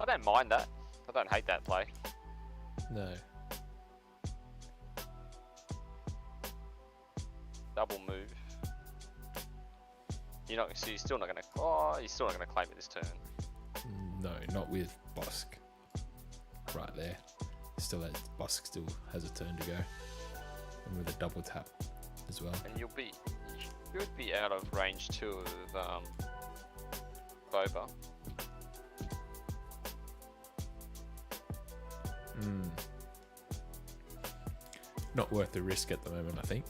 I don't mind that. I don't hate that play. No. Double move. So you're still not gonna. Oh, you're still not gonna claim it this turn. No, not with Bosk. Right there. Bosk still has a turn to go. And with a double tap as well. And you should be out of range 2 of Boba. Not worth the risk at the moment, I think.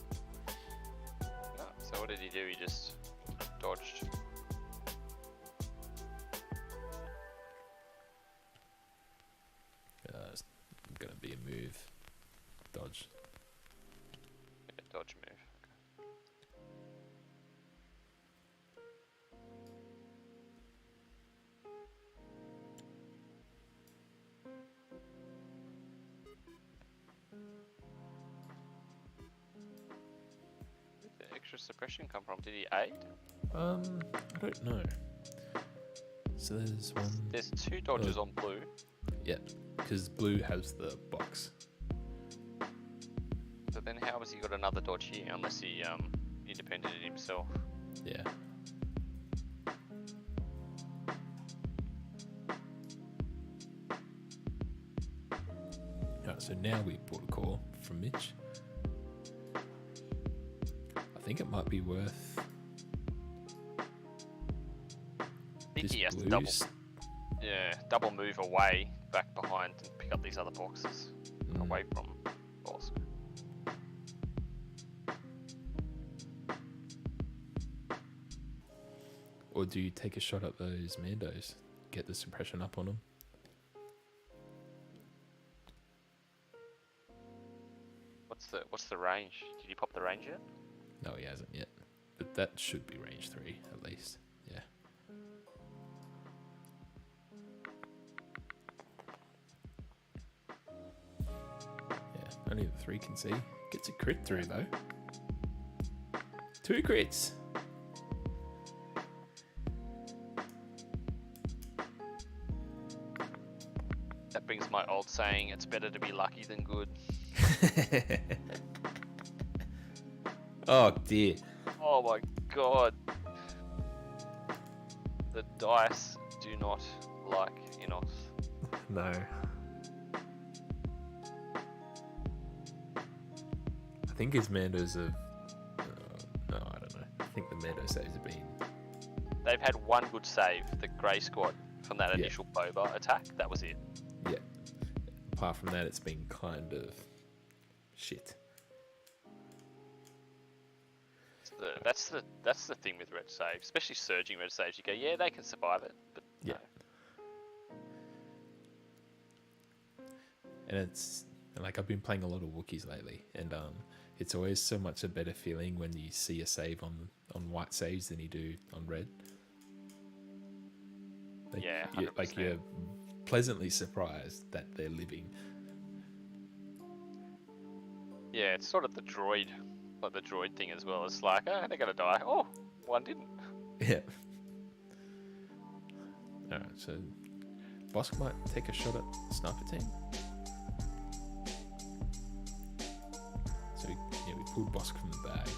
No. So what did he do? He just dodged. It's gonna be a move. Dodge. Yeah, dodge move. Where did the extra suppression come from? Did he aid? I don't know. So there's one. There's 2 dodges on blue. Yeah, because blue has the box. So then how has he got another dodge here unless he independent it himself? Yeah. Alright, so now we bought a call from Mitch. I think it might be worth. I think he has to blues. double move away, back behind, and pick up these other boxes away from Bosk. Or do you take a shot at those Mandos? Get the suppression up on them? What's the range? Did he pop the range yet? No, he hasn't yet. But that should be range 3 at least. Yeah. Yeah, only the 3 can see. Gets a crit through though. 2 crits. That brings my old saying, it's better to be lucky than good. Oh dear. Oh my god. The dice do not like Inos. No. I think his Mandos have. No, I don't know. I think the Mando saves have been. They've had one good save, the Grey Squad, from that initial Boba attack. That was it. Yeah. Apart from that, it's been kind of shit. That's the thing with red saves, especially surging red saves. You go, yeah, they can survive it, but Yeah. no. And it's like I've been playing a lot of Wookiees lately, and it's always so much a better feeling when you see a save on white saves than you do on red. Like, Yeah, you're pleasantly surprised that they're living. Yeah, it's sort of the droid thing as well. It's like, oh, they're gonna die. Oh, one didn't. Yeah. Alright, so Bosk might take a shot at Sniper Team. So we pulled Bosk from the bag.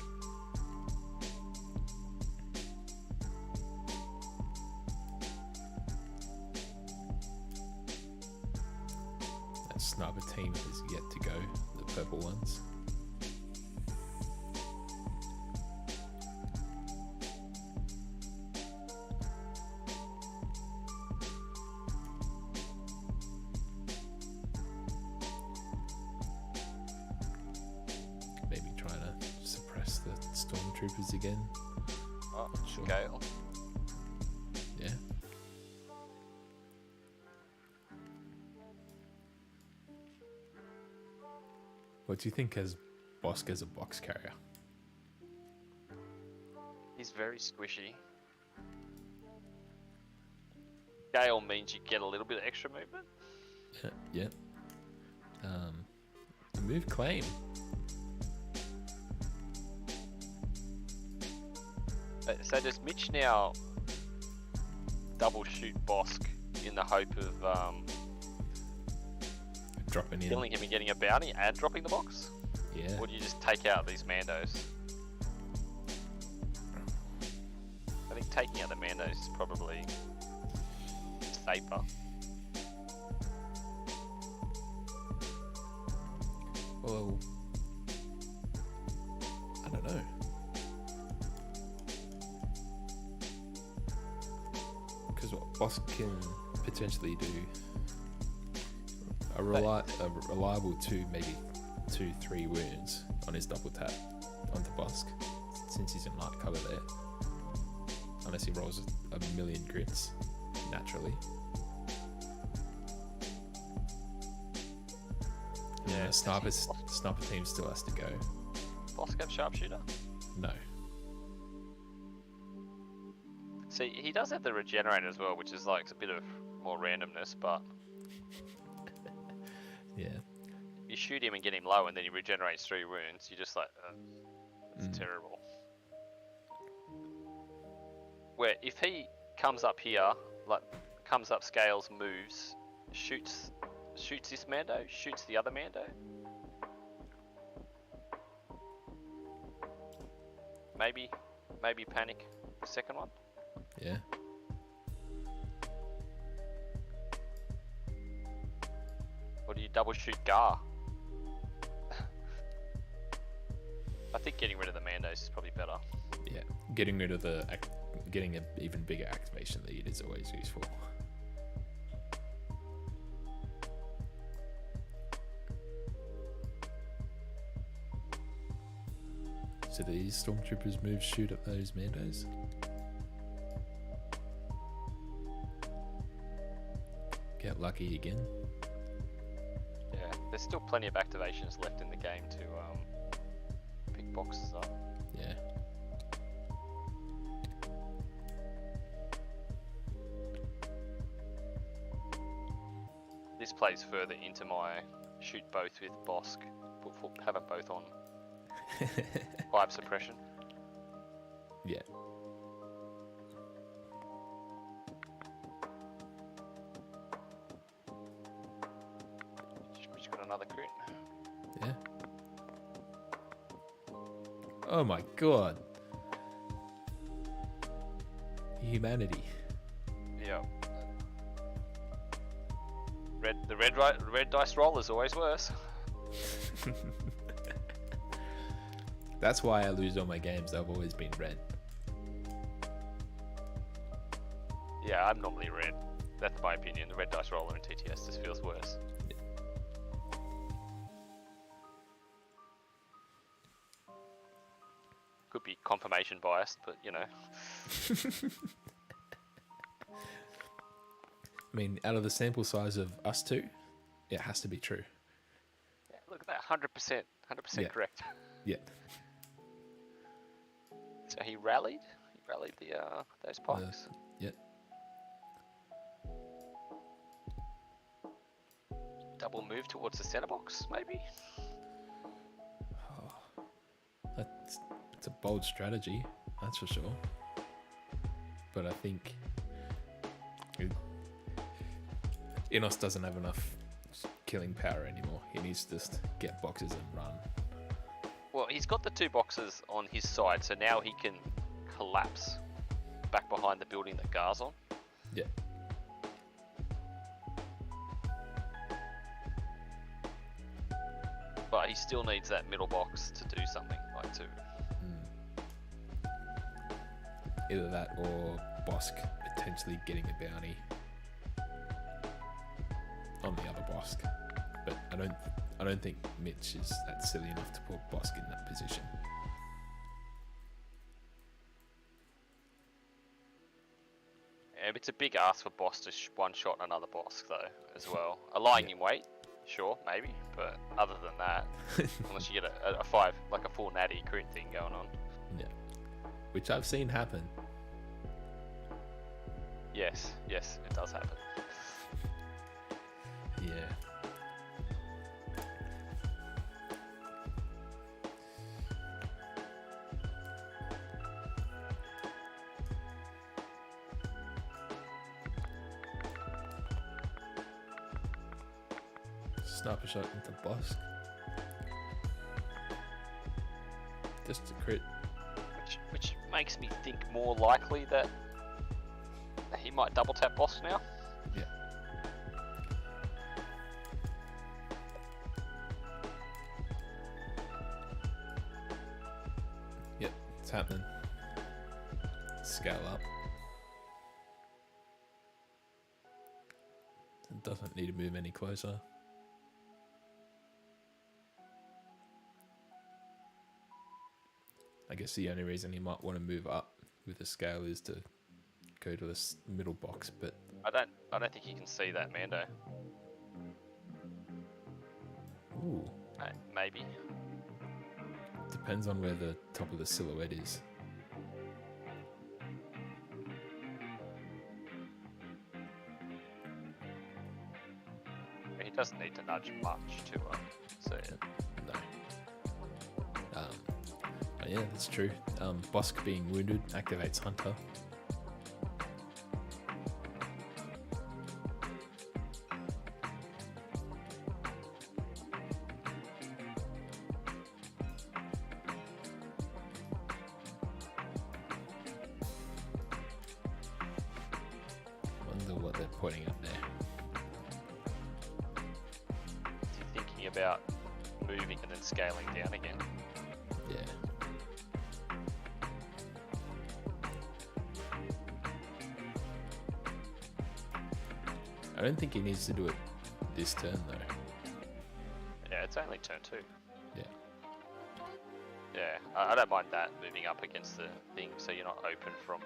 That Sniper Team has yet to go, the purple ones. Maybe trying to suppress the stormtroopers again. Oh, Sure. Gale. Yeah. What do you think as Bosk as a box carrier? He's very squishy. Gale means you get a little bit of extra movement. Yeah. The move claim. So does Mitch now double shoot Bosk in the hope of Dropping in. killing him and getting a bounty and dropping the box? Yeah. Or do you just take out these Mandos? I think taking out the Mandos is probably safer. Well, I don't know. Because what Boss can potentially do a reliable 2, maybe 2-3 wounds on his double tap onto Bosk, since he's in light cover there. Unless he rolls a million crits naturally. Yeah, sniper team still has to go. Bosk have sharpshooter? No. See, he does have the regenerator as well, which is like a bit of more randomness, but Yeah. you shoot him and get him low and then he regenerates 3 wounds, you're just like, it's terrible. Where if he comes up here, like comes up scales, moves, shoots this Mando, shoots the other Mando. Maybe panic the second one. Yeah. Or do you double shoot Gar? I think getting rid of the Mandos is probably better. Yeah. Getting an even bigger activation lead is always useful. So these stormtroopers moves shoot at those Mandos. Get lucky again. Yeah, there's still plenty of activations left in the game to pick boxes up. Yeah. This plays further into my shoot both with Bosk, have them both on vibe suppression. Yeah. Which got another crit. Yeah. Oh my god. Humanity. Yeah. The red dice roll is always worse. That's why I lose all my games. They've always been red. Yeah, I'm normally red. That's my opinion. The red dice roller in TTS just feels worse. Could be confirmation biased, but you know. I mean, out of the sample size of us two, it has to be true. Yeah, look at that, 100%, 100% Yeah. correct. Yeah. So he rallied. He rallied the those pikes. Yeah. Double move towards the center box, maybe. It's a bold strategy, that's for sure. But I think Inos doesn't have enough killing power anymore. He needs to just get boxes and run. Well, he's got the 2 boxes on his side, so now he can collapse back behind the building that Gar's on. Yeah. But he still needs that middle box to do something, like to... Either that or Bosk potentially getting a bounty on the other Bosk. But I don't think Mitch is that silly enough to put Bosk in that position. Yeah, it's a big ask for Boss to one-shot another Bosk, though, as well. A lying in wait, sure, maybe, but other than that, unless you get a 5, like a full natty crit thing going on. Yeah. Which I've seen happen. Yes, it does happen. Yeah. Sniper shot into Bosk. Just a crit. Which makes me think more likely that he might double tap boss now. Yeah. Yep, it's happening. Scale up. It doesn't need to move any closer. I guess the only reason he might want to move up with the scale is to go to this middle box, but I don't think you can see that, Mando. ooh, Maybe. depends on where the top of the silhouette is. He doesn't need to nudge much to see it. No. But yeah, that's true. Bosk being wounded activates Hunter. Wonder what they're putting up there. Is he thinking about moving and then scaling down again? Yeah. I don't think he needs to do it this turn though. Yeah, it's only turn 2. Yeah. Yeah, I don't mind that, moving up against the thing so you're not open from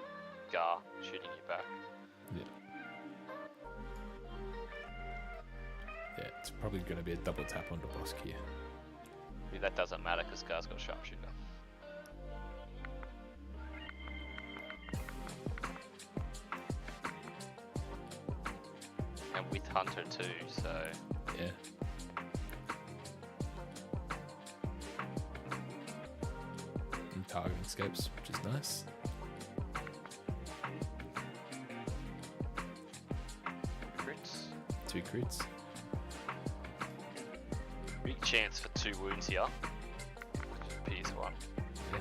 Gar shooting you back. Yeah. Yeah, it's probably going to be a double tap onto Bosk here. Yeah, that doesn't matter because Gar's got sharpshooter. And with Hunter too, so Yeah. And targeting scopes, which is nice. crits. 2 crits. Big chance for 2 wounds here. Which is PS1. Yeah.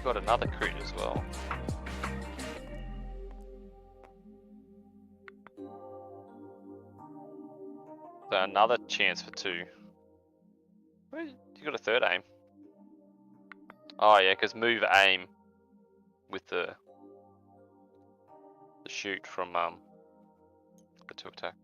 Got another crit as well. So another chance for 2. Where, you got a third aim. Oh yeah, because move aim with the shoot from the 2 attack.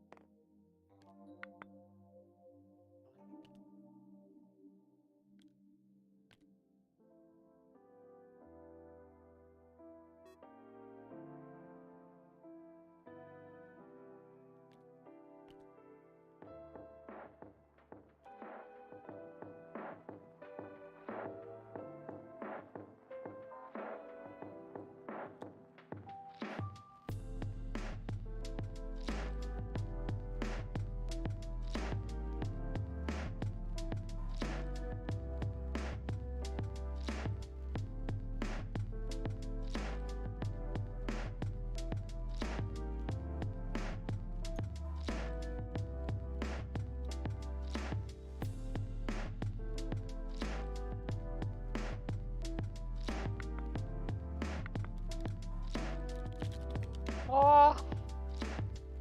Oh,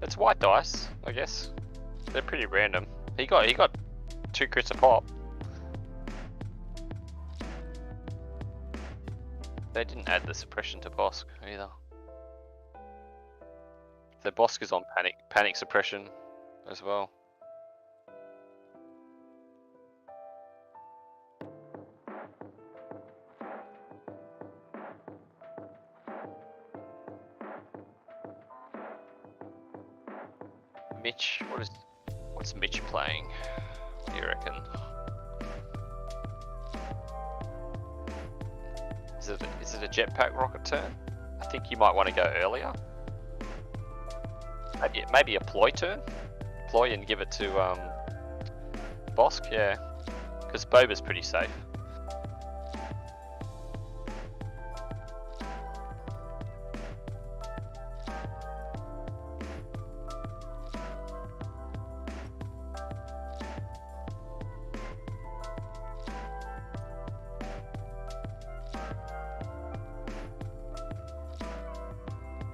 it's white dice, I guess. They're pretty random. He got 2 crits a pop. They didn't add the suppression to Bosk either. So Bosk is on panic suppression as well. Mitch, what's Mitch playing? What do you reckon? Is it a jetpack rocket turn? I think you might want to go earlier. Maybe a ploy turn. Ploy and give it to Bosk, yeah. Because Boba's pretty safe.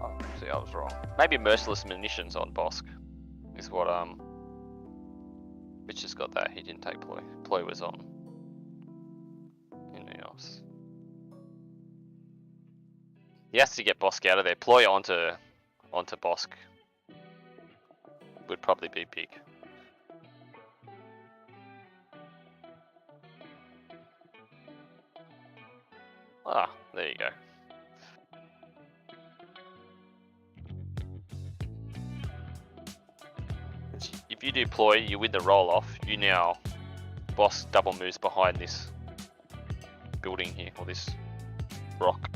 Oh, actually, I was wrong. Maybe merciless munitions on Bosk is what Mitch has got that. He didn't take Ploy. Ploy was on in Eos. He has to get Bosk out of there. Ploy onto Bosk would probably be big. Ah, there you go. If you do Ploy, you win the roll off. You now Bosk double moves behind this building here, or this rock.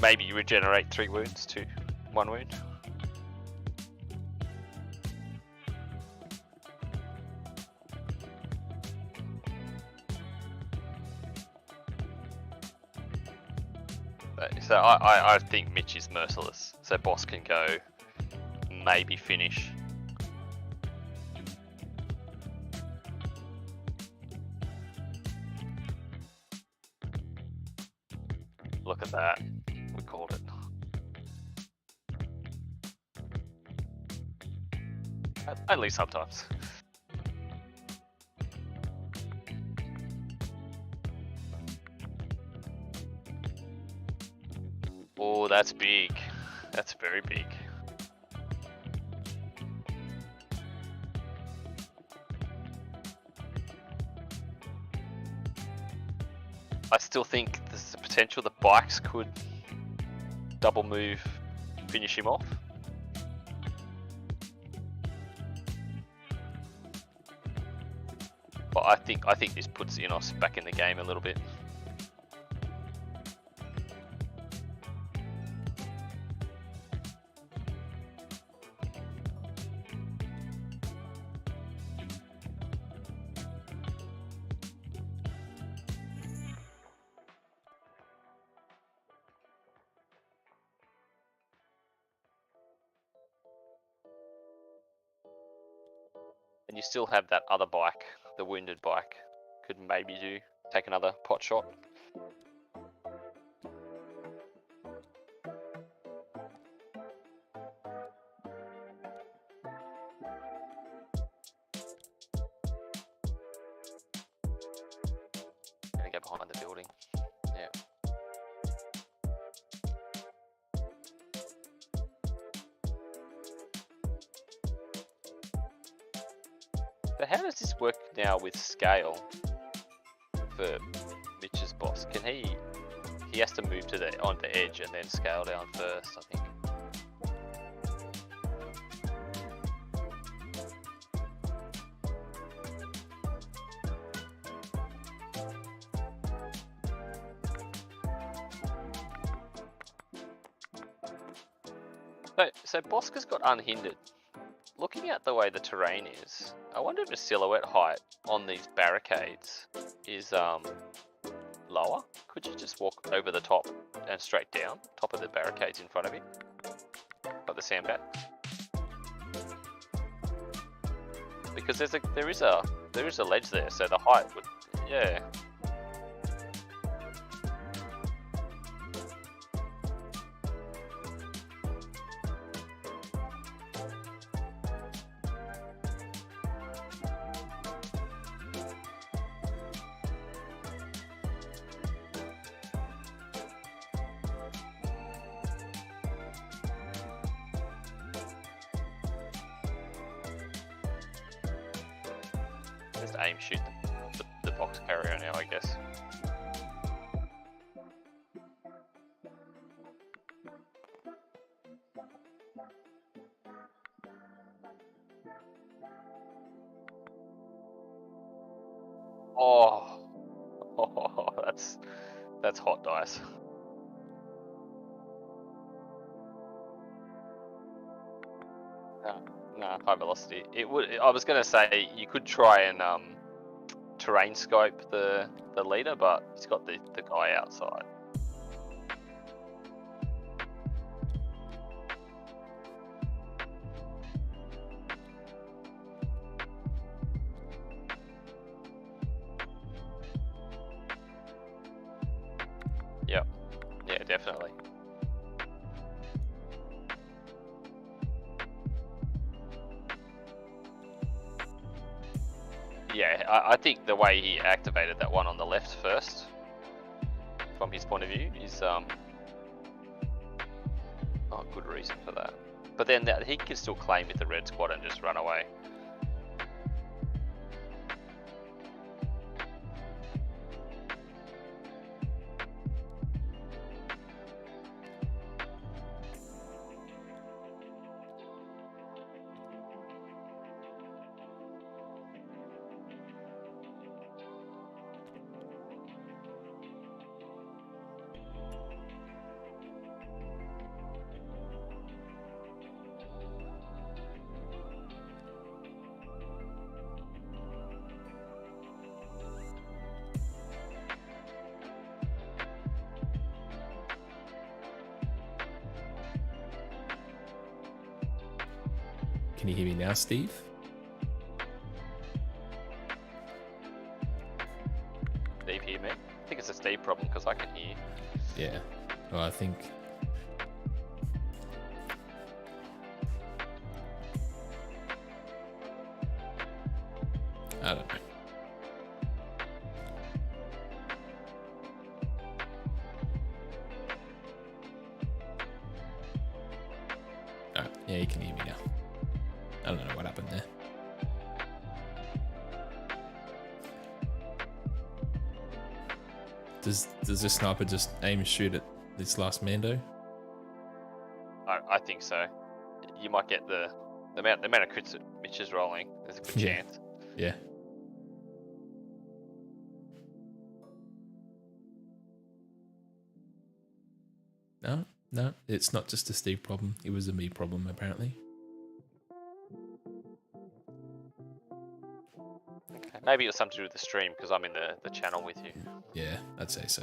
Maybe you regenerate 3 wounds to 1 wound. So I think Mitch is merciless. So Boss can go, maybe finish. Look at that. We called it. At least sometimes. Oh, that's big. That's very big. I still think there's the potential the bikes could double move, finish him off. But I think this puts Inos back in the game a little bit. And you still have that other bike, the wounded bike. Could maybe take another pot shot. Gonna go behind the building. Yeah. But how does this work now with scale for Mitch's boss? Can he has to move to on the edge and then scale down first, I think. So Bosca's got unhindered. Looking at the way the terrain is, I wonder if the silhouette height on these barricades is lower. Could you just walk over the top and straight down top of the barricades in front of you, like the sandbag? Because there is a ledge there, so the height would, yeah. Just aim shoot the box carrier now, I guess. Oh, that's hot dice. No, high velocity. It would. I was gonna say you could try and terrain scope the leader, but he's got the guy outside. Yep. Yeah, definitely. Yeah, I think the way he activated that one on the left first, from his point of view, is good reason for that. But then he can still claim with the red squad and just run away. Can you hear me now, Steve? Steve hear me? I think it's a Steve problem because I can hear. Yeah. Well, I think. I don't know. Oh, yeah, you can hear me now. I don't know what happened there. Does the sniper just aim and shoot at this last Mando? I think so. You might get the amount of crits that Mitch is rolling. There's a good Yeah. chance. Yeah. No, it's not just a Steve problem. It was a me problem, apparently. Okay. Maybe it was something to do with the stream because I'm in the channel with you. Yeah, I'd say so.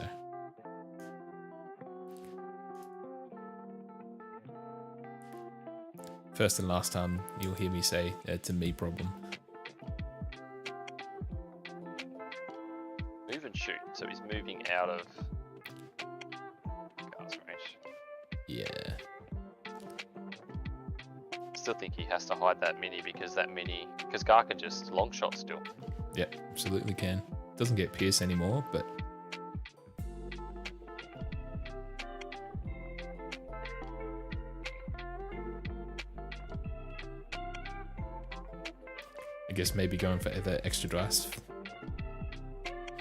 First and last time you'll hear me say it's a me problem. Move and shoot. So he's moving out of Gar's range. Yeah. Still think he has to hide that mini because Gar can just long shot still. Yeah, absolutely can. Doesn't get Pierce anymore, but I guess maybe going for the extra dice.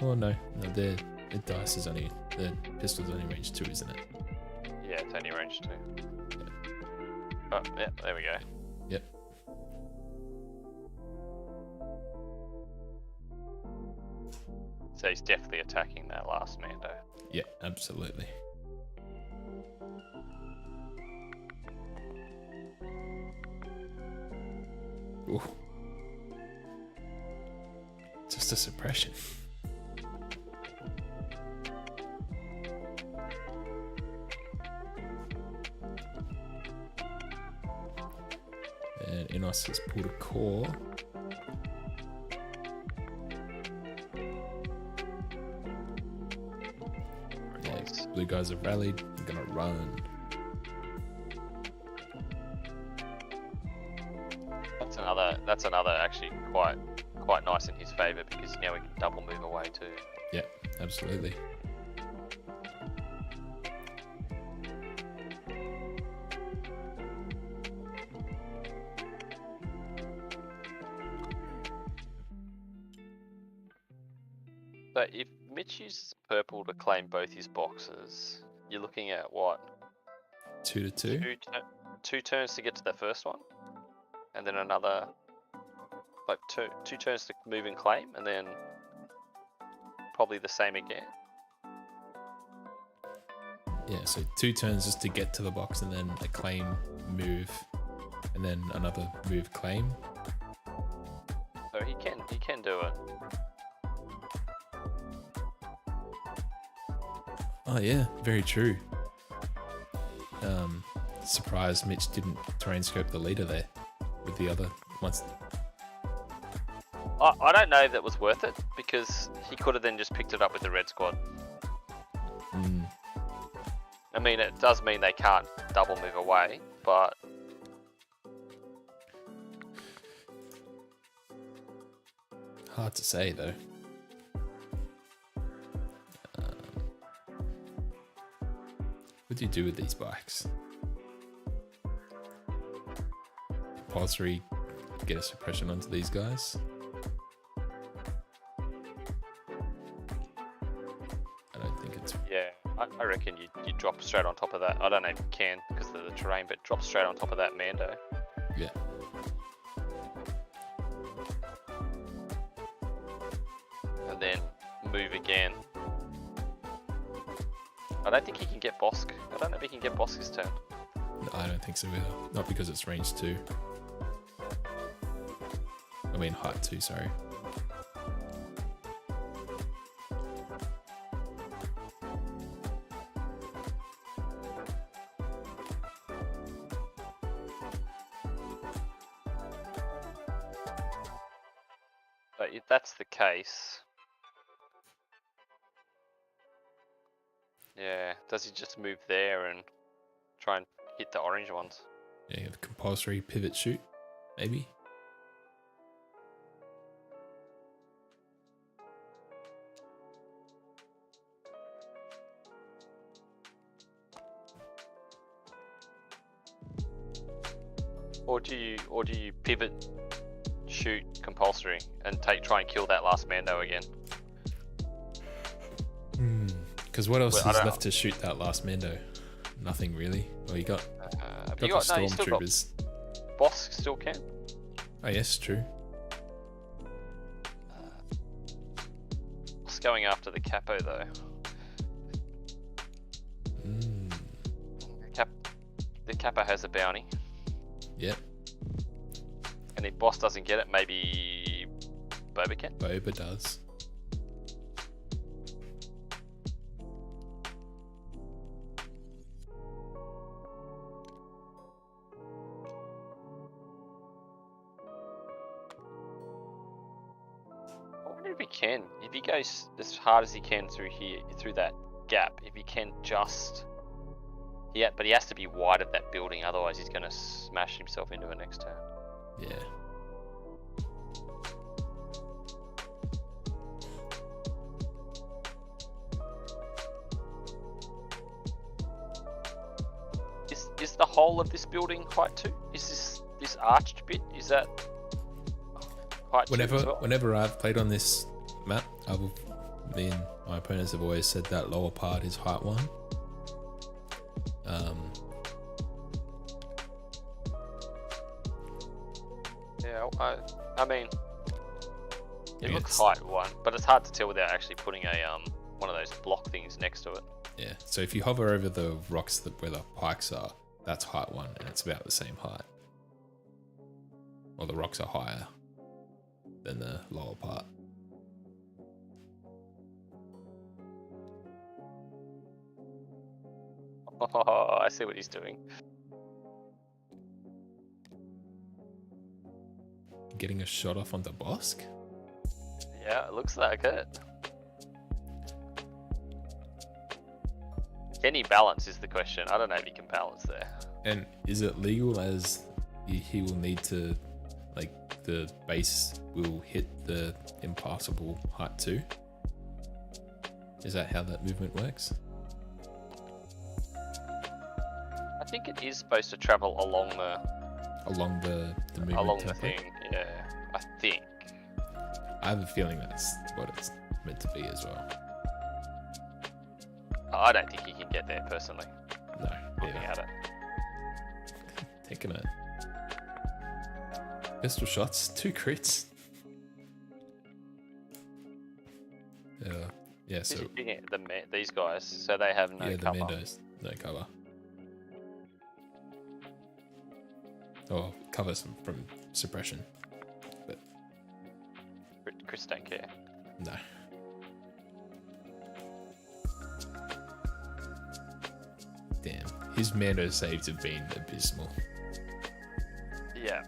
Oh no, the dice is only, the pistol's only range 2, isn't it? Yeah, it's only range 2. Oh, yeah, there we go. Yep. So he's definitely attacking that last Mando. Yeah, absolutely. Ooh. Just a suppression. And Inos has pulled a core. Nice. Blue guys have rallied. I'm gonna run. That's another actually quite nice in his favour because now we can double move away too. Yeah, absolutely. So if Mitch uses purple to claim both his boxes, you're looking at what? 2 to 2. Two turns to get to the first one, and then another like two turns to move and claim, and then probably the same again. Yeah, so 2 turns just to get to the box, and then a claim move, and then another move claim. So he can do it. Oh yeah, very true. Surprised Mitch didn't terrain scope the leader there with the other ones. I don't know if that was worth it, because he could have then just picked it up with the red squad. I mean, it does mean they can't double move away, but Hard to say though. What do you do with these bikes? Compulsory get a suppression onto these guys. I don't think it's... yeah, I reckon you drop straight on top of that. I don't know if you can because of the terrain, but drop straight on top of that Mando. Yeah. And then move again. I don't think he can get Bosk. I don't know if he can get Bosk this turn. No, I don't think so either. Not because it's range 2. I mean height 2, sorry. But if that's the case, yeah, does he just move there and try and hit the orange ones? Yeah, you have compulsory pivot shoot, maybe. Or do you pivot, shoot compulsory, and try and kill that last Mando again? Because what else Well, I is don't left to shoot that last Mando? Nothing really. Well, you got You the got, no, you still got stormtroopers. Bosk still can. Oh yes, true. Bosk going after the capo though. The capo has a bounty, Yep. and if Boss doesn't get it, maybe Boba can. Boba does. I wonder if he can. If he goes as hard as he can through here, through that gap, if he can just... yeah, but he has to be wide of that building, otherwise he's going to smash himself into it next turn. Yeah. Is the whole of this building height 2? Is this arched bit, is that height 2 as well? Whenever I've played on this map, me and my opponents have always said that lower part is height 1. Yeah, I mean, it Yeah, looks it's- height 1, but it's hard to tell without actually putting a one of those block things next to it. Yeah. So if you hover over the rocks where the pikes are, that's height 1, and it's about the same height. Or the rocks are higher than the lower part. Oh, I see what he's doing. Getting a shot off onto Bosk? Yeah, it looks like it. Can he balance is the question. I don't know if he can balance there. And is it legal as he will need to, like, the base will hit the impassable height 2? Is that how that movement works? I think it is supposed to travel along the movement the template? thing. Yeah, I think. I have a feeling that's what it's meant to be as well. I don't think he can get there personally. No, Looking yeah. at it. Taking it. Pistol shots, 2 crits. Yeah. Yeah, so these guys, so they have no yeah, the cover. Mendos, no cover. Or cover from suppression. But Chris don't care. no. Damn. His Mando saves have been abysmal. Yeah.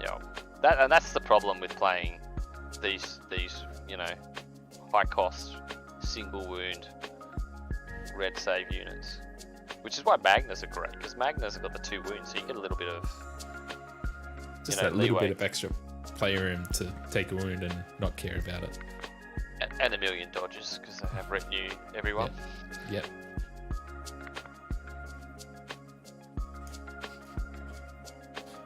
Yeah. That's the problem with playing these high cost single wound red save units. Which is why Magnus are great, because Magnus have got the 2 wounds, so you get a little bit of Just that little leeway. bit of extra player room to take a wound and not care about it. And a million dodges, because they have retinue everyone. Yep.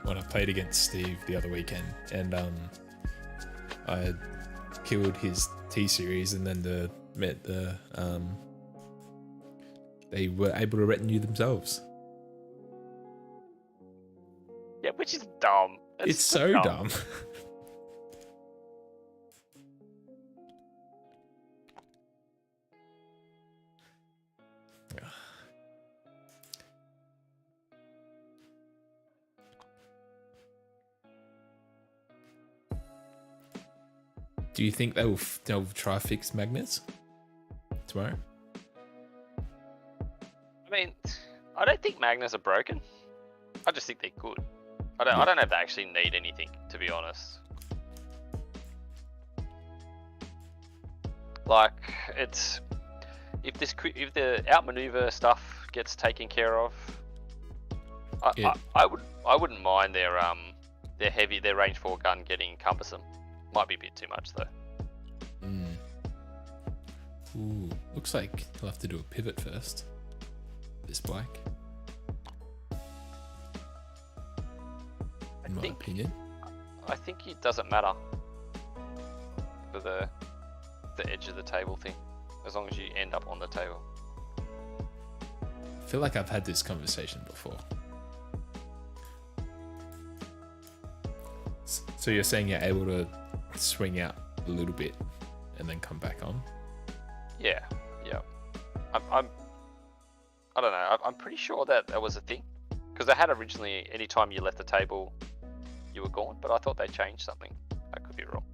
When I played against Steve the other weekend, and I killed his T series, and then they were able to retinue themselves. Yeah, which is dumb. It's so dumb. Do you think they'll try to fix magnets tomorrow? I mean, I don't think Magnus are broken. I just think they're good. I don't know if they actually need anything, to be honest. Like, it's if the outmaneuver stuff gets taken care of, I wouldn't mind their range 4 gun getting cumbersome. Might be a bit too much though. Ooh, looks like he'll have to do a pivot first. This bike, in my opinion. I think it doesn't matter for the edge of the table thing, as long as you end up on the table. I feel like I've had this conversation before. So you're saying you're able to swing out a little bit and then come back on? Yeah. I don't know. I'm pretty sure that was a thing, because they had originally anytime you left the table, you were gone. But I thought they changed something. I could be wrong.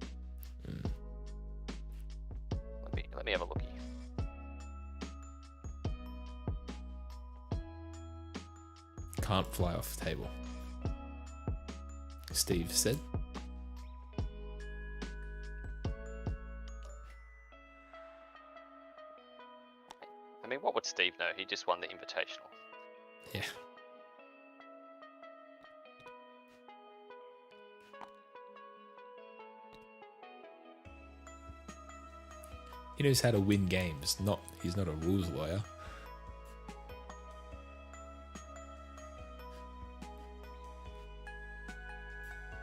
Let me have a lookie. Can't fly off the table, Steve said. I mean, what would Steve know? He just won the Invitational. Yeah. He knows how to win games. He's not a rules lawyer.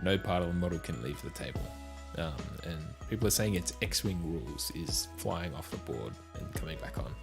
No part of the model can leave the table. And people are saying its X-Wing rules is flying off the board and coming back on.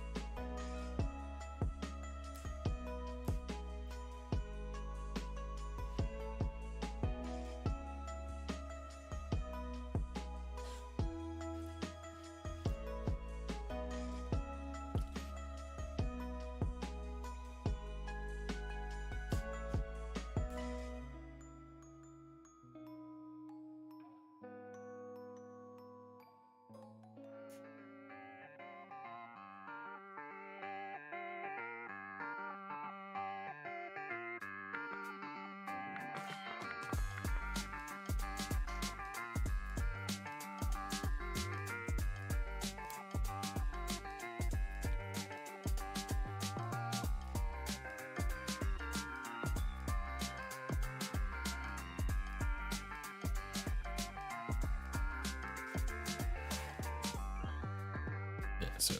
So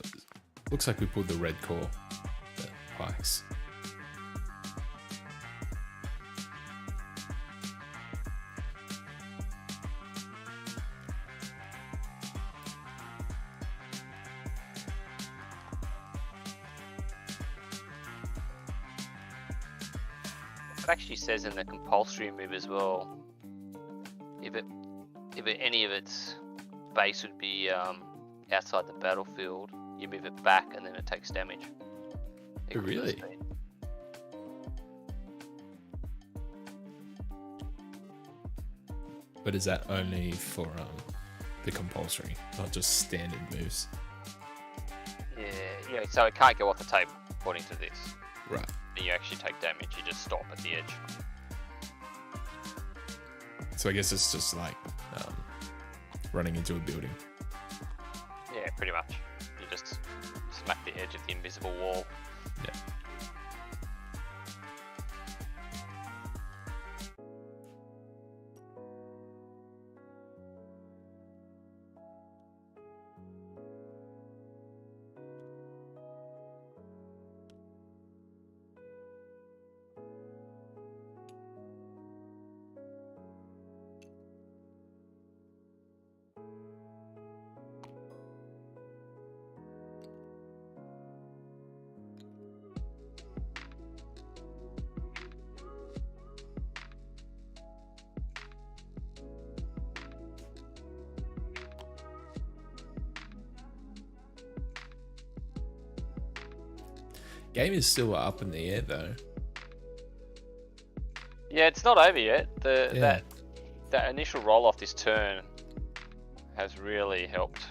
looks like we pulled the red core, the pikes. It actually says in the compulsory move as well, if any of its base would be outside the battlefield, you move it back and then it takes damage. Oh, really? Speed. But is that only for the compulsory, not just standard moves? Yeah, so it can't go off the table according to this. Right. And you actually take damage, you just stop at the edge. So I guess it's just like running into a building. Yeah, pretty much. You just smack the edge of the invisible wall. Yeah. Game is still up in the air though. Yeah, it's not over yet. Yeah. That initial roll off this turn has really helped.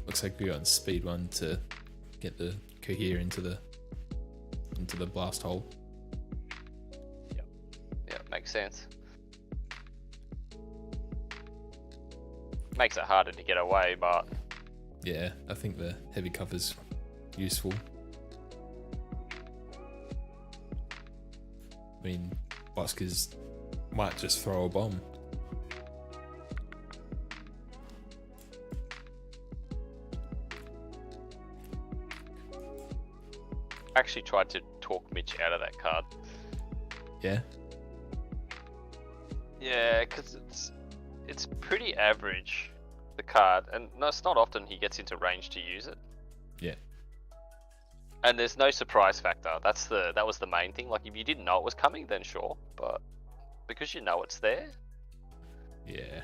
Looks like we're on speed 1 to get the cohere into the blast hole. Yeah, makes sense. Makes it harder to get away, but Yeah, I think the heavy cover's useful. I mean, Boskers might just throw a bomb. I actually tried to talk Mitch out of that card. Yeah, Yeah, because it's pretty average, the card, and no, it's not often he gets into range to use it. yeah, And there's no surprise factor. That was the main thing. Like if you didn't know it was coming, then sure, but because you know it's there, yeah.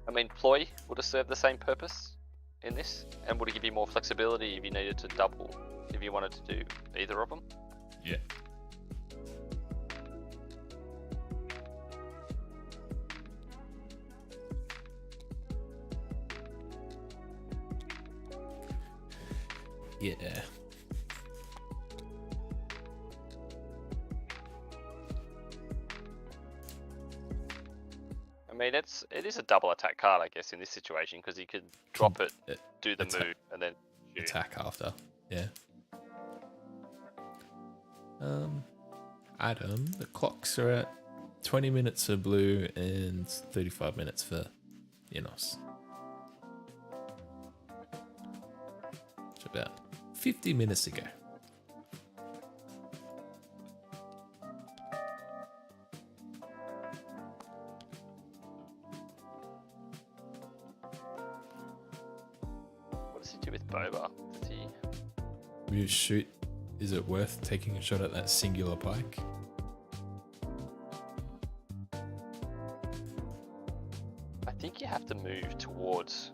I mean, ploy would have served the same purpose in this, and would have given you more flexibility if you needed to double, if you wanted to do either of them. Yeah. Yeah. I mean, it is a double attack card, I guess, in this situation, because you could drop it, Uh, do the attack- move, and then shoot. Attack after. Yeah. Adam, the clocks are at 20 minutes for blue and 35 minutes for Inos. It's about 50 minutes ago. What does he do with Boba? Does he? You shoot. Is it worth taking a shot at that singular pike? I think you have to move towards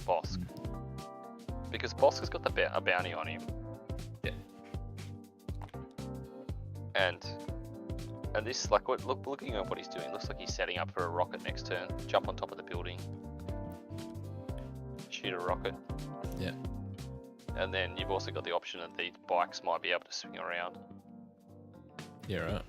Bosk, because Bosk has got a bounty on him. Yeah. And this, like, looking at what he's doing, looks like he's setting up for a rocket next turn. Jump on top of the building, shoot a rocket. Yeah. And then you've also got the option that these bikes might be able to swing around. Yeah, right.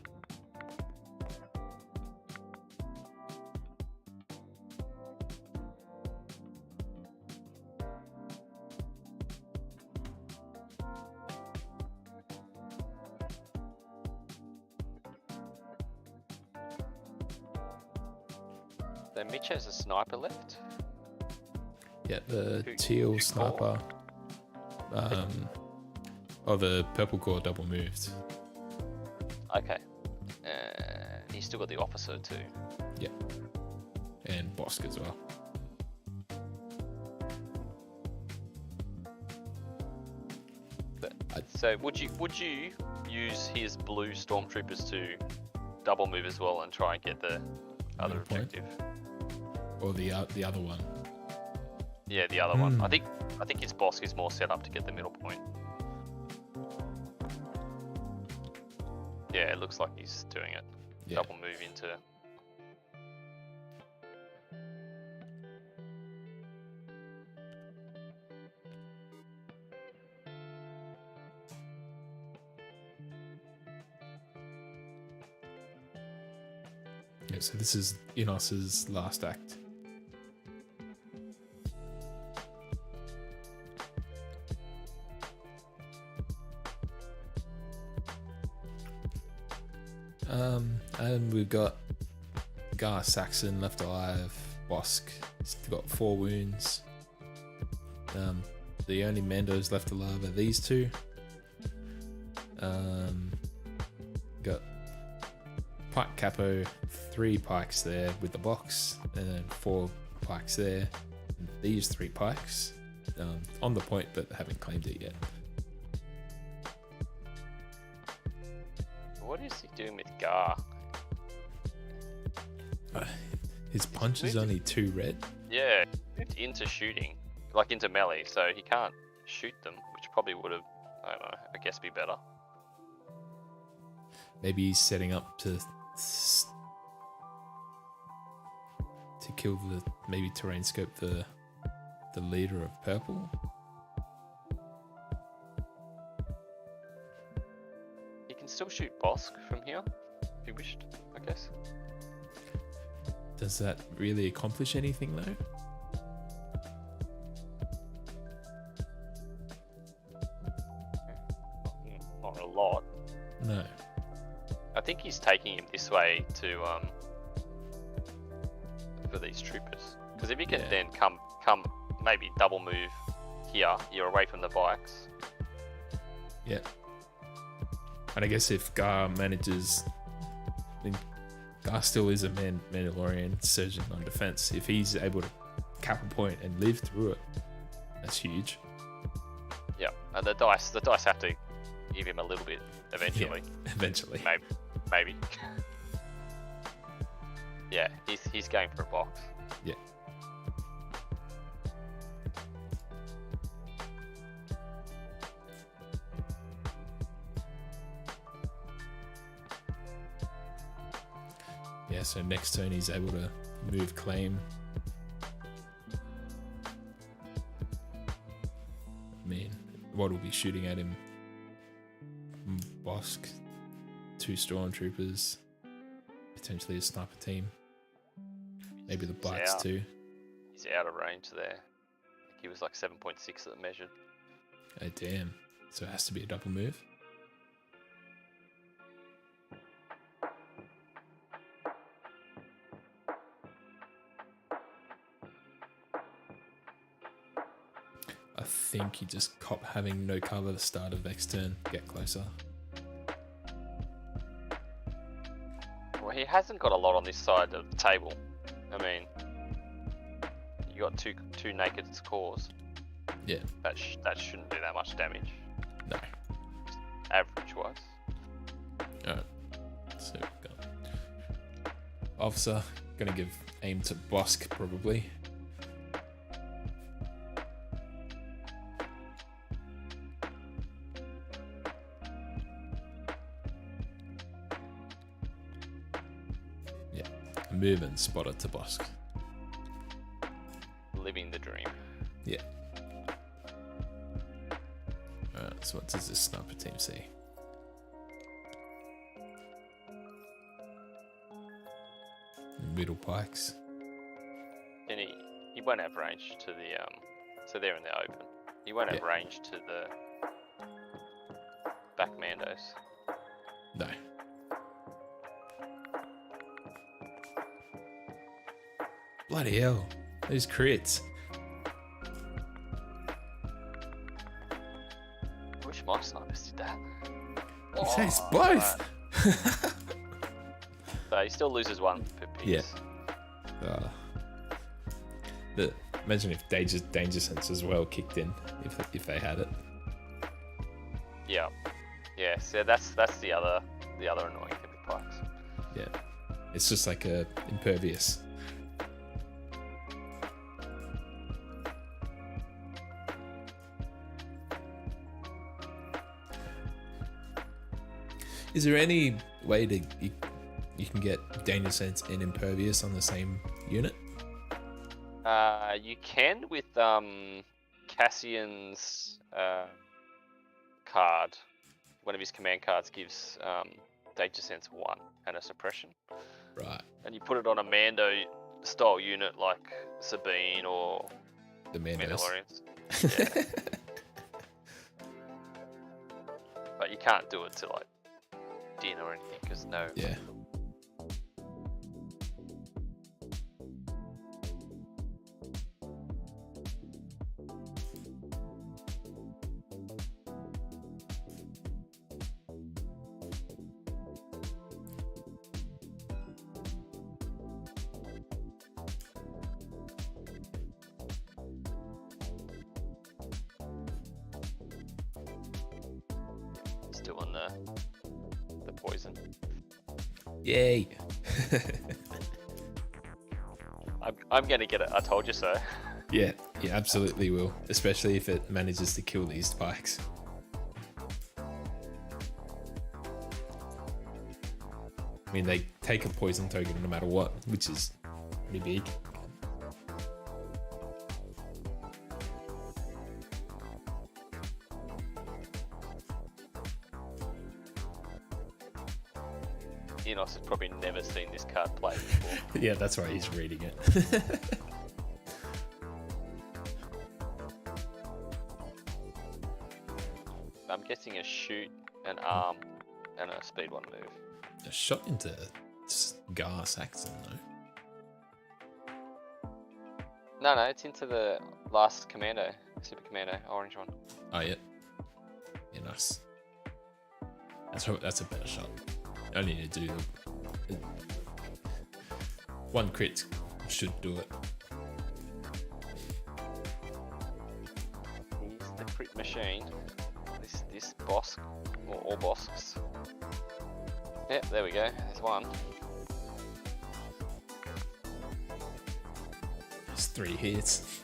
Then Mitch has a sniper left. Yeah, the Who- teal who sniper. The purple core double moved. Okay. He's still got the officer too. And Bosk as well. So would you use his blue stormtroopers to double move as well and try and get the other Middle point? objective? Or the other one? Yeah, the other one. I think his boss is more set up to get the middle point. Yeah, it looks like he's doing it. Yeah. Double move into. Yeah, so this is Inos's last act. And we've got Gar Saxon left alive. Bosk, he's got 4 wounds. The only Mandos left alive are these two. Got Pike Capo, 3 pikes there with the box, and then 4 pikes there. And these 3 pikes on the point, but haven't claimed it yet. What is he doing with Gar? His punch is only 2 red. Yeah, moved into shooting, like into melee, so he can't shoot them, which probably would have, I don't know, I guess be better. Maybe he's setting up to kill maybe terrain scope the leader of purple. He can still shoot Bosk from here, if he wished, I guess. Does that really accomplish anything though? Not a lot. No. I think he's taking him this way to for these troopers, because if he can then come maybe double move here, you're away from the bikes. Yeah. And I guess if Gar manages, I mean, Gar still is a Mandalorian surgeon on defense. If he's able to cap a point and live through it, that's huge. Yeah, and the dice have to give him a little bit eventually. Yeah, eventually. Maybe. Yeah, he's going for a box. Yeah. Yeah, so next turn he's able to move claim. I mean, what will be shooting at him? Bosk, 2 stormtroopers, potentially a sniper team. Maybe the Blacks too. He's out of range there. He was like 7.6 that measured. Oh damn. So it has to be a double move. I think you just cop having no cover at the start of next turn. Get closer. Well, he hasn't got a lot on this side of the table. I mean, you got two naked cores. Yeah. That shouldn't do that much damage. No. Average wise. Alright. So we've got Officer, gonna give aim to Bosk probably. Yeah. Move and spotter to Bosk. Living the dream. Yeah. Alright, so what does this sniper team see? Middle pikes. And he won't have range to the so they're in the open. He won't have range to the back Mandos. No. Bloody hell. Those crits. I wish my snipers did that. You say it's both. So he still loses 1 per piece. Yeah. Imagine if Danger Sense as well kicked in, if they had it. Yeah. Yeah. So that's the other annoying thing with pikes. Yeah, it's just like a impervious. Is there any way to you can get danger sense and impervious on the same unit? You can with Cassian's card. One of his command cards gives danger sense 1 and a suppression. Right. And you put it on a Mando style unit like Sabine or The Mandos. Mandalorians. Yeah. But you can't do it to like Din or anything because no. Yeah. Still on the poison. Yay. I'm gonna get it. I told you so. Yeah, you absolutely will, especially if it manages to kill these spikes. I mean, they take a poison token no matter what, which is pretty big. Enos has probably never seen this card played before. Yeah, that's why he's reading it. I'm guessing a shoot, an arm, and a speed 1 move. A shot into Gar Saxon, though. No, it's into the last commando, super commando, orange one. Oh, yeah. Yeah, nice. That's a better shot. I only need to do one crit should do it. He's the crit machine. This boss, or all bosses. Yep, there we go. There's one. It's 3 hits.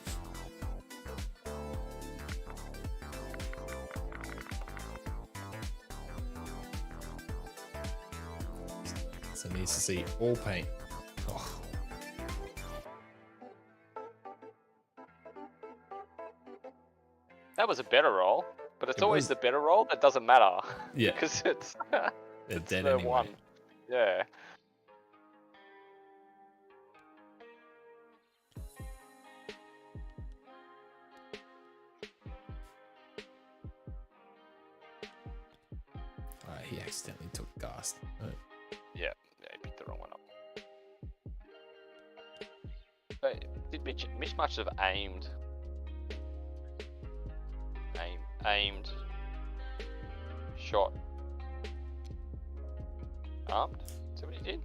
So it needs to see all paint. Oh. That was a better roll, but it's It always was. the better roll that doesn't matter. Yeah. Because it's They're dead the anyway. one. Yeah. Alright, he accidentally took Ghast. Oh. Yeah, he picked the wrong one up. But did Mitch much have aimed, shot, armed? Is that what he did?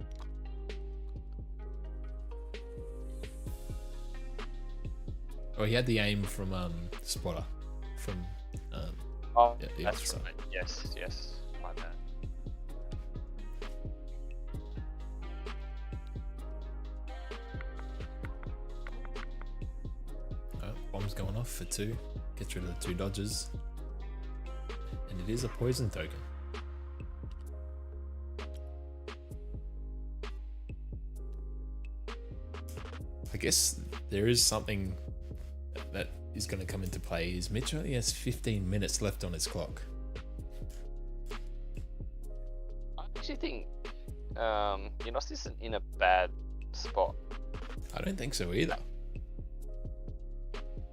Oh, he had the aim from Spotter. From Oh, yeah, the that's officer. right. Yes, my bad. Oh, bomb's going off for 2. Gets rid of the 2 dodges. And it is a poison token. I guess there is something that is going to come into play. Is Mitch only has 15 minutes left on his clock. I actually think Enos isn't in a bad spot. I don't think so either.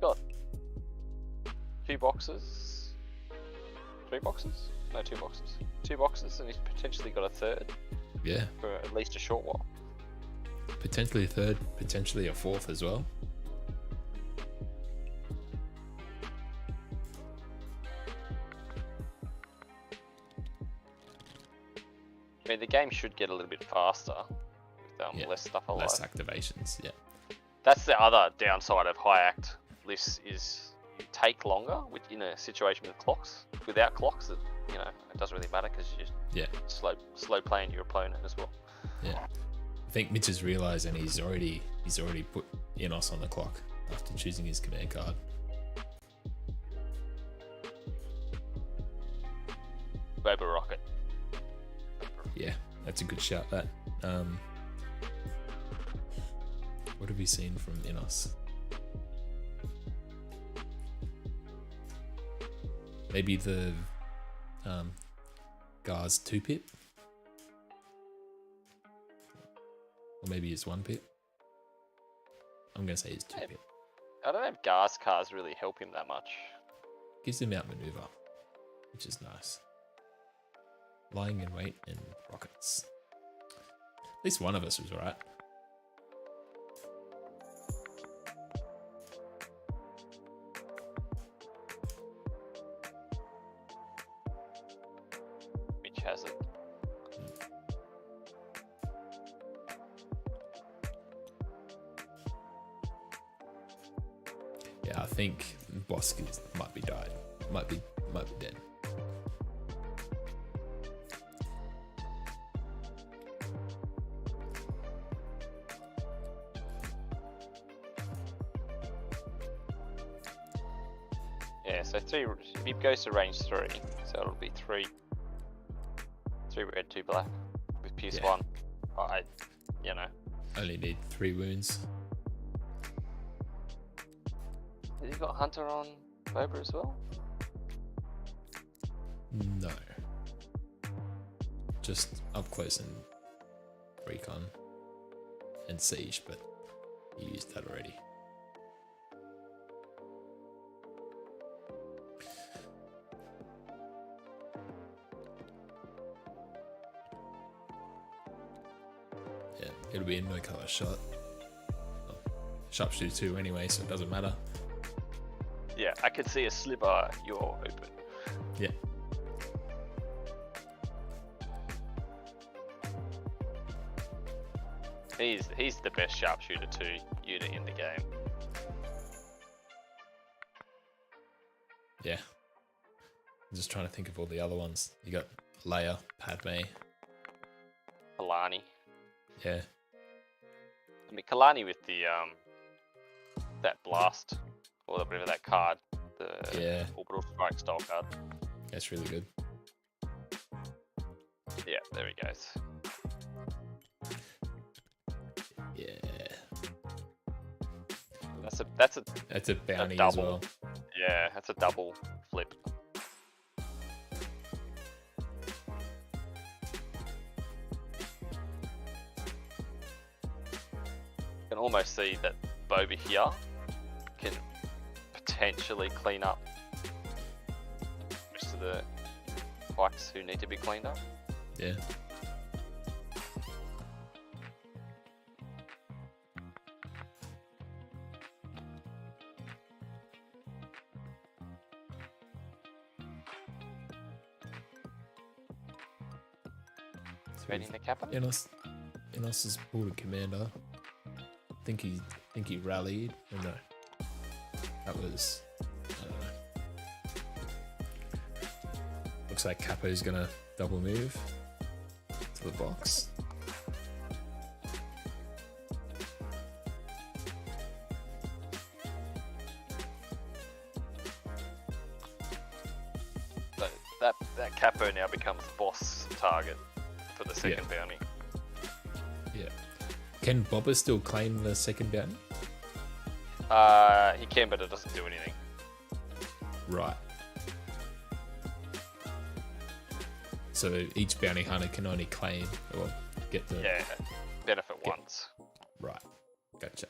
Got 2 boxes, 3 boxes? No, 2 boxes. 2 boxes, and he's potentially got a third Yeah, for at least a short while. potentially a 3rd, potentially a 4th as well. I mean, the game should get a little bit faster with Yeah, less stuff alive. Less activations, yeah. That's the other downside of high act lists is you take longer in a situation with clocks. Without clocks, it doesn't really matter because you just slow playing your opponent as well. Yeah. I think Mitch has realised, and he's already put Inos on the clock after choosing his command card. Vapor Rocket. Yeah, that's a good shout. That. What have we seen from Inos? Maybe the Gar's 2-pip? Or maybe it's 1-pip? I'm going to say it's 2-pip. I don't know if Gar's cars really help him that much. Gives him outmaneuver, which is nice. Lying in wait and rockets. At least one of us was right. Mitch has it. Yeah, I think Bosk might be died. Might be dead. Yeah, so if he goes to range 3, so it'll be 3 red, 2 black with Pierce Yeah. 1. Only need 3 wounds. Has he got Hunter on Cobra as well? No. Just up close and recon and siege, but you used that already. Yeah, it'll be a no color shot. Oh, sharpshooter 2 anyway, so it doesn't matter. Yeah, I can see a sliver. You're open. Yeah. He's the best sharpshooter 2 unit in the game. Yeah. I'm just trying to think of all the other ones. You got Leia, Padme. Kalani. Yeah. I mean, Kalani with the that blast or whatever that card, the orbital strike style card. That's really good. Yeah, there he goes. Yeah. That's a bounty double. as well. Yeah, that's a double flip. You can almost see that Boba here can potentially clean up most of the pikes who need to be cleaned up. Yeah. Ready in the capital? Inos has pulled a commander. I think he rallied. Oh, no. That was I don't know. Looks like Capo's gonna double move to the box. So that Capo now becomes the boss target for the second bounty. Yeah. Can Boba still claim the second bounty? He can, but it doesn't do anything. Right. So each bounty hunter can only claim or get the Benefit once. Right. Gotcha.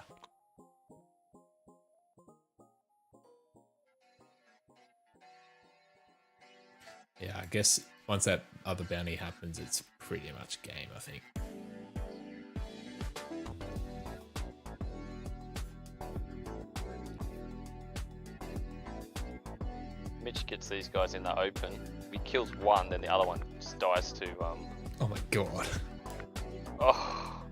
Yeah, I guess once that other bounty happens, it's pretty much game, I think. Mitch gets these guys in the open. He kills one, then the other one just dies to Oh my god. Oh.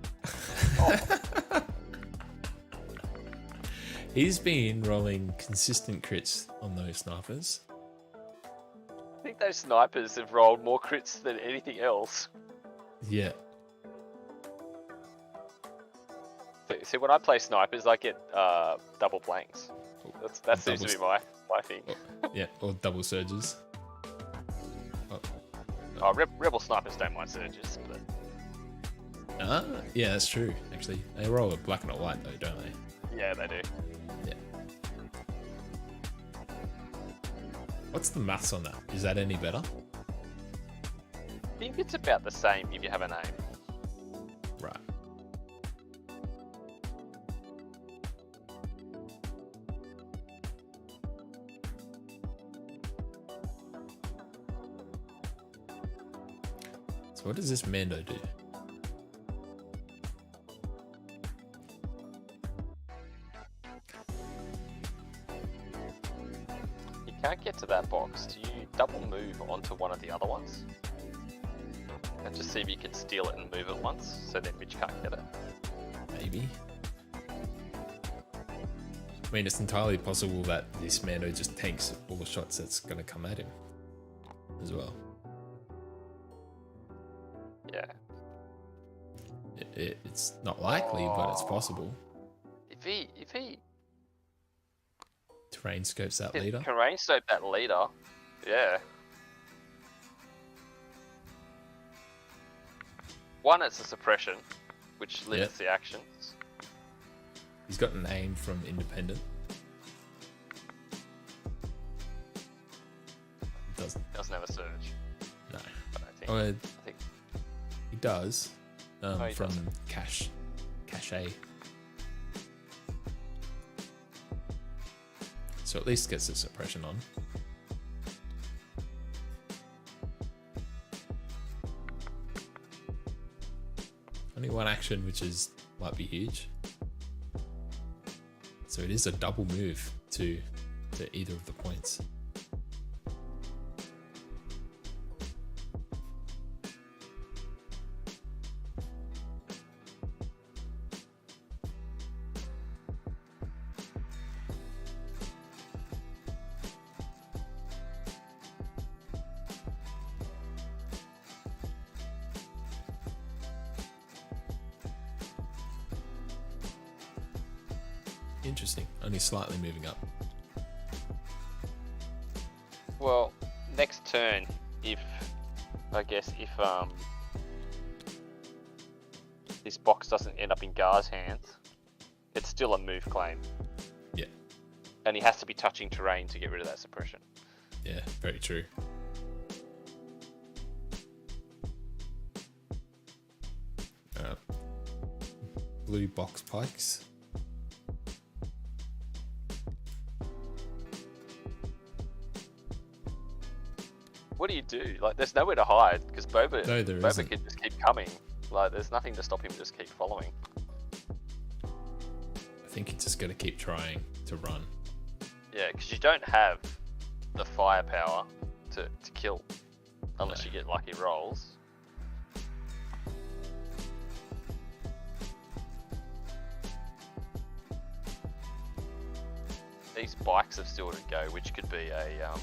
He's been rolling consistent crits on those snipers. I think those snipers have rolled more crits than anything else. Yeah. See, when I play snipers, I get double blanks. That seems to be my thing. Yeah, or double surges. Oh, rebel snipers don't mind surges, but Yeah, that's true. Actually, they roll a black and a white though, don't they? yeah, they do. Yeah. What's the maths on that? Is that any better? I think it's about the same if you have an aim. Right. So what does this Mando do? You can't get to that box. Do you double move onto one of the other ones? And just see if you can steal it and move it once, so then Mitch can't get it. Maybe. I mean, it's entirely possible that this Mando just tanks all the shots that's going to come at him as well. Yeah. It's not likely, but it's possible. If he Terrain scopes that leader. can range scope that leader, yeah. One, it's a suppression, which limits the actions. He's got an aim from independent. Doesn't have a surge. No. I don't think. Oh, I think he does. he From does. cache. So at least gets the suppression on. Only one action, which might be huge. So it is a double move to either of the points. Interesting. Only slightly moving up. Well, next turn, if this box doesn't end up in Gar's hands, it's still a move claim. Yeah. And he has to be touching terrain to get rid of that suppression. Yeah, very true. Blue box pikes. What do you do? Like, there's nowhere to hide because Boba isn't. can just keep coming. Like, there's nothing to stop him just keep following. I think you just got to keep trying to run. Yeah, because you don't have the firepower to kill unless you get lucky rolls. These bikes have still to go, which could be a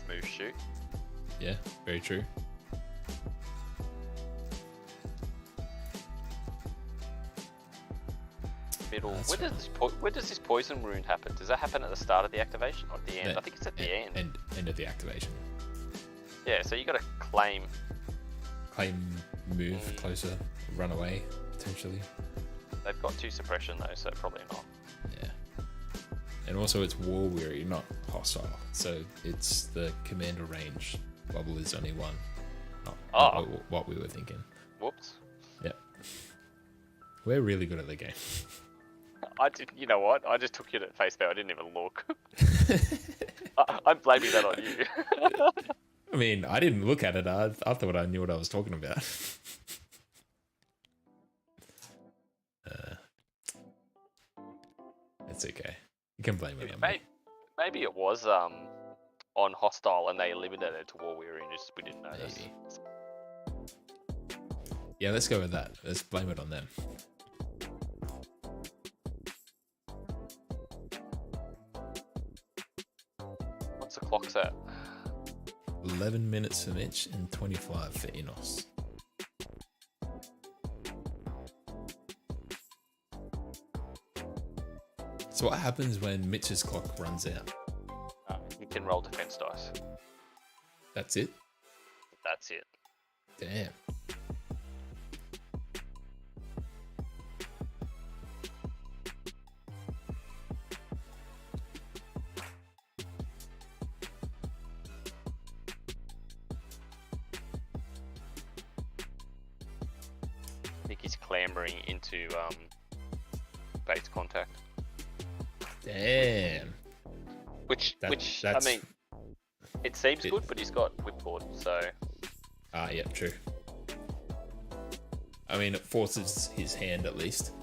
move shoot. Yeah, very true. Middle. That's Where does this poison wound happen? Does that happen at the start of the activation or at the end? I think it's at the end. End of the activation. Yeah, so you got to claim. Move closer, run away potentially. They've got 2 suppression though, so probably not. Yeah. And also it's war weary, not hostile. So it's the commander range. Bubble is only 1. Not what we were thinking. Whoops. Yep. We're really good at the game. You know what? I just took it at face value. I didn't even look. I'm blaming that on you. I mean, I didn't look at it. I thought I knew what I was talking about. It's okay. You can blame it on me. Maybe it was on hostile and they eliminated it to war weary and we didn't notice. Maybe. Yeah, let's go with that. Let's blame it on them. the clocks at? 11 minutes for Mitch and 25 for Inos. So what happens when Mitch's clock runs out? You can roll defense dice. That's it? That's it. Damn. I think he's clambering into base contact. Damn. Which I that's- mean, it seems Bit- good, but he's got whipcord, so Yeah, true. I mean, it forces his hand at least.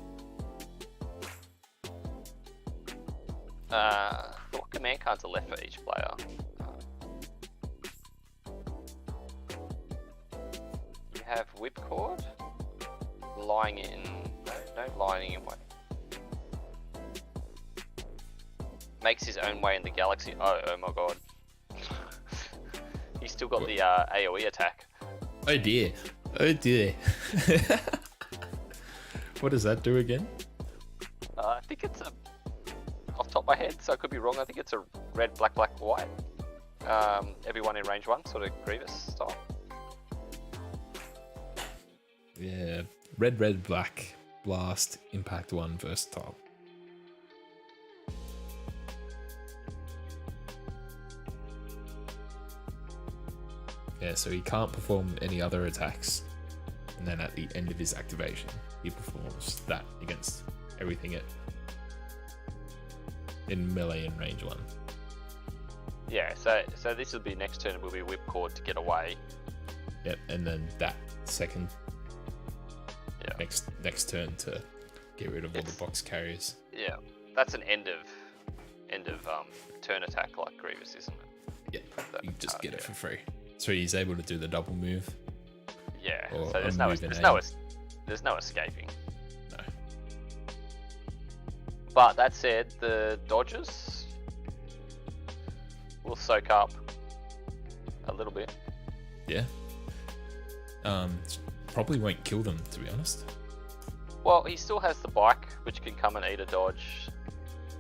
what command cards are left for each player? You have whipcord, lying in. No lying in way. Makes his own way in the galaxy. Oh my god. He's still got the AoE attack. Oh dear. Oh dear. What does that do again? I think it's a. Off the top of my head, so I could be wrong. I think it's a red, black, white. Everyone in range 1, sort of Grievous style. Yeah. Red, black, blast, impact 1, versatile. Yeah, so he can't perform any other attacks. And then at the end of his activation, he performs that against everything in melee and range 1. Yeah, so this will be next turn. Will be whipcord to get away. Yep, and then that second Yeah. next turn to get rid of all the It's- box carriers. Yeah, that's an end of turn attack like Grievous, isn't it? Yeah, That you just card, get it yeah. for free. So he's able to do the double move. Yeah. Or So there's a no move in there's no escaping. No. But that said, the dodges will soak up a little bit. Yeah. Probably won't kill them, to be honest. Well, he still has the bike, which can come and eat a dodge.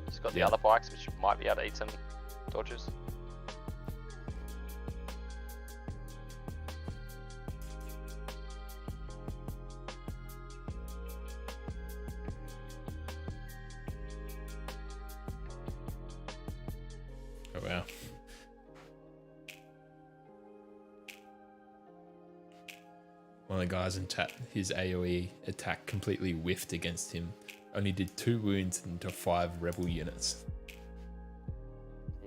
He's got the Yeah. other bikes, which might be able to eat some dodges. Oh wow. One of the guys in chat, his AoE attack completely whiffed against him. Only did 2 wounds into 5 rebel units.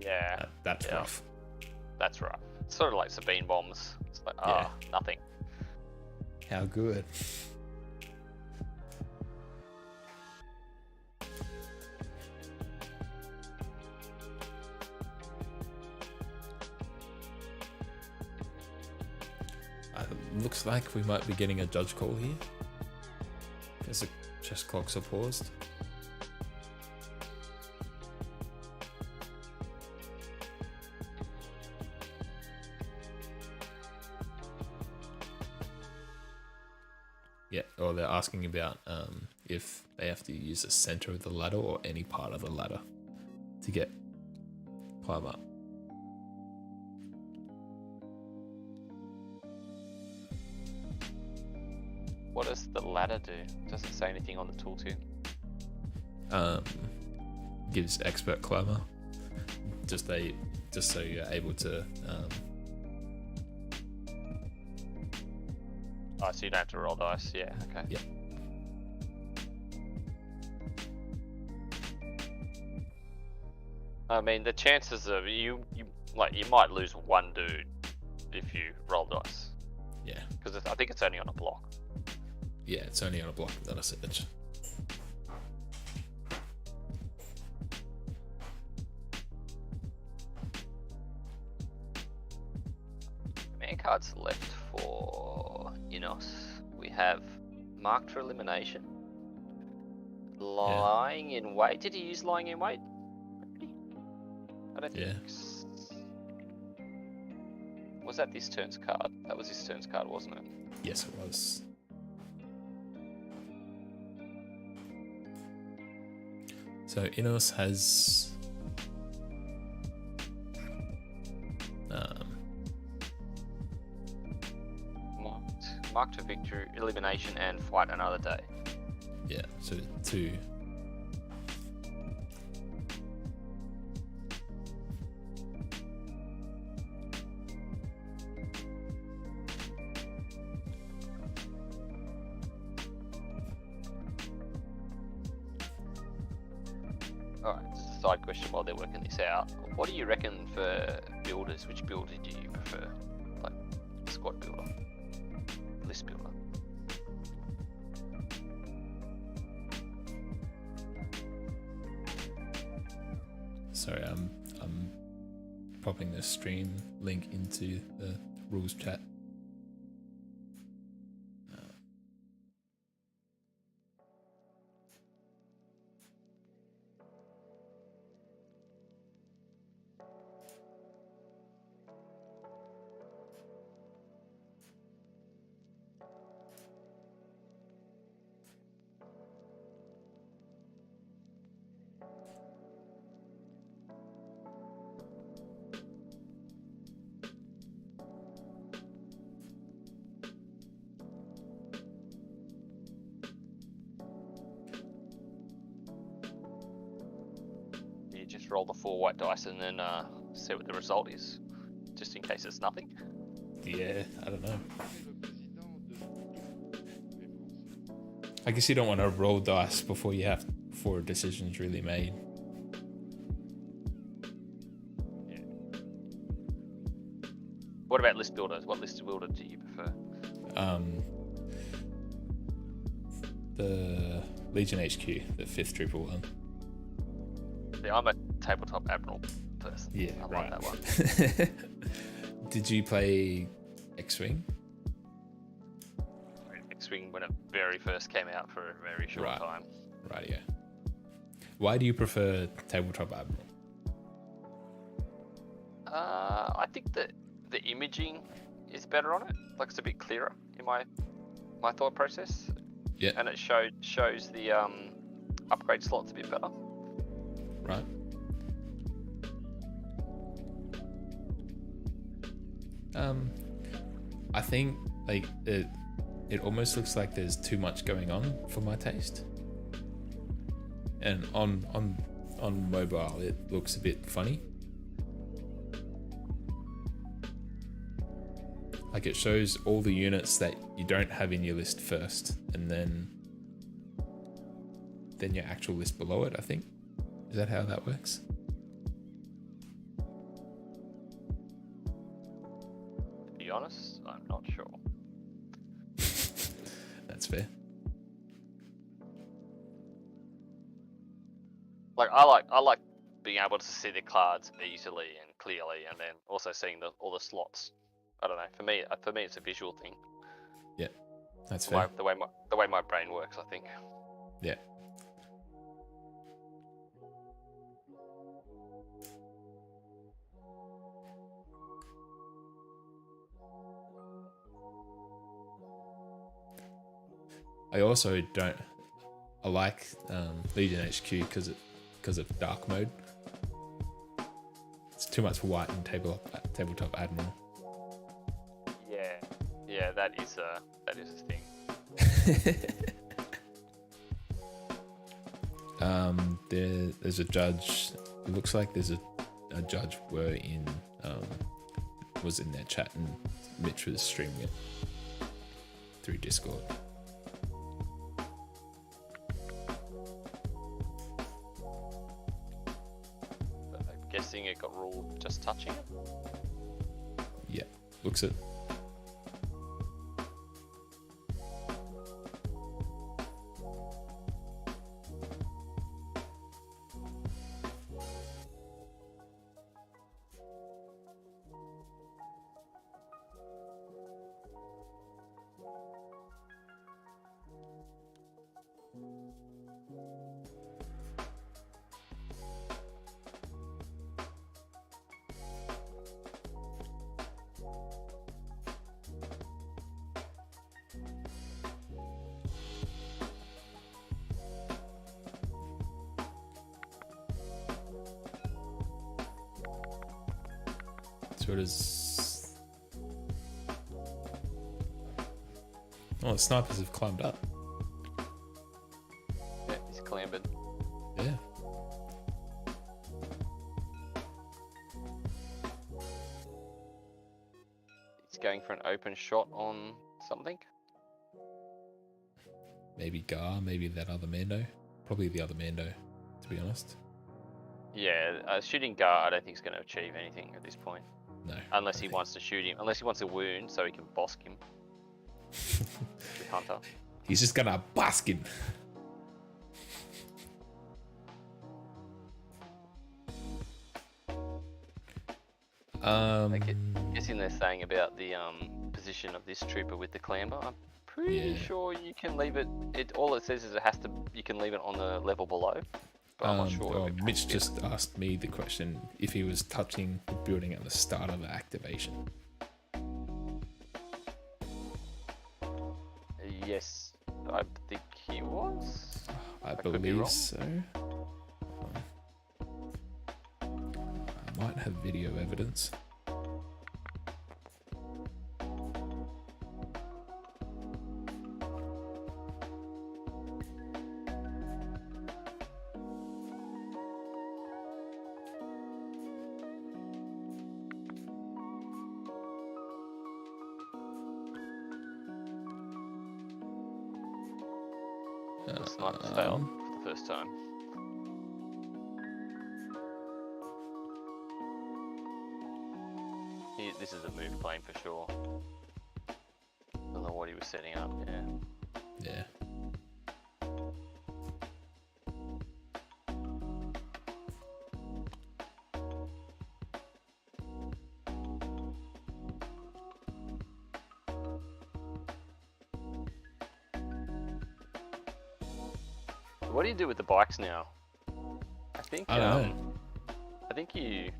Yeah, That's Yeah. rough. that's rough. It's sort of like Sabine bombs. It's like, Yeah. nothing. How good. Looks like we might be getting a judge call here. Because the chess clocks are paused. Yeah, or they're asking about if they have to use the center of the ladder or any part of the ladder to climb up. What does the ladder do? Doesn't say anything on the tooltip. Gives expert climber. Just so you're able to Oh, so you don't have to roll dice. Yeah, okay. Yeah. I mean, the chances of you might lose one dude if you roll dice, yeah. because I think it's only on a block. Yeah, it's only on a block, not a surge. Command cards left for Inos. We have marked for elimination. Lying in wait. Did he use lying in wait? I don't think. Yeah. Was that this turn's card? That was this turn's card, wasn't it? Yes, it was. So Inos has Marked for victory, elimination, and fight another day. yeah, so 2. Alright, side question while they're working this out. What do you reckon for builders? Which builder do you prefer? Like, squad builder? List builder? Sorry, I'm popping the stream link into the rules chat. You just roll the 4 white dice and then see what the result is, just in case it's nothing. Yeah, I don't know. I guess you don't want to roll dice before a decision's really made. Yeah. What about list builders? What list builder do you prefer? The Legion HQ, the 5th triple one. Yeah, I'm a tabletop admiral person. Yeah, I right. like that one. Did you play X-Wing? X-Wing when it very first came out for a very short Right. time. Right, yeah. Why do you prefer tabletop admiral? I think that the imaging is better on it. Like, it's a bit clearer in my thought process. Yeah. And it shows the upgrade slots a bit better. Right. I think like it almost looks like there's too much going on for my taste. And on mobile it looks a bit funny. Like it shows all the units that you don't have in your list first, and then your actual list below it, I think. Is that how that works? To be honest, I'm not sure. That's fair. Like, I like being able to see the cards easily and clearly, and then also seeing all the slots. I don't know. For me, it's a visual thing. Yeah, that's The fair. way my brain works, I think. Yeah. I also don't. I like Legion HQ because of dark mode. It's too much white in tabletop admiral. Yeah, that is a thing. There's a judge. It looks like there's a judge was in their chat, and Mitch was streaming it through Discord. I'm guessing it got ruled just touching it. Yeah, looks it. So does. Oh, the snipers have climbed up. Yeah, he's clambered. Yeah. He's going for an open shot on something. Maybe Gar, maybe that other Mando. Probably the other Mando, to be honest. Yeah, shooting Gar, I don't think he's going to achieve anything at this point. No. Unless he wants to shoot him. Unless he wants a wound so he can bosk him with Hunter. He's just gonna bask him. I'm guessing they're saying about the position of this trooper with the clamber. I'm pretty sure you can leave it. All it says is you can leave it on the level below. But I'm not sure. Mitch just asked me the question if he was touching the building at the start of the activation. Yes, I think he was. I could be believe wrong. so. I might have video evidence. The snipers failed for the first time. This is a move claim for sure. Don't know what he was setting up, yeah. Yeah. What do you do with the bikes now? I think I don't know. I think you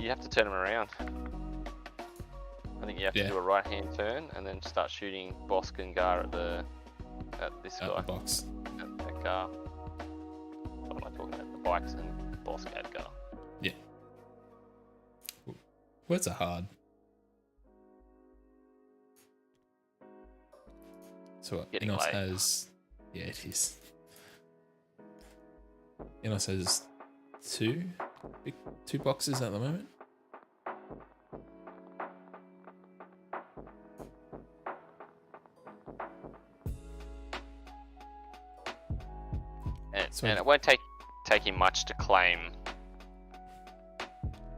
have to turn them around. I think you have to do a right hand turn and then start shooting Bosk and Gar at this At guy. the box. At Gar. What am I talking about? The bikes and Bosk at Gar. Yeah. Words are hard. So what Getting Inos late. has... Yeah, it is. Inos has two boxes at the moment. And it won't take him much to claim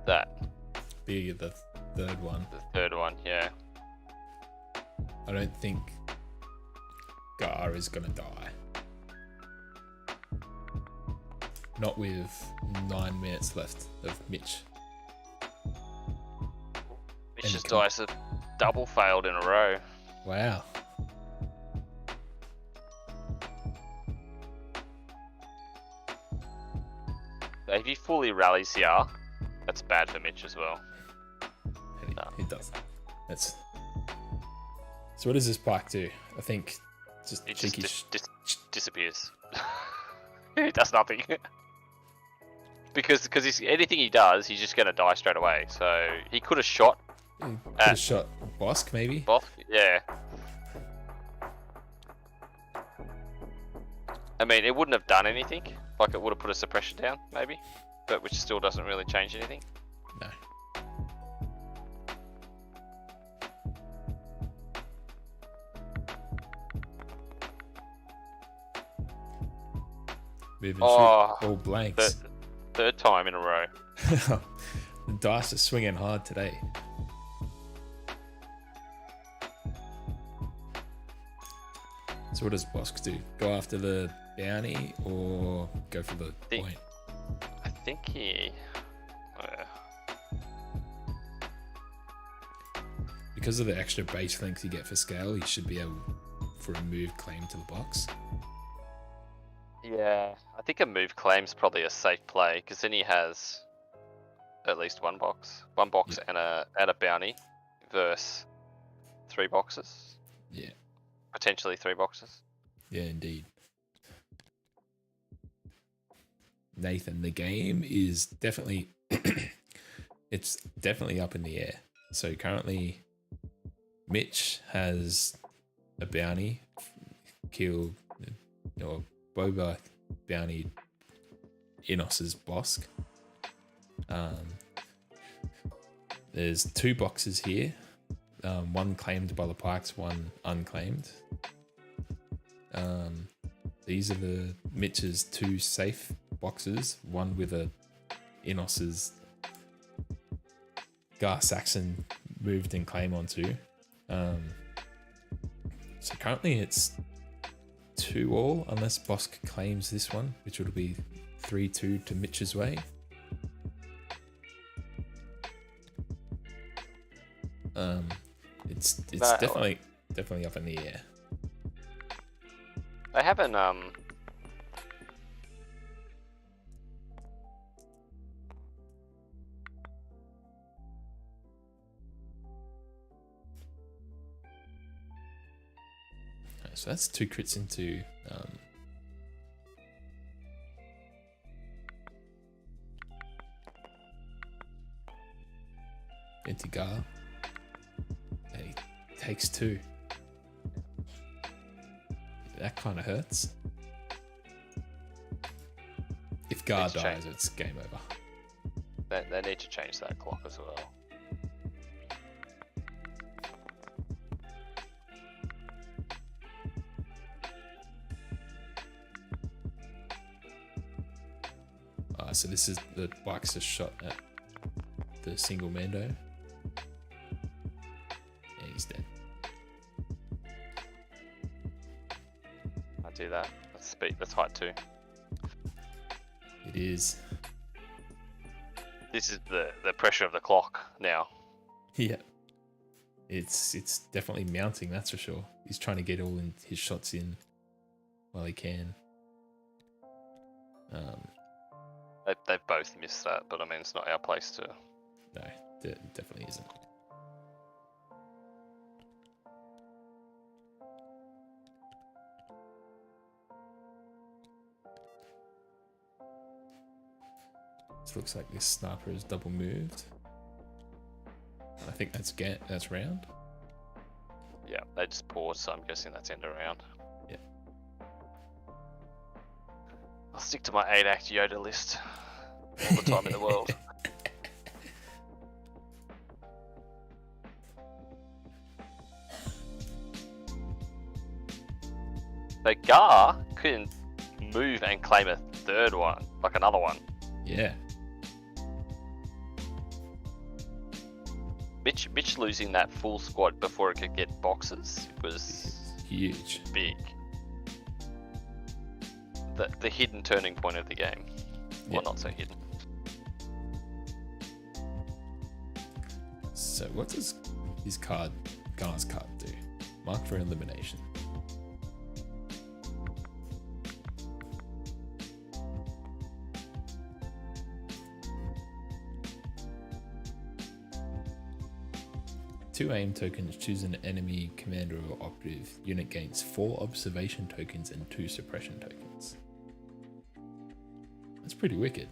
that. The third one. The third one, yeah. I don't think Gar is gonna die. Not with 9 minutes left of Mitch. Mitch just dice a double failed in a row. Wow. So if he fully rallies here, that's bad for Mitch as well. He doesn't. That's. So what does this pike do? I think just It cheeky. just disappears. He does nothing. because anything he does, he's just going to die straight away. So he could have shot Could have shot Bosk maybe. Bosk, yeah. I mean, it wouldn't have done anything. Like, it would have put a suppression down, maybe. But which still doesn't really change anything. No. Move and shoot. All blanks. Third time in a row. The dice are swinging hard today. So what does Bosk do? Go after the bounty or go for the point? I think he... Because of the extra base length you get for scale, he should be able for a move claim to the box. Yeah, I think a move claim's probably a safe play, because then he has at least one box. One box and a bounty versus 3 boxes. Yeah. Potentially 3 boxes. Yeah, indeed. Nathan, the game is definitely It's definitely up in the air. So currently, Mitch has a bounty, kill, or Boba bounty Inos's Bosk. There's 2 boxes here, one claimed by the Pikes, one unclaimed. These are the Mitch's 2 safe boxes, one with a Inos's Gar Saxon moved and claim onto. So currently it's 2-all unless Bosk claims this one, which will be 3-2 to Mitch's way. It's definitely up in the air. I haven't So that's 2 crits into Gar. And he takes 2. That kind of hurts. If Gar Need to dies, change. it's game over. they need to change that clock as well. So this is the Bike's a shot at the single Mando. And he's dead. I do that. That's speed. That's height 2. It is. This is the pressure of the clock now. Yeah. It's definitely mounting, that's for sure. He's trying to get all in his shots in while he can. They've both missed that, but I mean, it's not our place to. No, definitely isn't. This looks like this sniper is double moved. I think that's round. Yeah, they just paused, so I'm guessing that's end of round. Yeah. I'll stick to my 8-act Yoda list all the time in the world. So Gar couldn't move and claim a 3rd one, like another one. Yeah. Mitch losing that full squad before it could get boxes was Huge. big. The hidden turning point of the game. Yeah. Well, not so hidden. So what does Gar's card do? Mark for elimination. Two aim tokens, choose an enemy commander or operative. Unit gains 4 observation tokens and 2 suppression tokens. That's pretty wicked.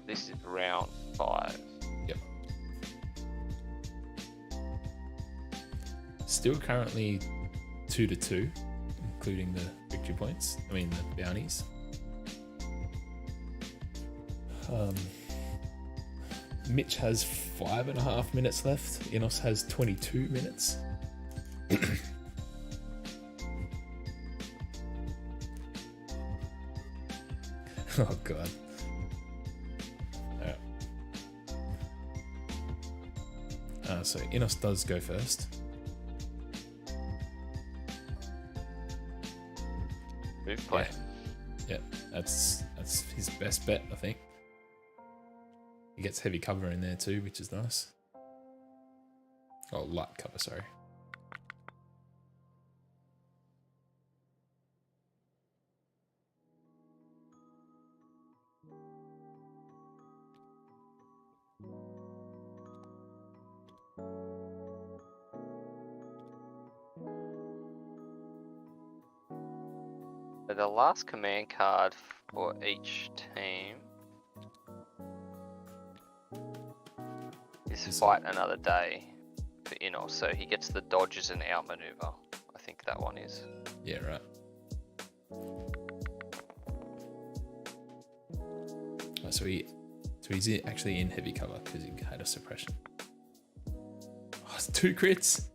This is round 5. Yep. Still currently 2-2, including the victory points. I mean the bounties. Mitch has 5.5 minutes left. Inos has 22 minutes. Oh god. Alright. So Inos does go first. Move play. Yeah, that's his best bet, I think. He gets heavy cover in there too, which is nice. Oh, light cover, sorry. So the last command card for each team is fight another day for Inos. So he gets the dodges and outmaneuver. I think that one is. Yeah, right. Oh, so he's actually in heavy cover because he had a suppression. Oh, it's 2 crits.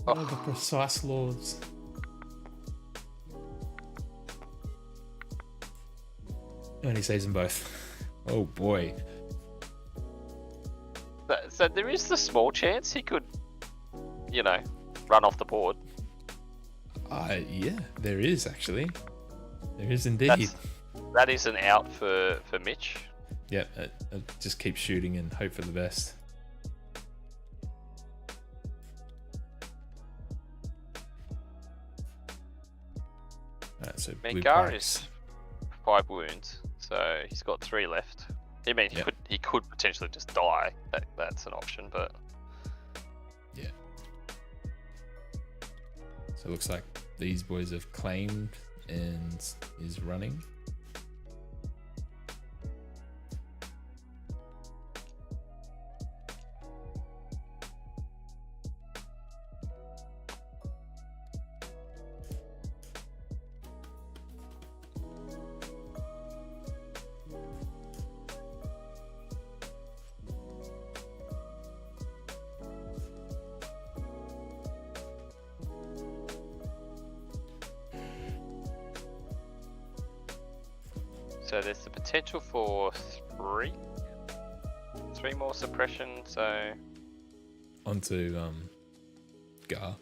Oh, the precise lords. And he saves them both. Oh boy. So there is the small chance he could, you know, run off the board. Yeah, there is actually. There is indeed. That is an out for Mitch. Yeah, just keep shooting and hope for the best. Alright, so blue Mengar pikes. is 5 wounds, so he's got 3 left. I mean, he could potentially just die. That's an option, but yeah. So it looks like these boys have claimed and is running. so there's the potential for 3 more suppression. So Onto Gar.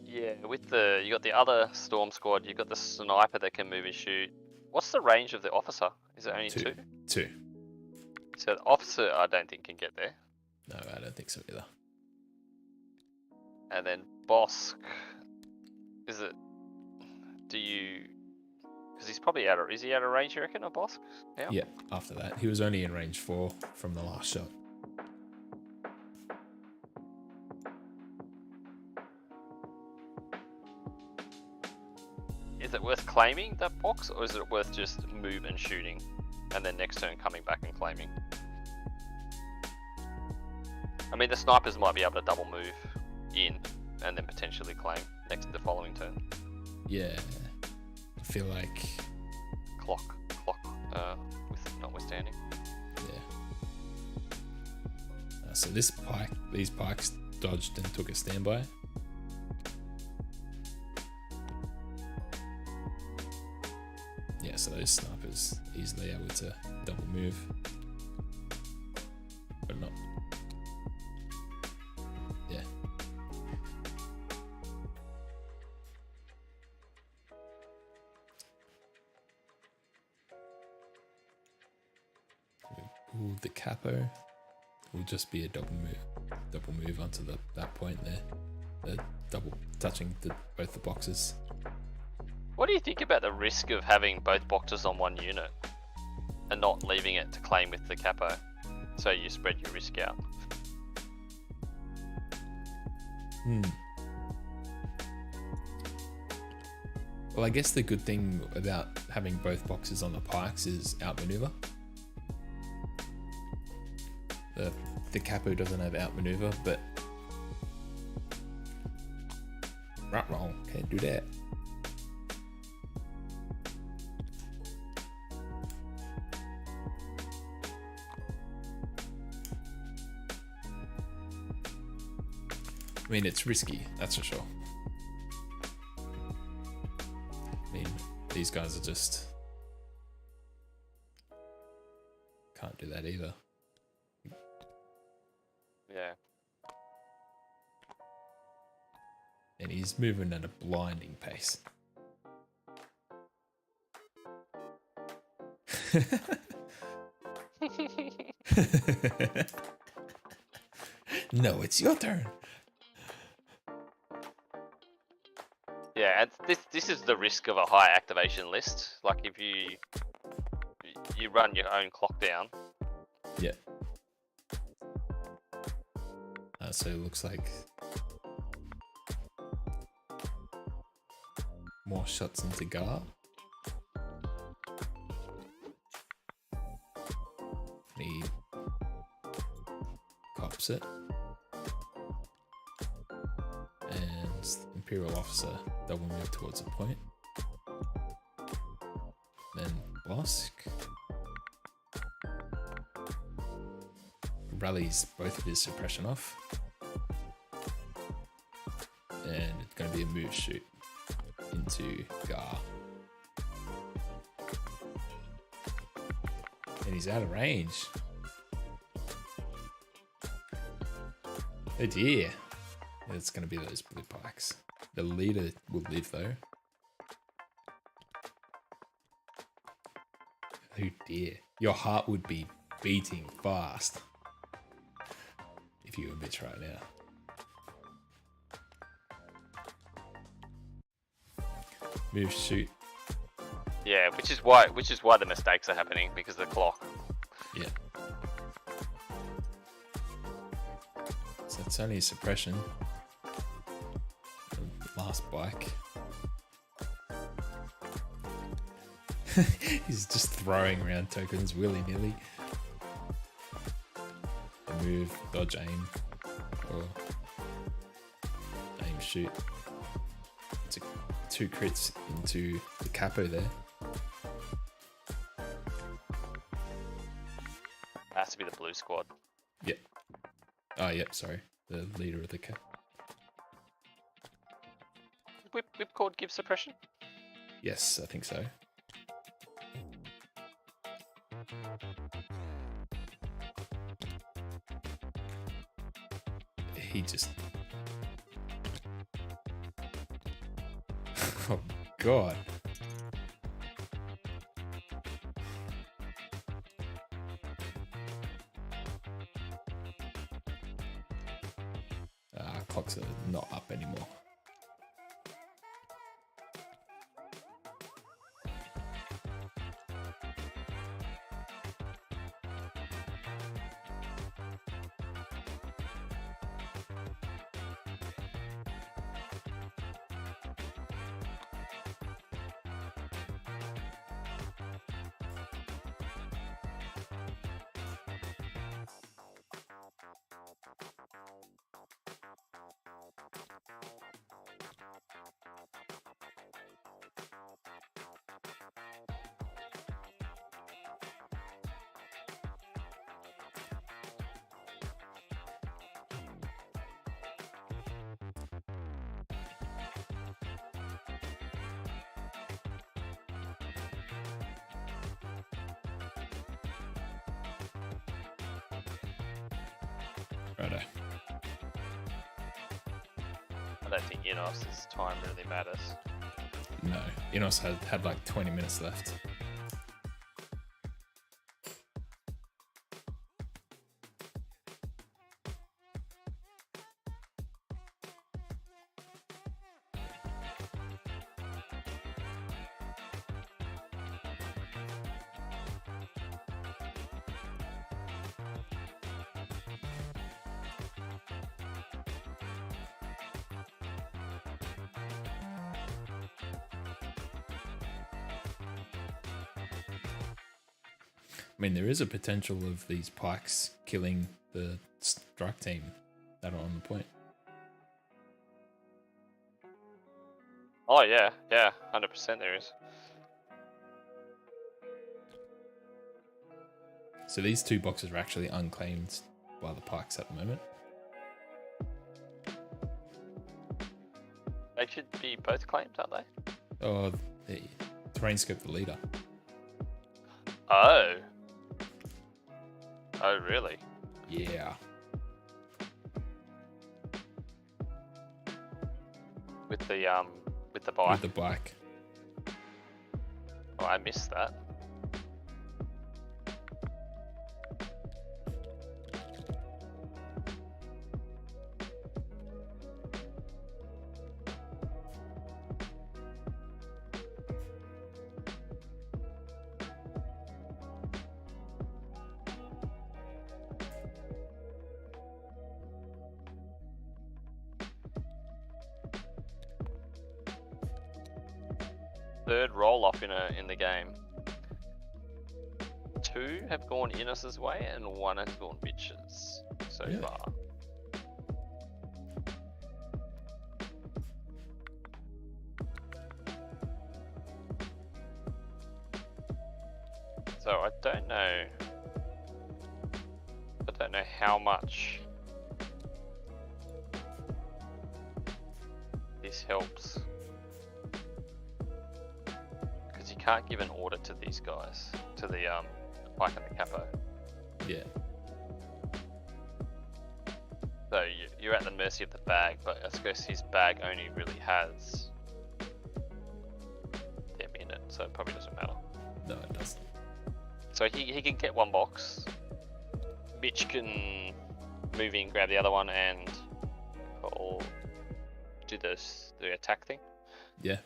yeah, with you got the other storm squad, you got the sniper that can move and shoot. What's the range of the officer? Is it only 2? 2. So the officer, I don't think can get there. No, I don't think so either. And then Bosk, is it? Do you? Because he's probably out of. Is he out of range? You reckon, of Bosk? Now? Yeah, after that. He was only in range 4 from the last shot. Is it worth claiming that box, or is it worth just move and shooting, and then next turn coming back and claiming? I mean, the snipers might be able to double move in, and then potentially claim the following turn. Yeah. I feel like... Clock, with notwithstanding. Yeah. So these pikes dodged and took a standby. Yeah, so those snipers easily able to double move. But not. Yeah. Ooh, the capo will just be a double move onto that point there. The double touching both the boxes. What do you think about the risk of having both boxes on one unit and not leaving it to claim with the capo, so you spread your risk out? Well, I guess the good thing about having both boxes on the pikes is outmaneuver. The capo doesn't have outmaneuver, but right, wrong, can't do that. I mean, it's risky, that's for sure. I mean, these guys are just... can't do that either. Yeah. And he's moving at a blinding pace. No, it's your turn. Yeah, and this is the risk of a high activation list. Like if you run your own clock down. Yeah. So it looks like more shots into Gar. He cops it. And Imperial Officer double move towards a point. Then Bosk rallies both of his suppression off. And it's going to be a move shoot into Gar. And he's out of range. Oh dear. It's going to be those blue pikes. The leader will live though. Oh dear. Your heart would be beating fast if you were Mitch right now. Move shoot. Yeah, which is why the mistakes are happening, because of the clock. Yeah. So it's only a suppression. The last bike. He's just throwing around tokens willy-nilly. The move, dodge aim, or aim shoot. It's a 2 crits into the capo there. Has to be the blue squad. Yep. Oh, yep, sorry. The leader of the cap. Whipcord give suppression? Yes, I think so. He just... Oh, God. Clocks are not up anymore. Righto. I don't think Inos' time really matters. No, Inos had like 20 minutes left. I mean, there is a potential of these pikes killing the strike team that are on the point. Oh yeah, 100% there is. So these 2 boxes are actually unclaimed by the pikes at the moment. They should be both claimed, aren't they? Oh, the terrain scope the leader. Oh. Oh really? Yeah. With the bike. With the bike. Oh, I missed that. third roll off in the game. 2 have gone Inos's way and 1 has gone Mitch's so Really? far. So I don't know how much this helps. Because you can't give an order to these guys, to the Pike and the Capo. Yeah. So you're at the mercy of the bag, but I suppose his bag only really has them in it, so it probably doesn't matter. No, it doesn't. So he can get 1 box. Mitch can move in, grab the other one, and do the attack thing. Yeah.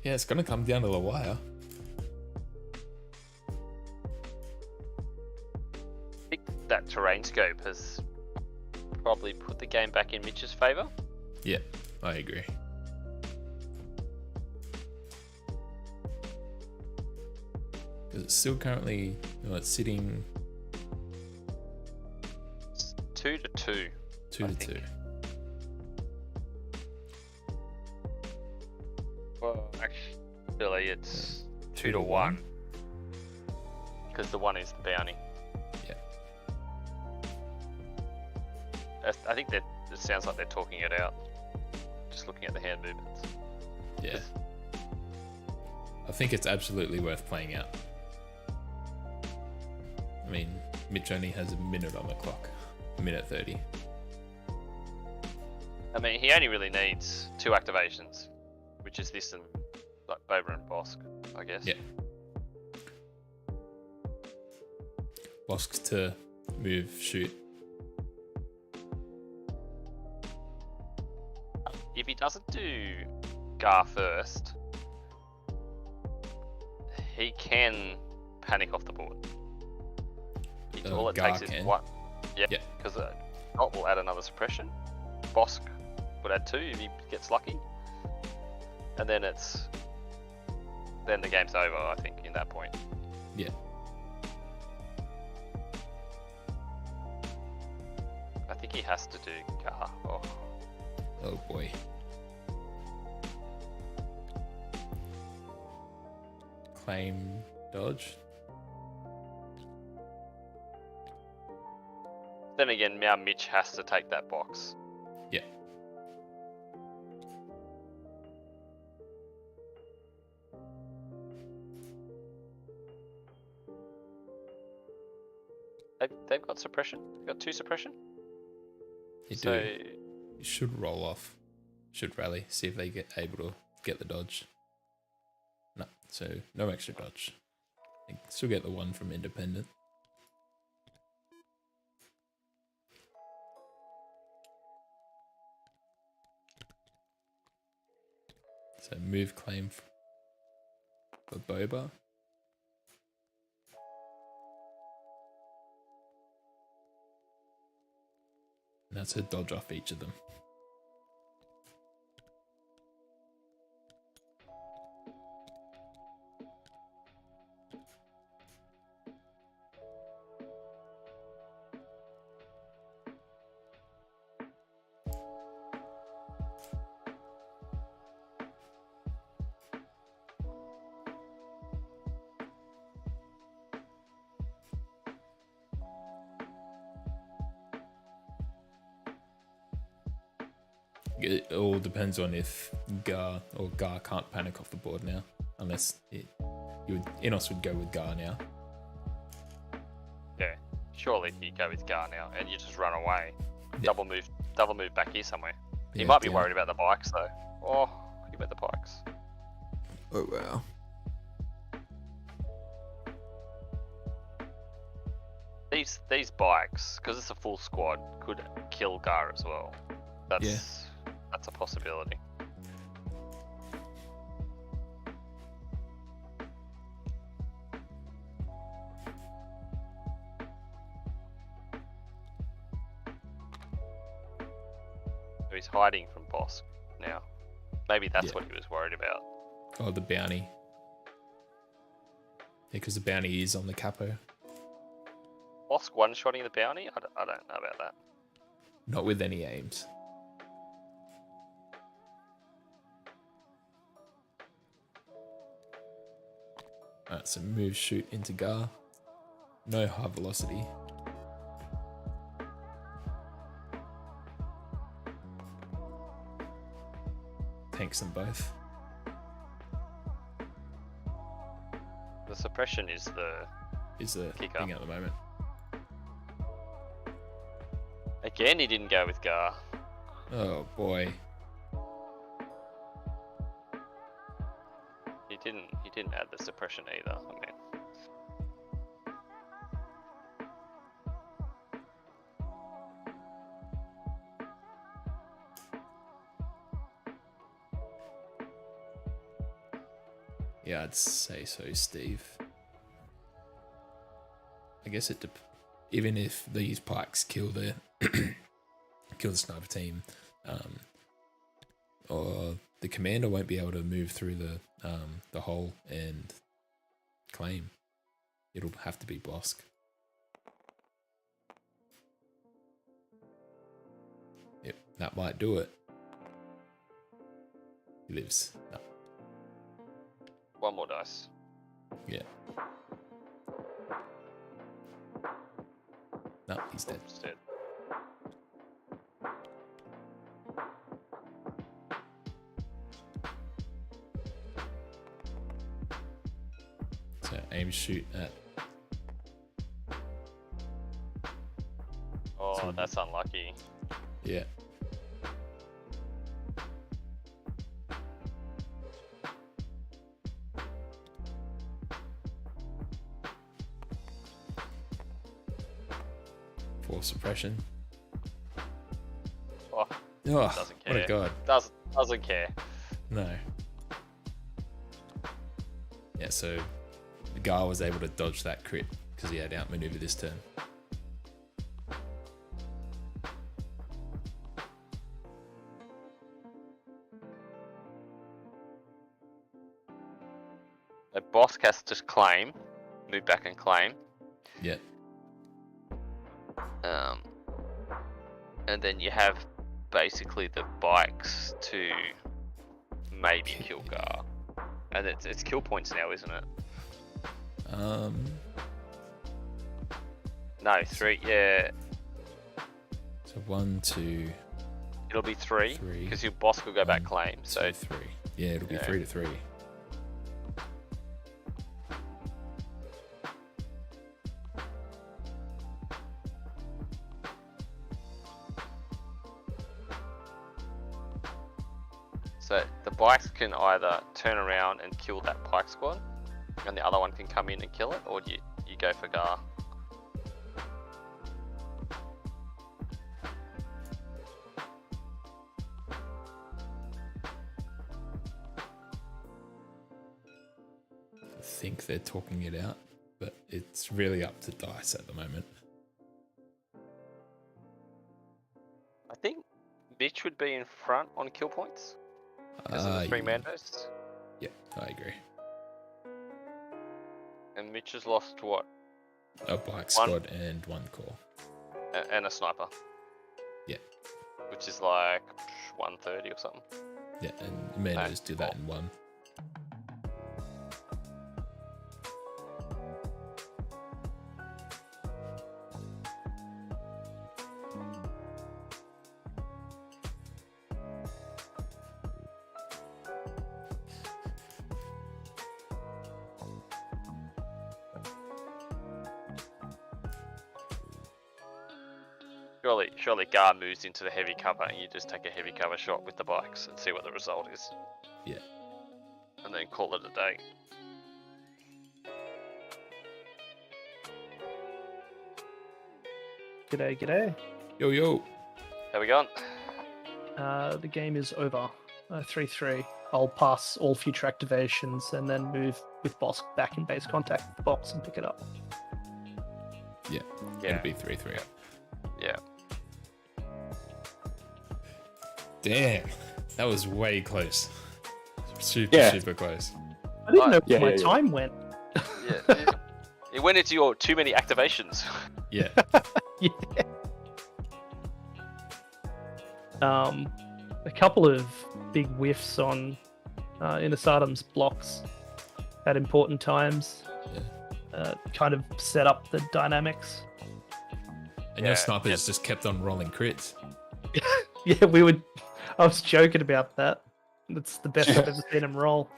Yeah, it's gonna come down to the wire. I think that terrain scope has probably put the game back in Mitch's favour. Yeah, I agree. Because it's still currently, it's sitting It's 2 to 2. 2 I to think. 2. Well, actually, it's 2 to 1. Because the 1 is the bounty. Yeah. I think that it sounds like they're talking it out. Just looking at the hand movements. Yeah. I think it's absolutely worth playing out. I mean, Mitch only has a minute on the clock. A minute 30. I mean, he only really needs 2 activations, which is this and like Boba and Bosk, I guess. Yeah. Bosk to move, shoot. If he doesn't do Gar first, he can panic off the board. All it Gar takes is can. 1. Yeah, Yeah. because Dot will add another suppression. Bosk would add 2 if he gets lucky. And then then the game's over, I think, in that point. Yeah. I think he has to do Gar. Oh. Oh boy. Claim dodge. Then again, now Mitch has to take that box. Yeah. They've got suppression. They've got 2 suppression. You So do. You should roll off. Should rally. See if they get able to get the dodge. No. So no extra dodge. You can still get the 1 from independent. So move claim for Boba. And that's a dodge off each of them. It all depends on if Gar can't panic off the board now, unless Inos would go with Gar now. yeah, surely you go with Gar now, and you just run away. Yeah. Double move back here somewhere. He Yeah, might be yeah. worried about the bikes though. Oh, you bet the bikes. Oh wow. these bikes, because it's a full squad, could kill Gar as well. That's a possibility. So he's hiding from Bosk now. Maybe that's what he was worried about. Oh, the bounty. Yeah, because the bounty is on the capo. Bosk one-shotting the bounty? I don't know about that. Not with any aims. Alright, so move, shoot into Gar. No high velocity. Tanks them both. The suppression is the kicker. Thing at the moment. Again, he didn't go with Gar. Oh boy. He didn't add the suppression either. I mean, Yeah, I'd say so, Steve. I guess even if these pikes kill the kill the sniper team, or the commander won't be able to move through the hole and claim. It'll have to be Bosk. Yep, that might do it. He lives. No. one more dice. Yeah. No, he's dead. He's dead. So aim shoot at. Oh, that's unlucky. Yeah. For suppression. Oh, Oh, doesn't care. what a god. Doesn't care. No. Yeah, so the guy was able to dodge that crit because he had outmaneuvered this turn. A Bosk has to claim, move back and claim. Yeah. And then you have basically the bikes to maybe kill Gar. And it's kill points now, isn't it? No, 3, yeah. So 1, 2, It'll be 3, because your Bosk will go back claim. So 3. Yeah, it'll be 3 to 3. So the bikes can either turn around and kill that pike squad, and the other one can come in and kill it, or do you go for Gar? I think they're talking it out, but it's really up to dice at the moment. I think Mitch would be in front on kill points because of the 3 Mandos, Yeah, I agree. and Mitch has lost what? A bike squad and 1 core. And a sniper. Yeah. Which is like 130 or something. Yeah, and Mandos do that in 1. Surely Gar moves into the heavy cover and you just take a heavy cover shot with the bikes and see what the result is. Yeah. And then call it a day. G'day, g'day. Yo, yo. How we going? The game is over. 3-3. I'll pass all future activations and then move with boss back in base contact with the box and pick it up. Yeah. Yeah. It'll be 3-3. Yeah. Damn. That was way close. Super close. I didn't know yeah, where my yeah, yeah. time went. Yeah. It went into your too many activations. Yeah. Yeah. A couple of big whiffs on Inossatam's blocks at important times. Kind of set up the dynamics. And your snipers just kept on rolling crits. Yeah, I was joking about that. That's the best I've ever seen him roll.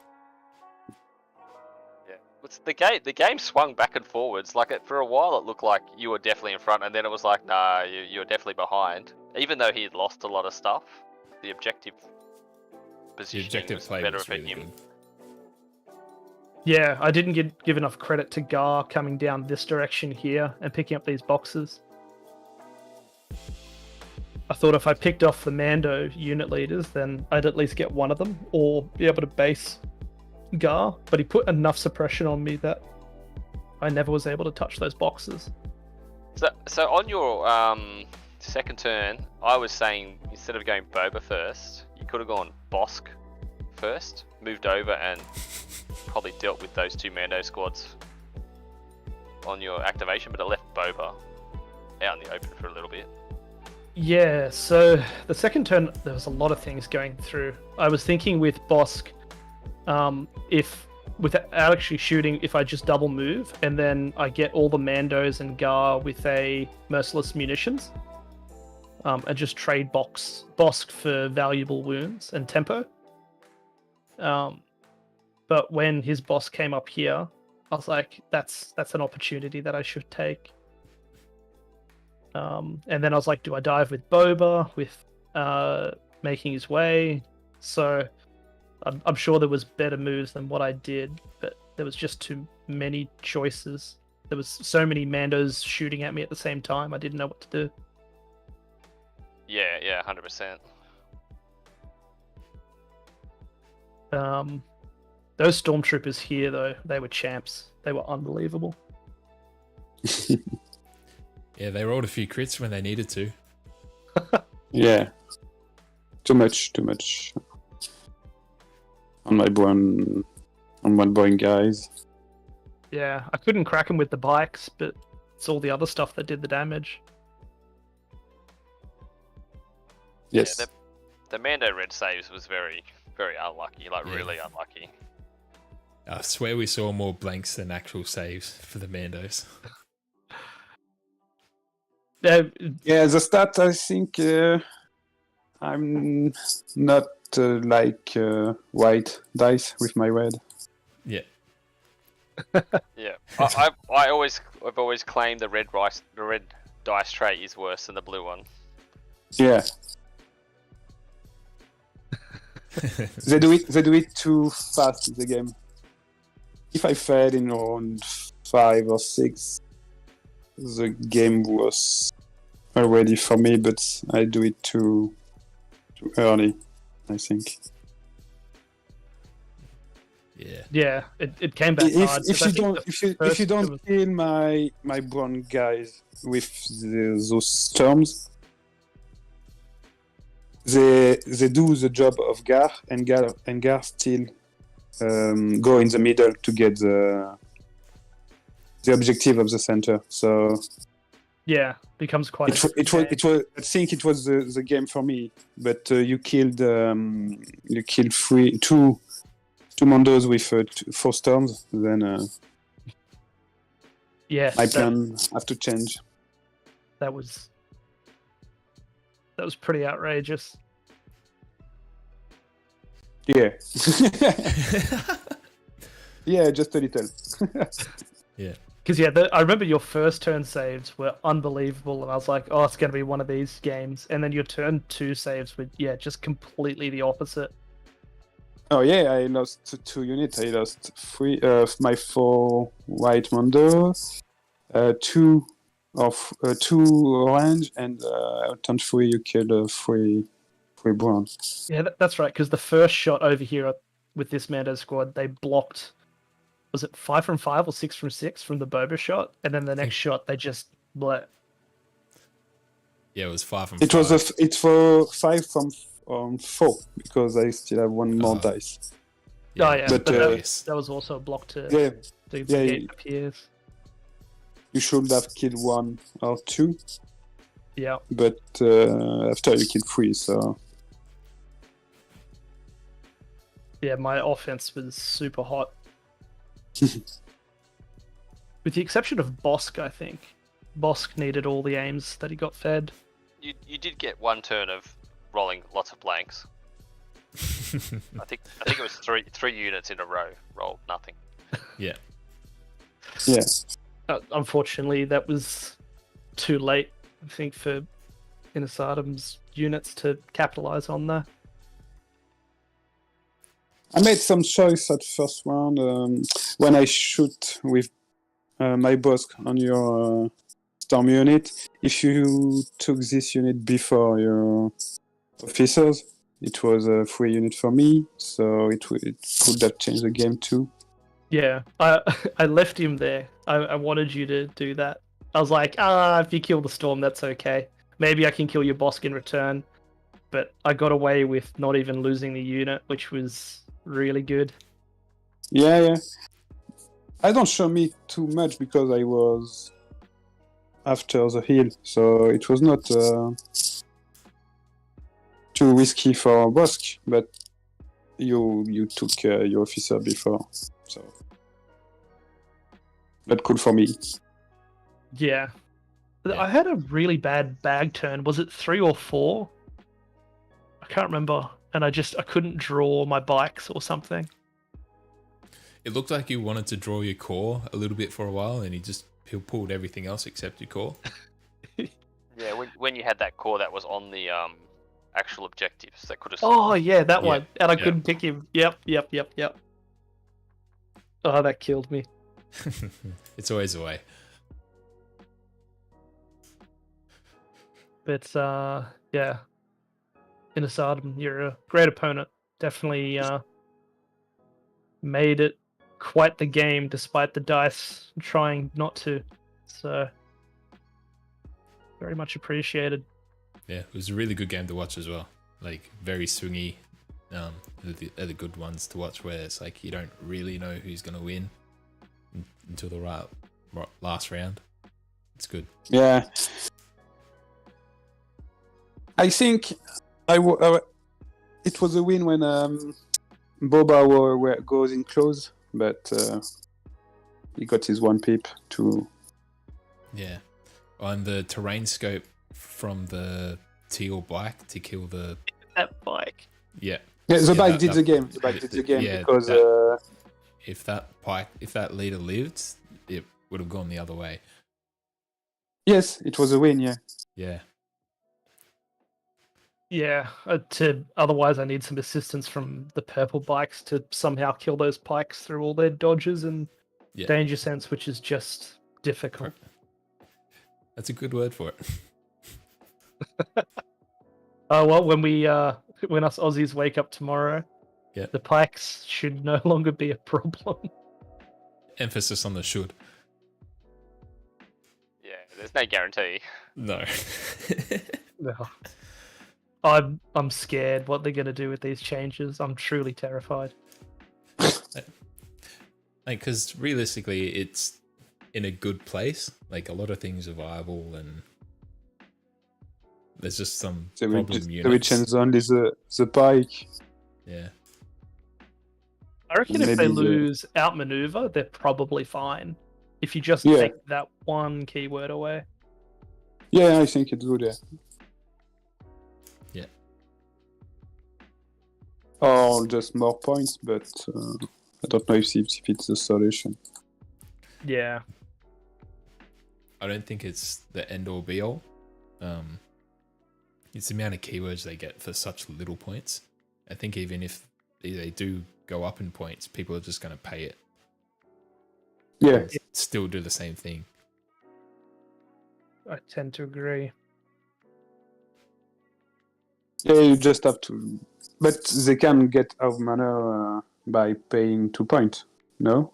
Yeah. The game swung back and forwards. For a while, it looked like you were definitely in front, and then it was like, nah, you're definitely behind. Even though he had lost a lot of stuff, the objective positioning was play better was for really him. good. Yeah, I didn't give enough credit to Gar coming down this direction here and picking up these boxes. I thought if I picked off the Mando unit leaders, then I'd at least get one of them, or be able to base Gar, but he put enough suppression on me that I never was able to touch those boxes. So on your second turn, I was saying instead of going Boba first, you could have gone Bosk first, moved over, and probably dealt with those two Mando squads on your activation, but it left Boba out in the open for a little bit. Yeah, so the second turn, there was a lot of things going through. I was thinking with Bosk, if without actually shooting, if I just double move and then I get all the Mandos and Gar with a merciless munitions, and just trade Bosk for valuable wounds and tempo. But when his boss came up here, I was like, that's an opportunity that I should take. And then I was like, do I dive with Boba, with making his way? So I'm sure there was better moves than what I did, but there was just too many choices. There was so many Mandos shooting at me at the same time, I didn't know what to do. Yeah, 100%. Those stormtroopers here, though, they were champs. They were unbelievable. Yeah, they rolled a few crits when they needed to. Yeah. Too much. On one point, guys. Yeah, I couldn't crack them with the bikes, but it's all the other stuff that did the damage. Yes. Yeah, the Mando red saves was very, very unlucky. Really unlucky. I swear we saw more blanks than actual saves for the Mandos. Yeah, the stat, I think I'm not like white dice with my red. Yeah. Yeah, I've always claimed the red dice tray is worse than the blue one. Yeah. They do it too fast in the game. If I failed in round 5 or 6, the game was already for me, but I do it too early, I think. Yeah. Yeah, it came back hard. If you don't kill my brown guys with those storms, they do the job of Gar, and Gar still go in the middle to get the objective of the center. So yeah, becomes quite. It was. I think it was the game for me. But you killed two Mandos with 4 storms. Then yeah, my plan have to change. That was pretty outrageous. Yeah. Yeah, just a little. Yeah. Because I remember your first turn saves were unbelievable, and I was like, oh, it's going to be one of these games. And then your turn 2 saves were just completely the opposite. Oh yeah, I lost 2 units. I lost 3 of my 4 white Mando, 2 of 2 orange, and turn 3 you kill 3 brown. Yeah, that's right. Because the first shot over here with this Mando squad, they blocked. Was it 5 from 5 or 6 from 6 from the Boba shot, and then the next shot they just let. Yeah, it was 5 from It 5. was it's for 5 from 4 because I still have 1 more dice. Yeah, oh yeah, but that was also a block to the gate appears. You should have killed 1 or 2. Yeah. But after you kill 3, so. Yeah, my offense was super hot. With the exception of Bosk, I think. Bosk needed all the aims that he got fed. You did get 1 turn of rolling lots of blanks. I think it was three units in a row rolled nothing. Yeah. Yeah. Unfortunately, that was too late, I think, for Inossatam's units to capitalize on that. I made some choice at first round when I shoot with my Bosk on your Storm unit. If you took this unit before your officers, it was a free unit for me, so it could have changed the game too. Yeah, I left him there. I wanted you to do that. I was like, if you kill the Storm, that's okay. Maybe I can kill your Bosk in return. But I got away with not even losing the unit, which was really good. Yeah. I don't show me too much because I was after the hill, so it was not too risky for Bosk, but you took your officer before, so not cool for me. Yeah. I had a really bad bag turn. Was it 3 or 4? I can't remember. And I couldn't draw my bikes or something. It looked like you wanted to draw your core a little bit for a while, and he pulled everything else except your core. Yeah, when you had that core that was on the actual objectives, that could have. Oh yeah, that one. And I couldn't pick him. Yep. Oh, that killed me. It's always the way. But yeah, Inossatam, you're a great opponent. Definitely made it quite the game despite the dice trying not to. So very much appreciated. Yeah, it was a really good game to watch as well. Like very swingy. They're the good ones to watch where it's like you don't really know who's gonna win until the last round. It's good. Yeah. I think it was a win when Boba goes in close, but he got his 1 pip to. Yeah, on the terrain scope from the teal bike to kill that bike. Yeah. Yeah, the bike did the game. The bike did the game because if that leader lived, it would have gone the other way. Yes, it was a win. Yeah. Yeah. Yeah, otherwise I need some assistance from the purple bikes to somehow kill those pikes through all their dodges and danger sense, which is just difficult. That's a good word for it. Oh well, when us Aussies wake up tomorrow, the pikes should no longer be a problem. Emphasis on the should. Yeah, there's no guarantee. No. No. I'm scared what they're going to do with these changes. I'm truly terrified. Because realistically, it's in a good place. Like a lot of things are viable, and there's just some problem units. The change only the pike. Yeah. I reckon if they lose outmaneuver, they're probably fine. If you just take that one keyword away. Yeah, I think it's good. Yeah. Or just more points, but I don't know if it's the solution. Yeah. I don't think it's the end all be all. It's the amount of keywords they get for such little points. I think even if they do go up in points, people are just going to pay it. Yeah. Still do the same thing. I tend to agree. Yeah, you just have to. But they can get out of mana by paying 2 points. No,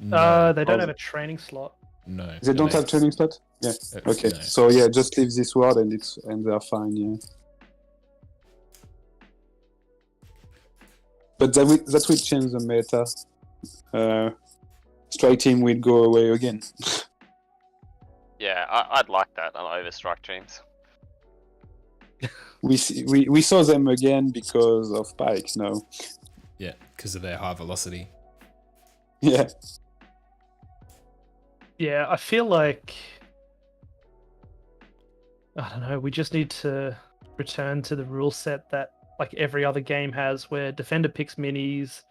No, They don't Oh. have a training slot. no. they don't have training slot. Yeah. Okay. No. So yeah, just leave this word and they're fine. Yeah. But that will change the meta. Strike team will go away again. Yeah, I'd like that on overstrike teams. We saw them again because of pikes. No. Yeah, because of their high velocity. Yeah. Yeah, I feel like I don't know. We just need to return to the rule set that like every other game has, where defender picks minis,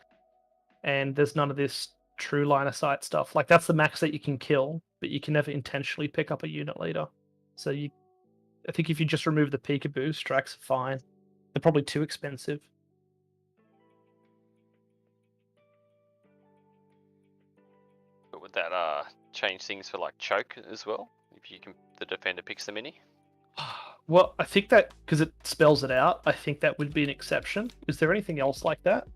and there's none of this true line of sight stuff. Like that's the max that you can kill, but you can never intentionally pick up a unit later. So I think if you just remove the peekaboo, strikes are fine. They're probably too expensive. But would that change things for like choke as well? If you can, the defender picks the mini. Well, I think that because it spells it out, I think that would be an exception. Is there anything else like that?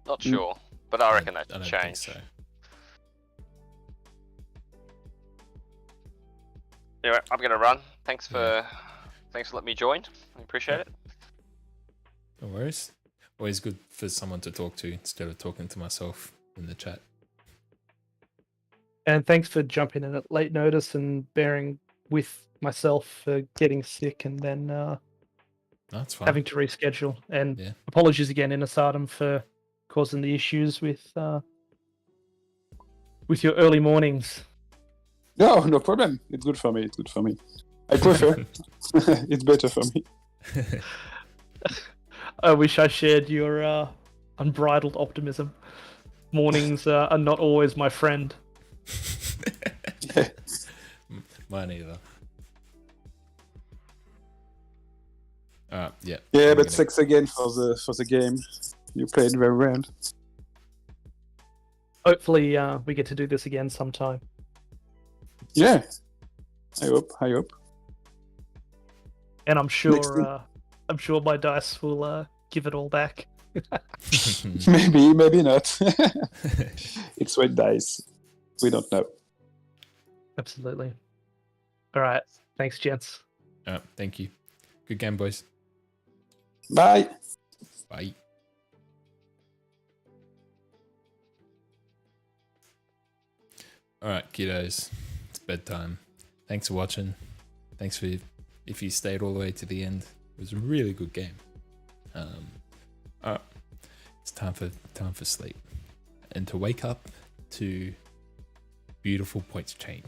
Not sure, but I reckon that I should don't think change. so. Anyway, I'm gonna run. Thanks for letting me join. I appreciate it. No worries. Always good for someone to talk to instead of talking to myself in the chat. And thanks for jumping in at late notice and bearing with myself for getting sick and then That's fine. having to reschedule. And Yeah. apologies again, Innosatam, for causing the issues with your early mornings. No problem. It's good for me. I prefer. It's better for me. I wish I shared your unbridled optimism. Mornings are not always my friend. Mine either. Yeah. Yeah, I'm but gonna- thanks again for the game. You played very well. Hopefully, we get to do this again sometime. Yeah. I hope. And I'm Next sure, my dice will give it all back. Maybe not. It's white dice. We don't know. Absolutely. All right. Thanks, gents. Thank you. Good game, boys. Bye. Bye. All right, kiddos. It's bedtime. Thanks for watching. Thanks for if you stayed all the way to the end. It was a really good game. All right. It's time for sleep and to wake up to beautiful points change.